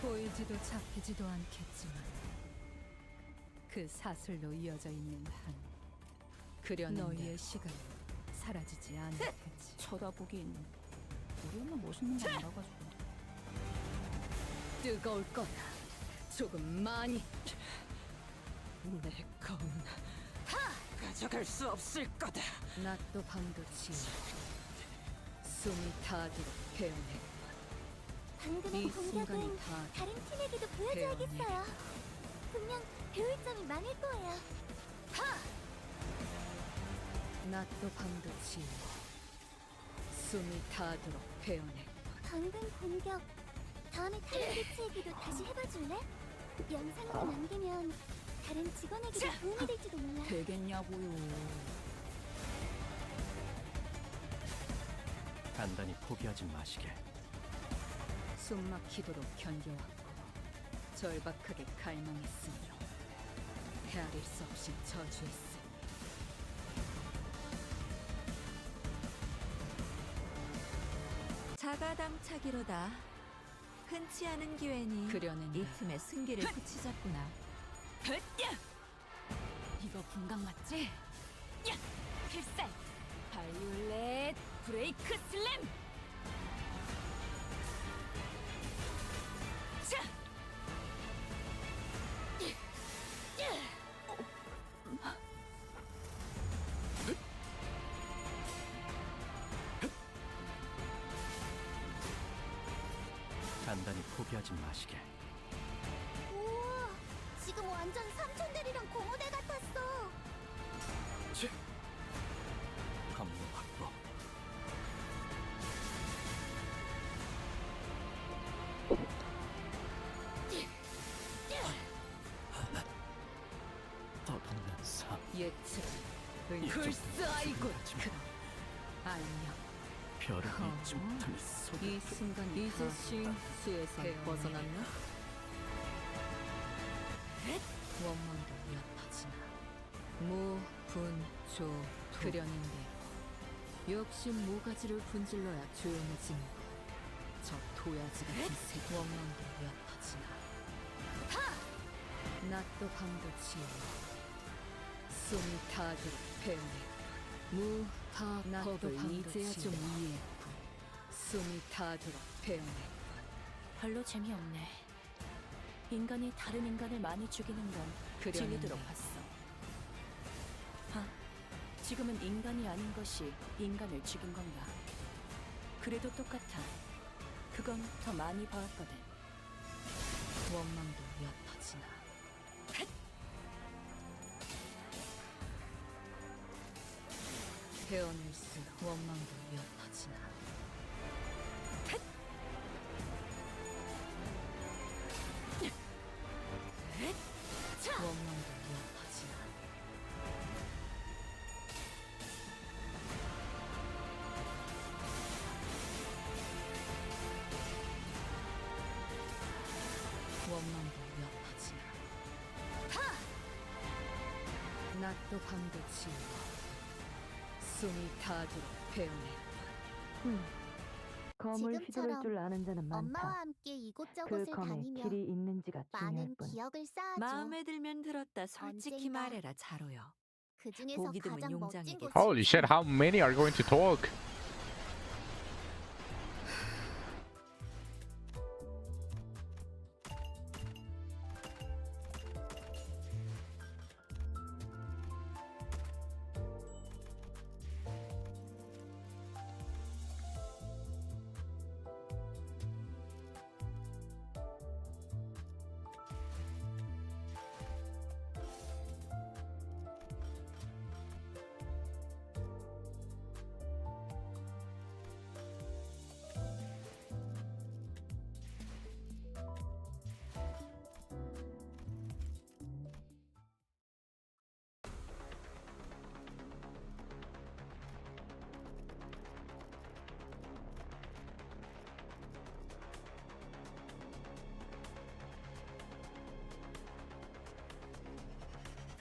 보이지도 잡히지도 않겠지만 그 사슬로 이어져 있는 한 그려낸 너희의 시간은 사라지지 않겠지. 쳐다보긴 우리는 멋있는 거 알아가지고. 뜨거울 거다. 조금 많이. 내 검은 가져갈 수 없을 거다. 낮도 밤도 지워 숨이 닿도록 배워내. 방금의 이 순간이 공격은 다 다른 팀에게도 보여줘야겠어요. 분명 배울 점이 많을 거예요. 낮도 밤도 지워 숨이 닿도록 배워내. 방금 공격 다음에 다른 개체에게도 다시 해봐줄래? 영상으로 남기면 다른 직원에게도 도움이 될지도 몰라. 되겠냐고요. 단단히 포기하지 마시게. 숨막히도록 견뎌왔고 절박하게 갈망했으며 헤아릴 수 없이 저주했으니 자가당차기로다. 흔치 않은 기회니 그려낸다. 이 틈에 승기를 붙이자꾸나. 이거 분강 맞지? 필살! 바이올렛 브레이크 슬램! 자! 단단히 포기하지 마시게. 우와, 지금 완전 삼촌들이랑 공호대 같았어. 검문 확보. 떠도면서 예측 불사이고 그럼 안녕. 별을 잊지 못할 속. 이 순간 이제 수에서 벗어났나? 원문도 옅어지나 무분조 그려낸데 역시 모가지를 분질러야 조용해지는 저 도야지 같은 새 원문도 옅어지나 낮도 밤도 지워 숨이 닿도록 배우네 무다 법을 이제야 좀 이해했고 숨이 닿도록 배우네. 별로 재미없네. 인간이 다른 인간을 많이 죽이는 건 진리도록 봤어. 지금은 인간이 아닌 것이 인간을 죽인 건가? 그래도 똑같아. 그건 더 많이 봐왔거든. 원망도 옅어지나. 배어낼 수 원망도 옅어지나. 원망도 옅어지나. 원망도 옅어지나. 낮도 밤도 지우고 숨이 닿도록 배어냈다. 검을 휘두를 줄 아는 자는 많다. 엄마와 함께 이곳저곳을 다니며 있는지가 많은 기억을 쌓아줘. 마음에 들면 들었다. 솔직히 언젠가 말해라, 자로요. 그 중에서 보기 드문 가장 멋진 용장에게 곳을 Holy shit, how many are going to talk?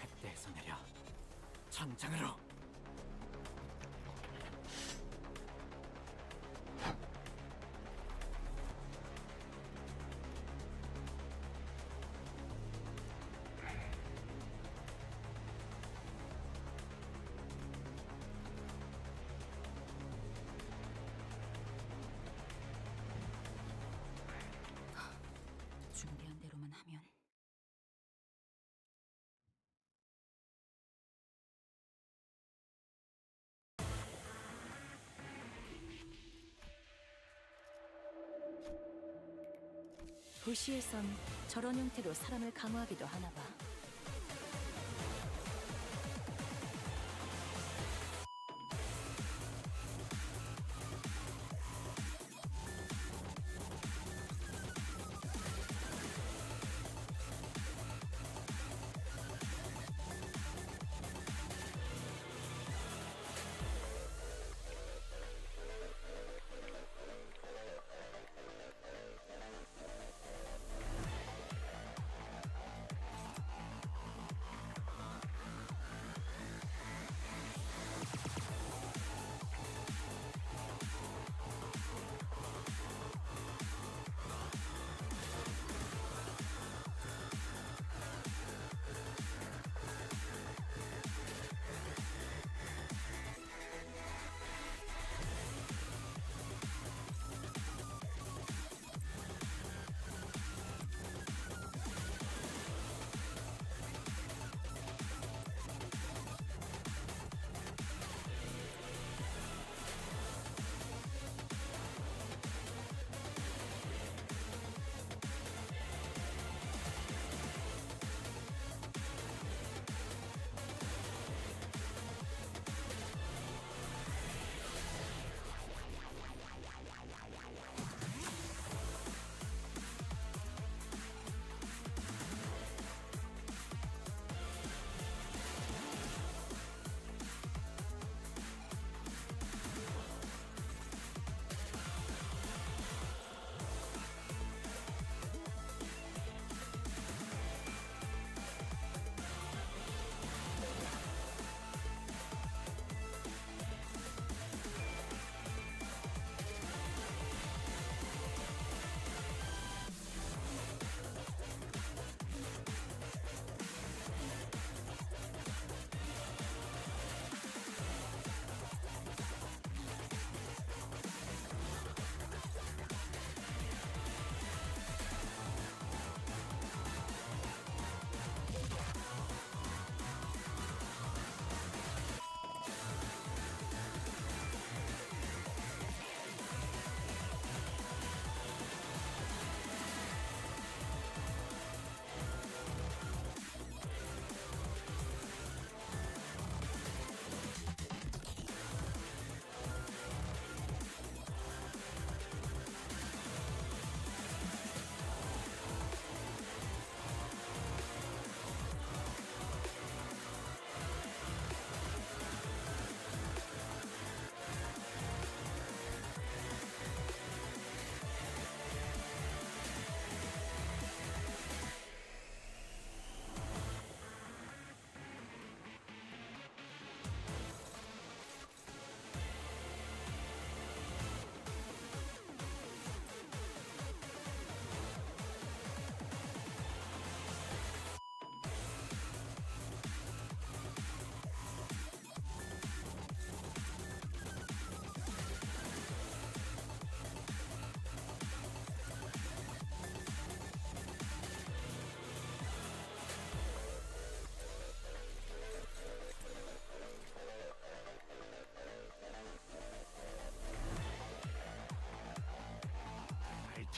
햇대에서 내려 전장으로. 준비한 대로만 하면. 도시에선 저런 형태로 사람을 강화하기도 하나 봐.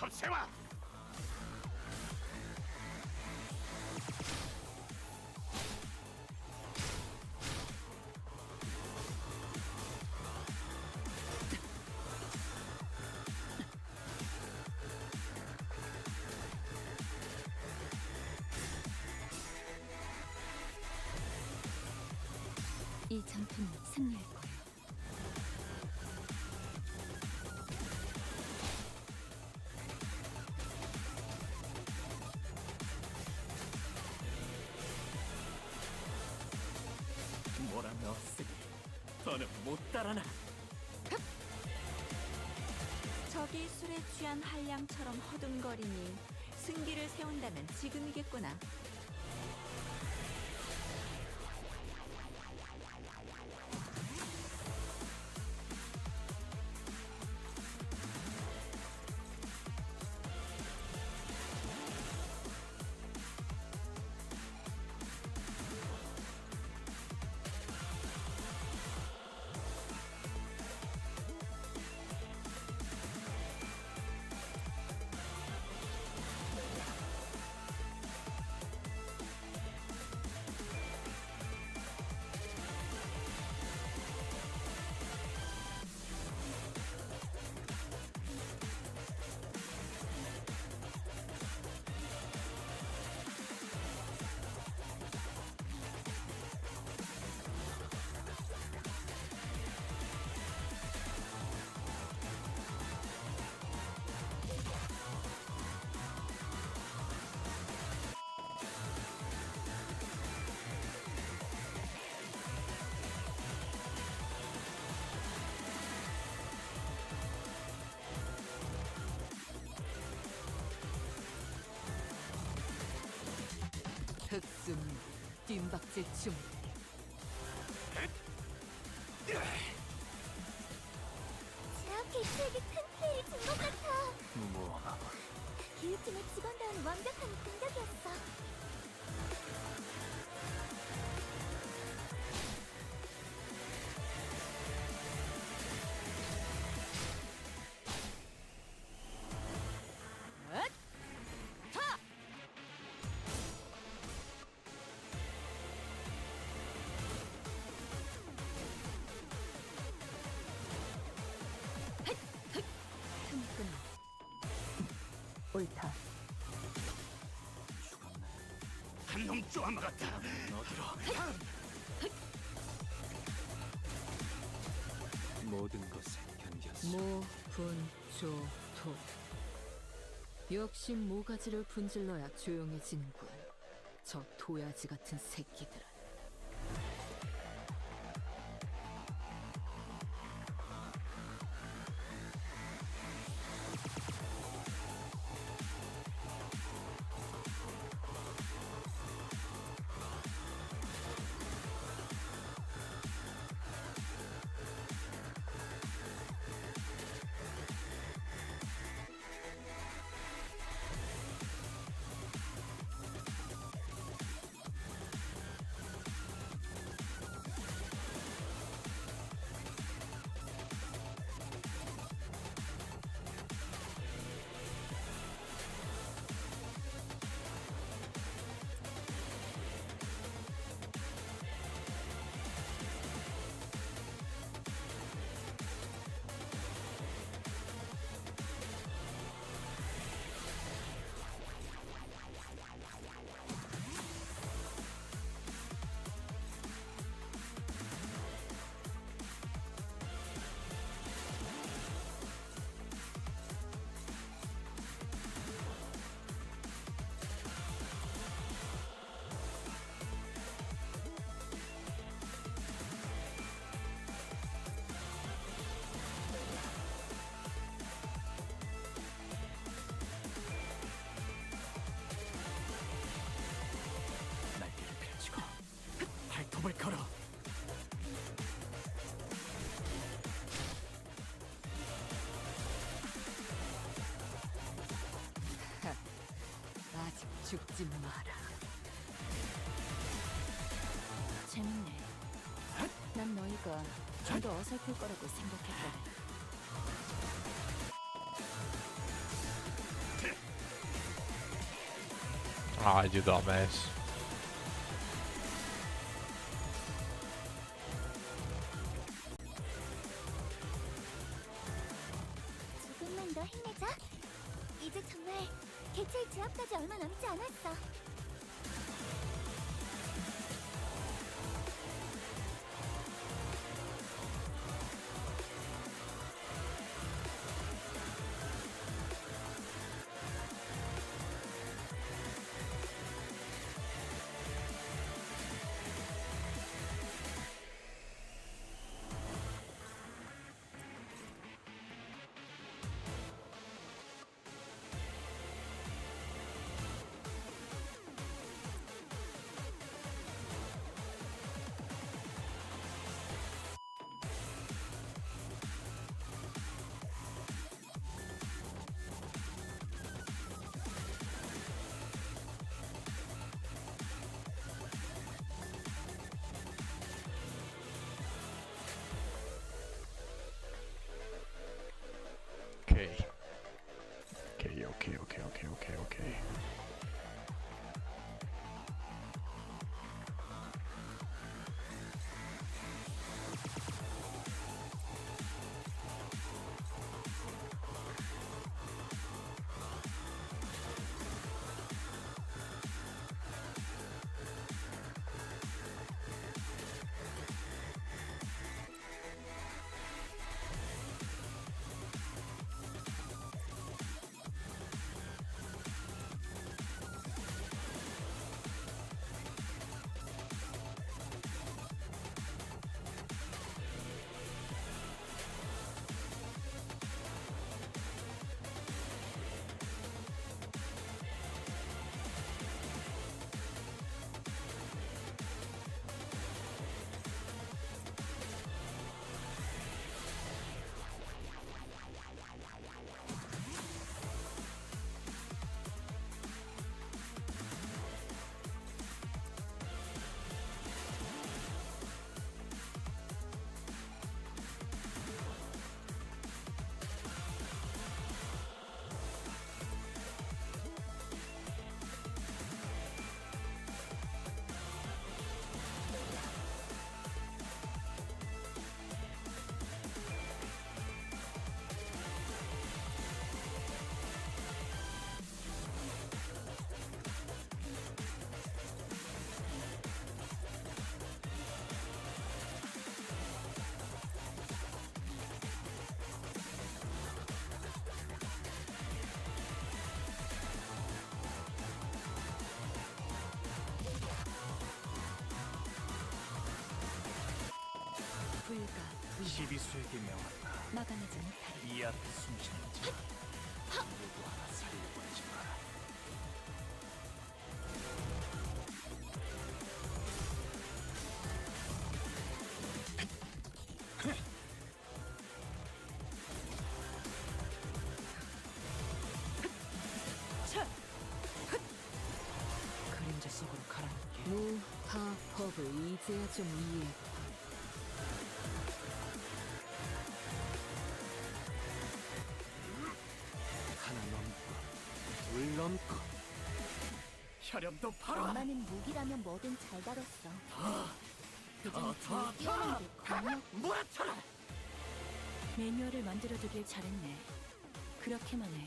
접세와. 이 전투는 승리할 거야. 몰아넣었으니 더는 못 따라나. 저기 술에 취한 한량처럼 허둥거리니 승기를 세운다면 지금이겠구나. 흑순 뜀박질 춤. 제압기 수액이 큰 피해를 준 것 같아. 뭐 기획팀의 직원다운 완벽한 공격이었어. 흠꾼. 옳다. 한놈 쪼아먹었다. 어디로? 모든 것에 견뎠어. 모, 분, 조, 토. 역시 모가지를 분질러야 조용해지는군. 저 도야지 같은 새끼들은. 날개를 펼치고 발톱을 걸어. 아직 죽지 마라. 재밌네. 난 너희가 좀 더 어설플 거라고 생각했거든. Ah, you dumbass. 조금만 더 힘내자. 이제 정말 개체의 제압까지 얼마 남지 않았어. Okay. Okay. 불가 시비수에게 명한다. 막아내지 못하리. 이 앞에 숨쉬는 자 누구 하나 살려보내지 마라. 그림자 속으로 가라앉게. 무하법을 이제야 좀 이해했다. 하나 넘고 둘 넘고 혈염도 바로 엄마는 무기라면 뭐든 잘 다뤘어. 그중 더, 제일 뛰어난 게 강력. 몰아쳐라. 매뉴얼을 만들어두길 잘했네. 그렇게만 해.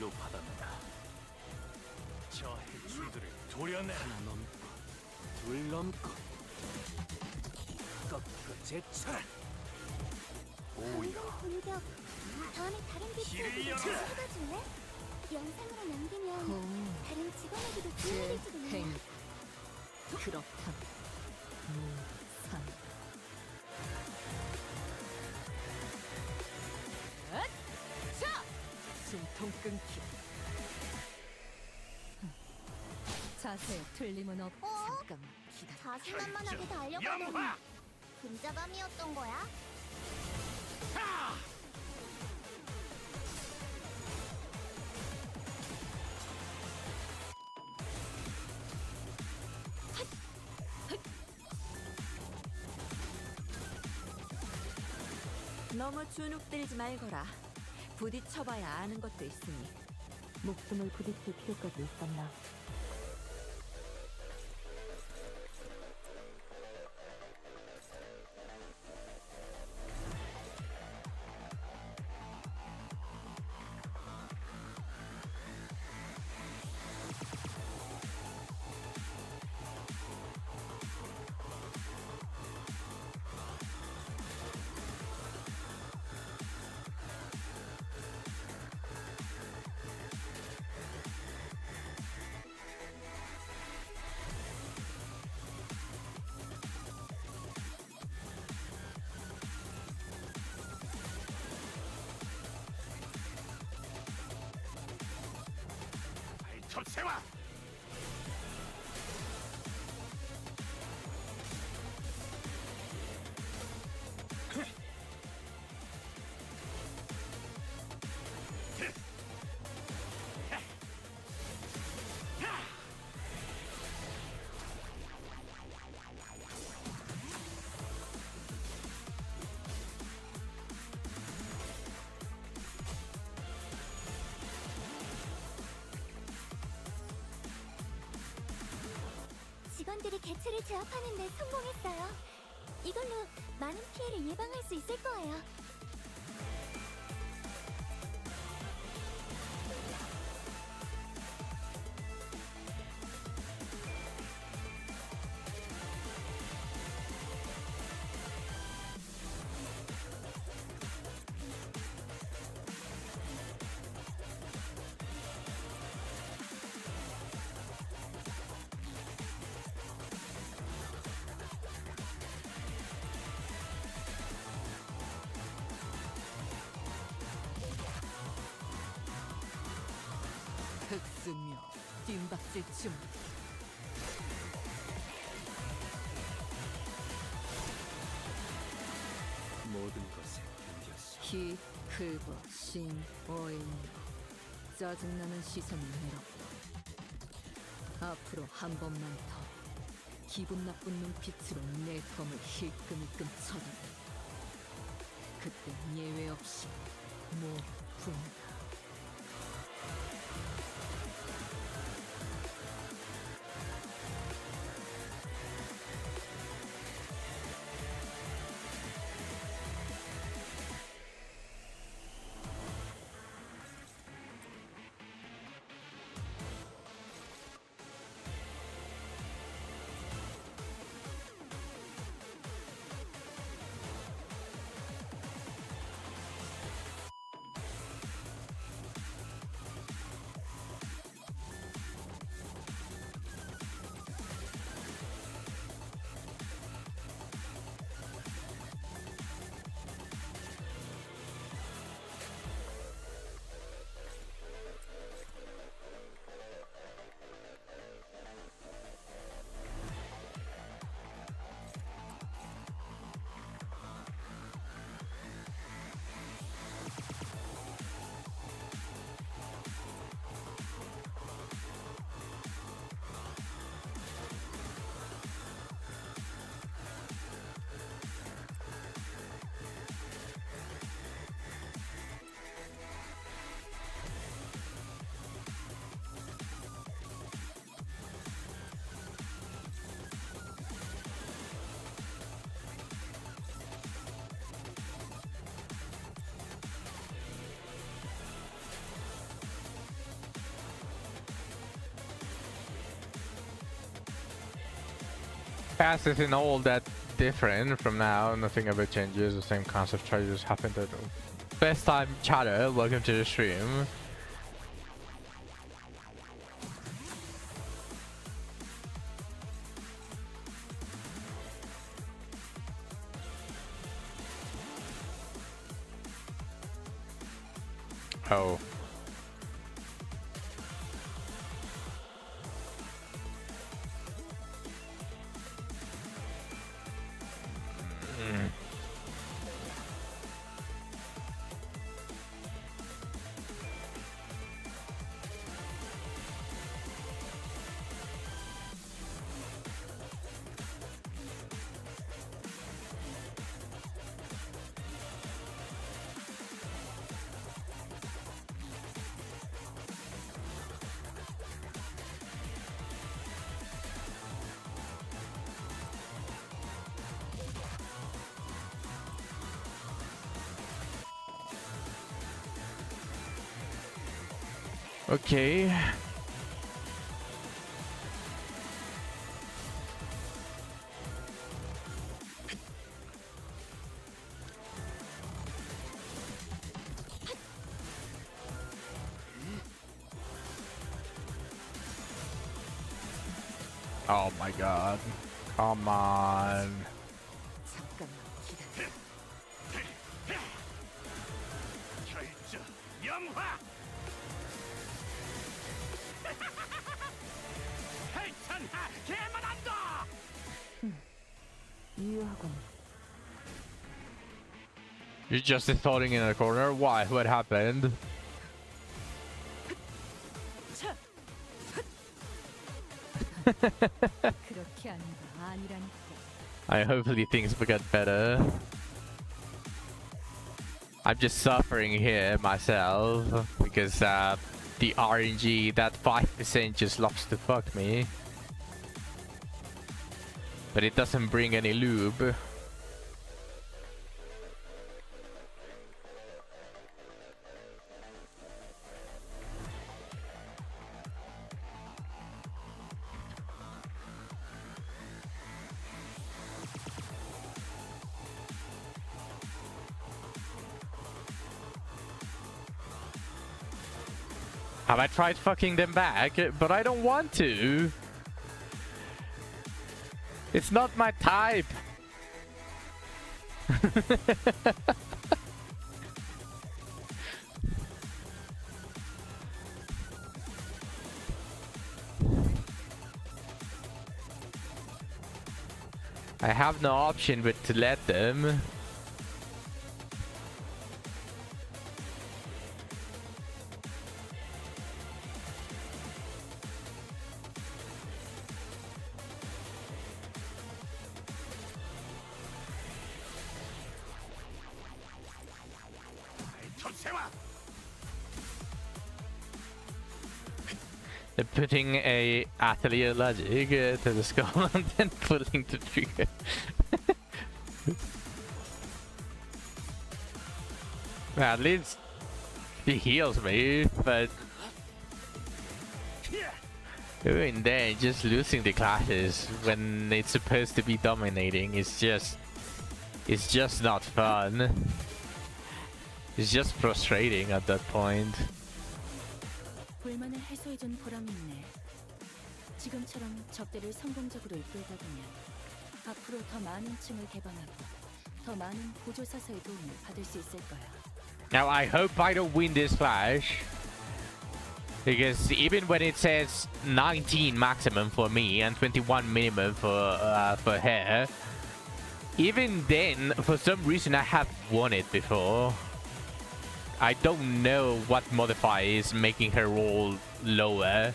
일로 받았노라. 저 해충들을 도려내. 하나 넘고 둘 넘고 꺾고 제쳐라. 오야 공격. 다음에 다른 길을 비트에도 열어라. 찍어줄래? 영상으로 남기면 다른 직원에게도 기회될지도 몰라. 그렇다. 무산. 자! 숨통 끊기. 자세에 틀림은 없. 잠깐만 기다려. 자신만만하게 달려가더니 영화! 근자감이었던 거야? 너무 주눅들지 말거라. 부딪혀봐야 아는 것도 있으니. 목숨을 부딪힐 필요까지 있었나? 발톱세와. 직원들이 개체를 제압하는 데 성공했어요. 이걸로 많은 피해를 예방할 수 있을 거예요. 흑수며 뒷박질 춤. 모든 것에 견뎠어. 히, 크버, 신, 오인. 짜증나는 시선이 내렸고. 앞으로 한 번만 더. 기분 나쁜 눈빛으로 내 검을 힐끔힐끔 쳐다. 그때 예외 없이 모분다. Past isn't all that different from now. Nothing ever changes. The same concept tries happen. That best time chatter. Welcome to the stream. Oh. Okay. Oh my god. Come on. 잠깐만 기다려. 결정 영화. 헬천하 개만한다. 유효하군. You're just floating in a corner. Why? What happened? 그렇게 하는 거 아니라니까. I hopefully things will get better. I'm just suffering here myself because the RNG, that 5% just loves to fuck me. But it doesn't bring any lube. Have I tried fucking them back? But I don't want to. It's not my type. I have no option but to let them. They're putting a atelier logic to the skull and then pulling the trigger. At least he heals me, but doing that, just losing the classes when it's supposed to be dominating is just not fun. It's just frustrating at that point. 불만을 해소해준 보람이 있네. 지금처럼 적대를 성공적으로 이끌다 보면 앞으로 더 많은 층을 개방하고 더 많은 보조사서의 도움을 받을 수 있을 거야. Now I hope I don't win this clash, because even when it says 19 maximum for me and 21 minimum for her, even then for some reason I have won it before. I don't know what modifier is making her roll lower.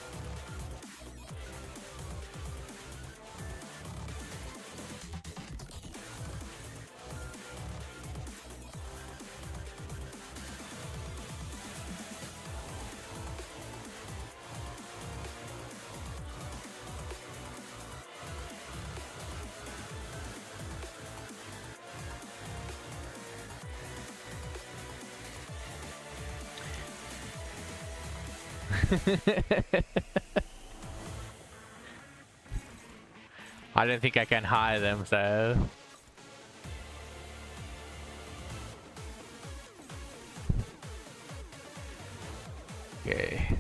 I don't think I can hide them though. Okay.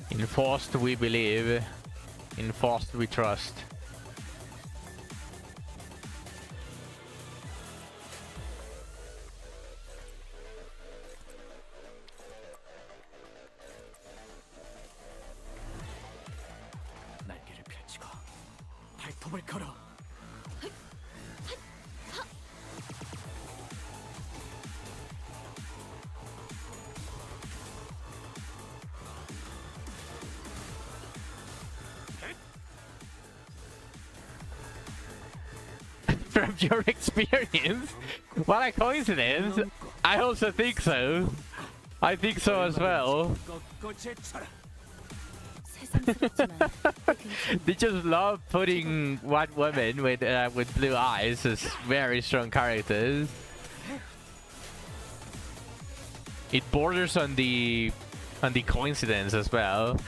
In Faust we believe. In Faust we trust. 날개를 펼치고 발톱을 걸어. From your experience? What a coincidence! I also think so. I think so as well. 꼿꼿이 쳐라. 새삼스럽지만 They just love putting white women with blue eyes as very strong characters. It borders on the coincidence as well.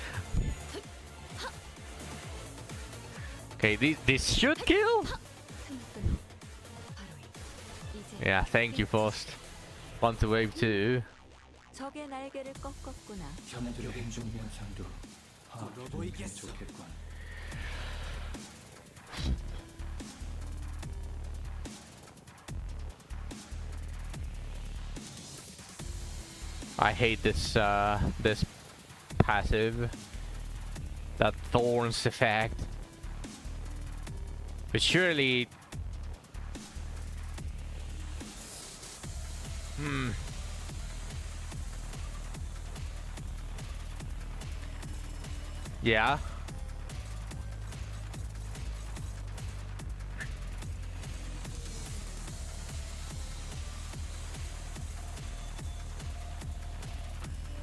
Okay, this should kill. 바로 이제 Yeah, thank you, Faust. On to wave 2. 적의 날개를 꺾었구나. 현격의 행동 현상도 파악되면 좋겠군. I hate this this passive. That thorns effect. But surely yeah.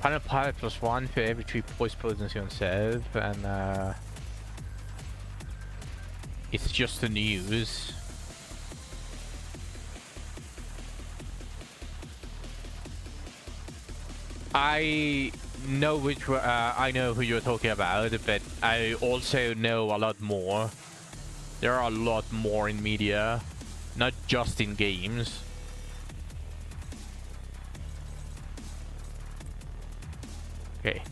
Final pilot +1 for every 3 voice potency on save, and it's just the news. I know I know who you're talking about, but I also know a lot more. There are a lot more in media, not just in games. Okay.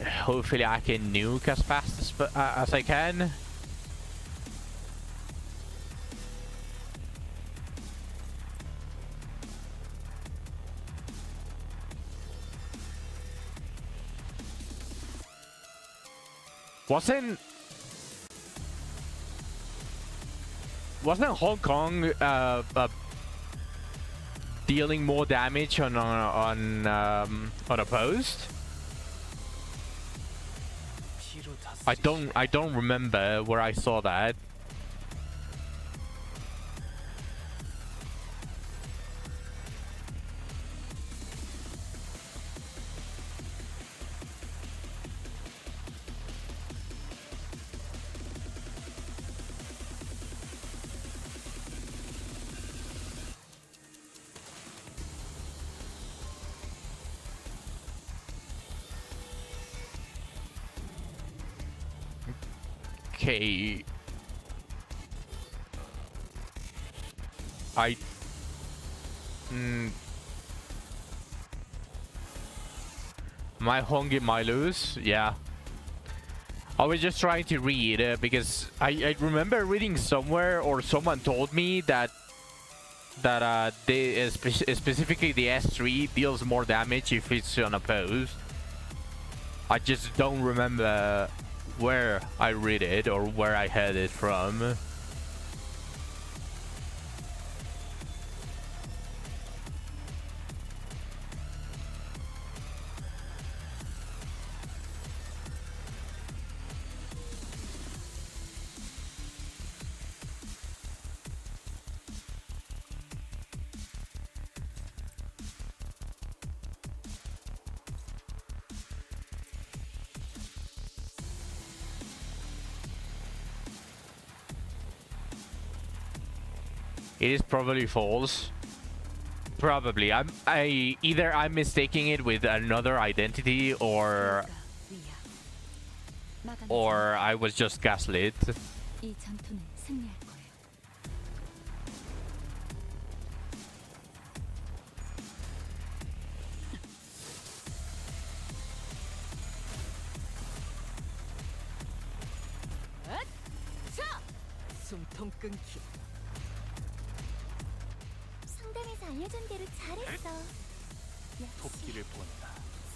Hopefully I can nuke as fast as I can. Wasn't Hong Kong dealing more damage on a post? I don't remember where I saw that. Okay. My Hongi, my lose, yeah. I was just trying to read because I remember reading somewhere, or someone told me that specifically the S3 deals more damage if it's unopposed. I just don't remember where I read it or where I had it from. It is probably false. Probably. I'm mistaking it with another identity, 위야. or I was just gaslit. 이 전투는 승리할 거예요. 숨통 끊기. 상담에서 알려준 대로 잘했어. 토끼를 본다.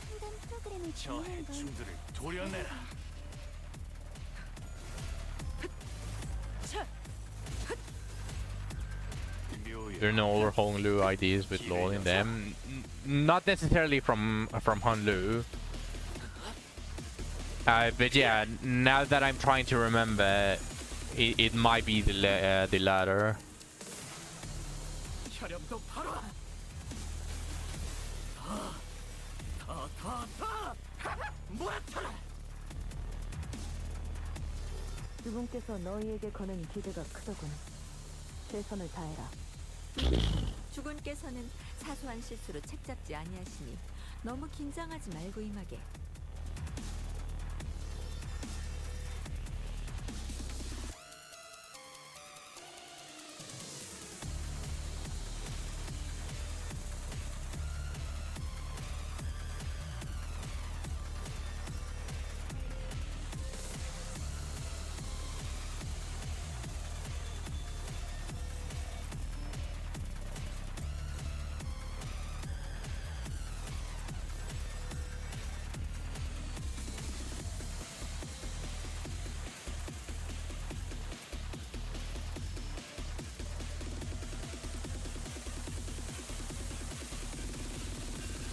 상담 프로그램을 저 진행한 건 해충들을 도려내라. There are no other Honglu IDs with LOL in them. Not necessarily from Honlu. But yeah, now that I'm trying to remember, it might be the latter. 혈염도 바로. 몰아쳐라. 그분께서 너희에게 거는 기대가 크더군. 최선을 다해라. 주군께서는 사소한 실수로 책 잡지 아니하시니 너무 긴장하지 말고 임하게.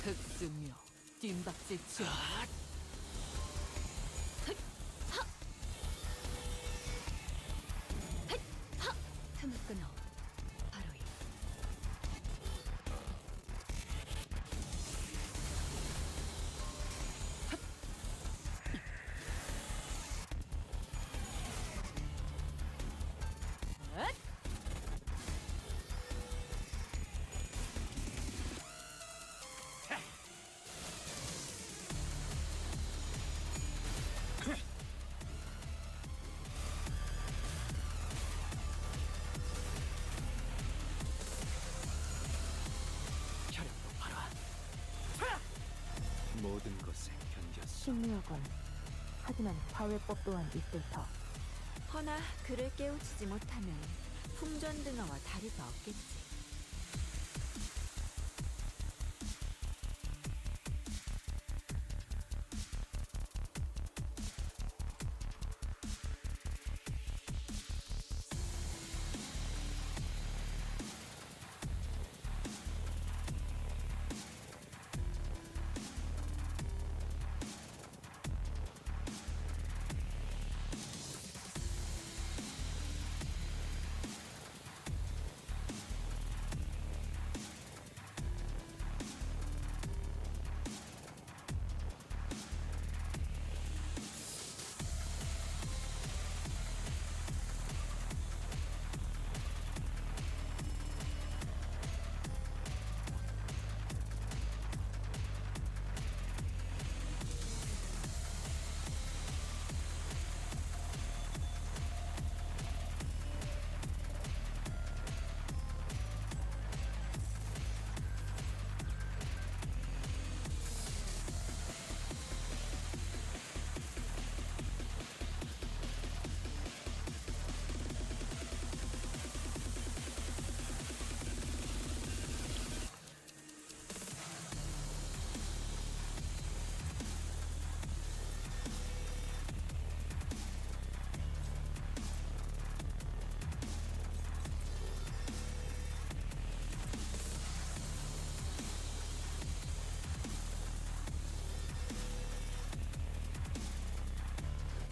흑수묘 뒷박질 치어. 틈을 끊어. 바로 이. 혈염도 바로. 모든 것에 견뎠어. 신묘하군. 하지만 파괴법 또한 있을 터. 허나 그를 깨우치지 못하면 풍전등화와 다리가 없겠지.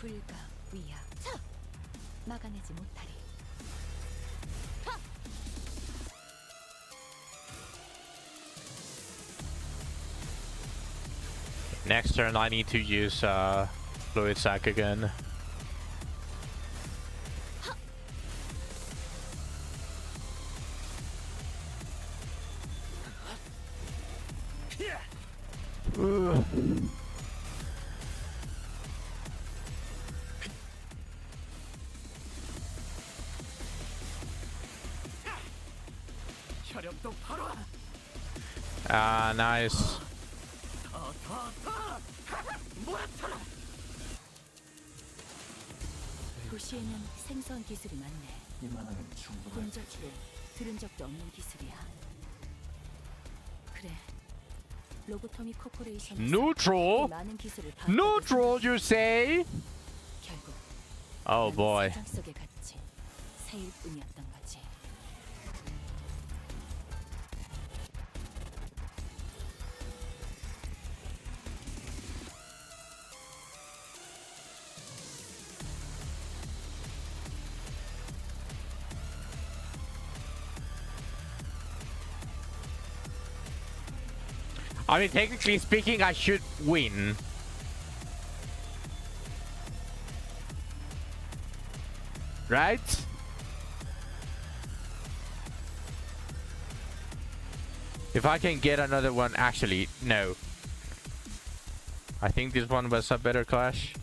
불가 위야. 막아내지 못하리. Next turn, I need to use Fluid Sac again. 혈압도 바로 와. Ah, nice. 도시에는 생소한 기술이 많네. 이만하면 충분할 본 적도 들은 적도 없는 기술이야. 그래. 로보토미 코퍼레이션에서 Neutral? 많은 기술을 Neutral, you say? 결국 Oh 나는 boy. 사장 속에 갇힌 새일 뿐이었던 거지. I mean, technically speaking, I should win. Right? If I can get another one, actually, no. I think this one was a better clash.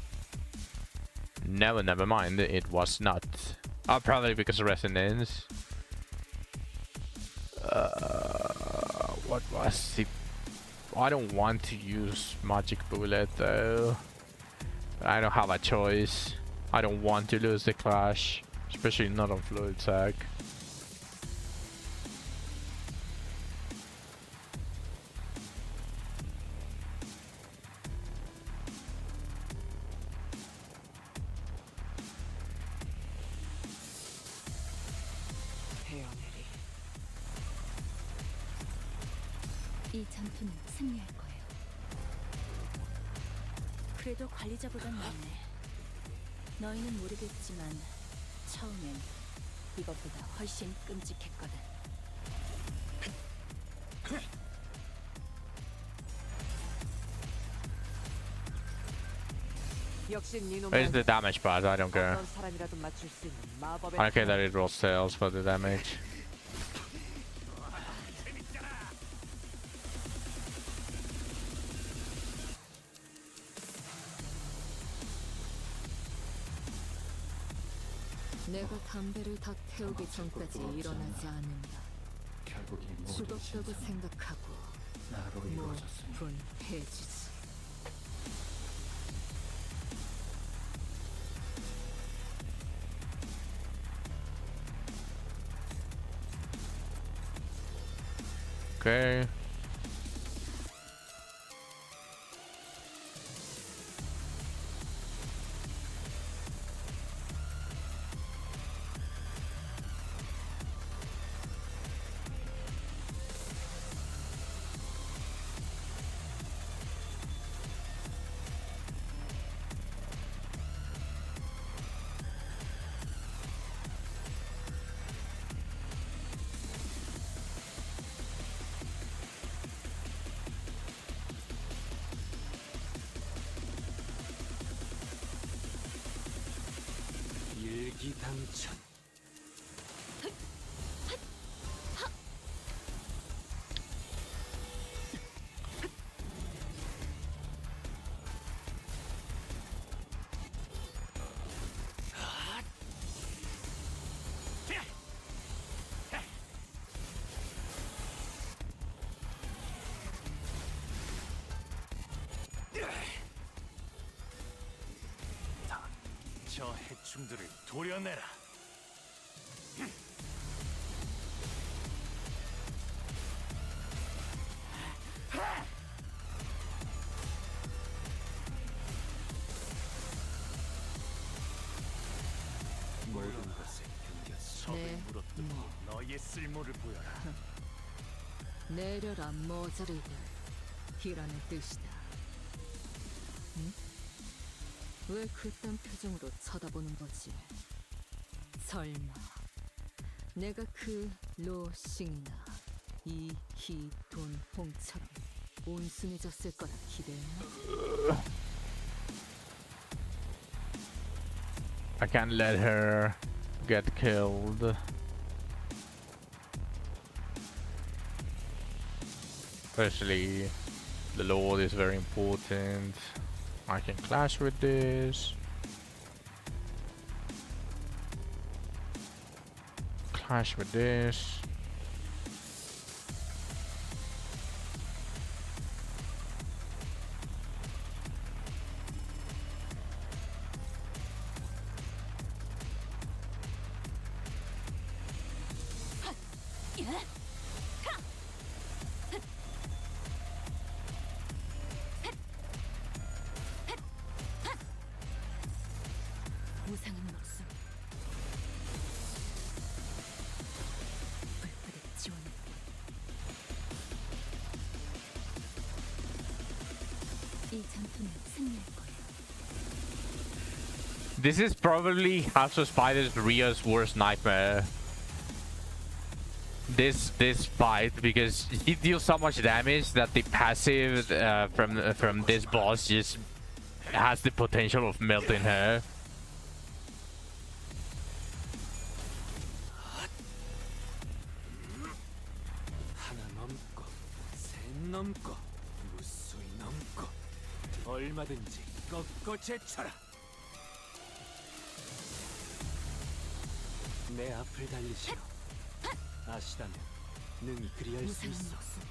No, never mind, it was not. Oh, probably because of resonance. What was it? I don't want to use magic bullet though. I don't have a choice. I don't want to lose the clash, especially not on fluid tag. 이 전투는 승리할 거예요. 그래도 관리자보단 낫네. 너희는 모르겠지만 처음엔 이것보다 훨씬 끔찍했거든. Where's the damage part? I don't care. I don't care that it rolls sales for the damage. 내가 담배를 다 태우기 전까지 일어나지 않는다. 결국 이 모든 죽었다고 생각하고 나로 이루어졌으니 분해지지. Okay. 일기당천. 저 해충들을 도려내라. 모든 것에 견뎌 섭을 물었던 너의 쓸모를 보여라. 내려라 모자리들 이라는 뜻이다. 응? 왜 그딴 표정으로 쳐다보는 거지? 설마 내가 그 로싱이나 이희돈홍처럼 온순해졌을 거라 기대했나? I can't let her get killed. Especially the Lord is very important. I can clash with this. Clash with this. 우상은 없음. 불빛의 지원. 이 전투는 승리할 거야. This is probably House of Spiders Rio's worst nightmare. This fight, because he deals so much damage that the passive from this boss just has the potential of melting her. 하나 넘고 셋 넘고 무수히 넘고 얼마든지 꺾고 제쳐라. 내 앞을 달리시오. 아시다면 능히 그리할 수 우상은 있어. 없음.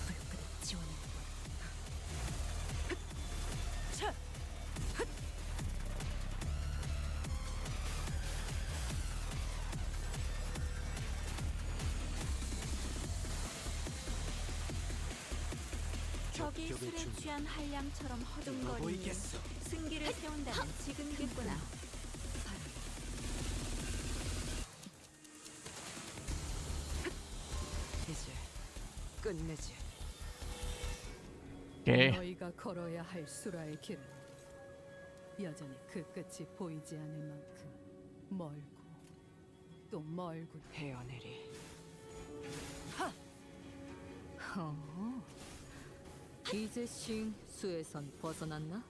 불빛의 지원. 적이 격격의 술에 준비. 취한 한량처럼 누가 허둥거리니 보이겠어. 승기를 세운다면 지금이겠구나. 이제 끝내지. Okay. 너희가 걸어야 할 수라의 길은 여전히 그 끝이 보이지 않을 만큼 멀고 또 멀고 헤어내리. 이제 싱수에선 벗어났나?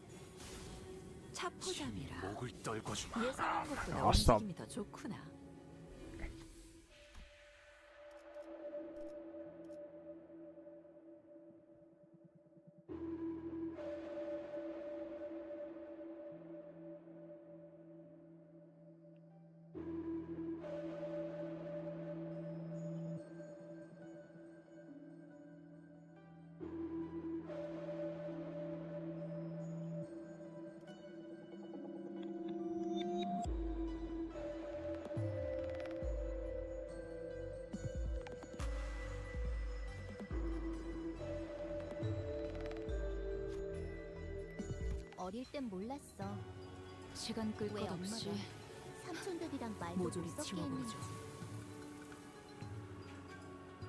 차포잡이라. 목을 떨궈주마. 예상한 것보다 아싸. 움직임이 더 좋구나. 어릴 땐 몰랐어. 시간 끌 왜 것 없이 엄마가 삼촌들이랑 말도 모조리 못 섞게 지워버리죠. 했는지.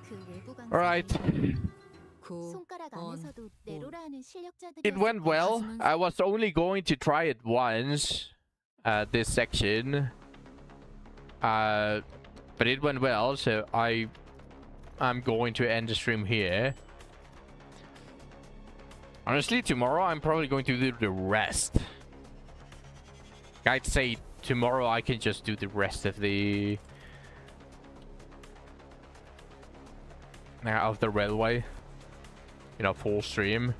그 외부 강사들이 Alright. 손가락 안에서도 내로라 하는 실력자들이 It went well. I was only going to try it once, this section. But it went well, so I'm going to end the stream here. Honestly, tomorrow I'm probably going to do the rest. I'd say tomorrow I can just do the rest of the railway. You know, full stream.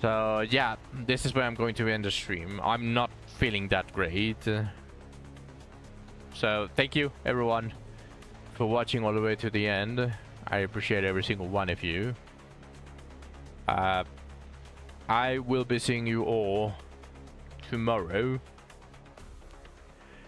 So yeah, this is where I'm going to end the stream. I'm not feeling that great. So thank you everyone for watching all the way to the end. I appreciate every single one of you. I will be seeing you all tomorrow.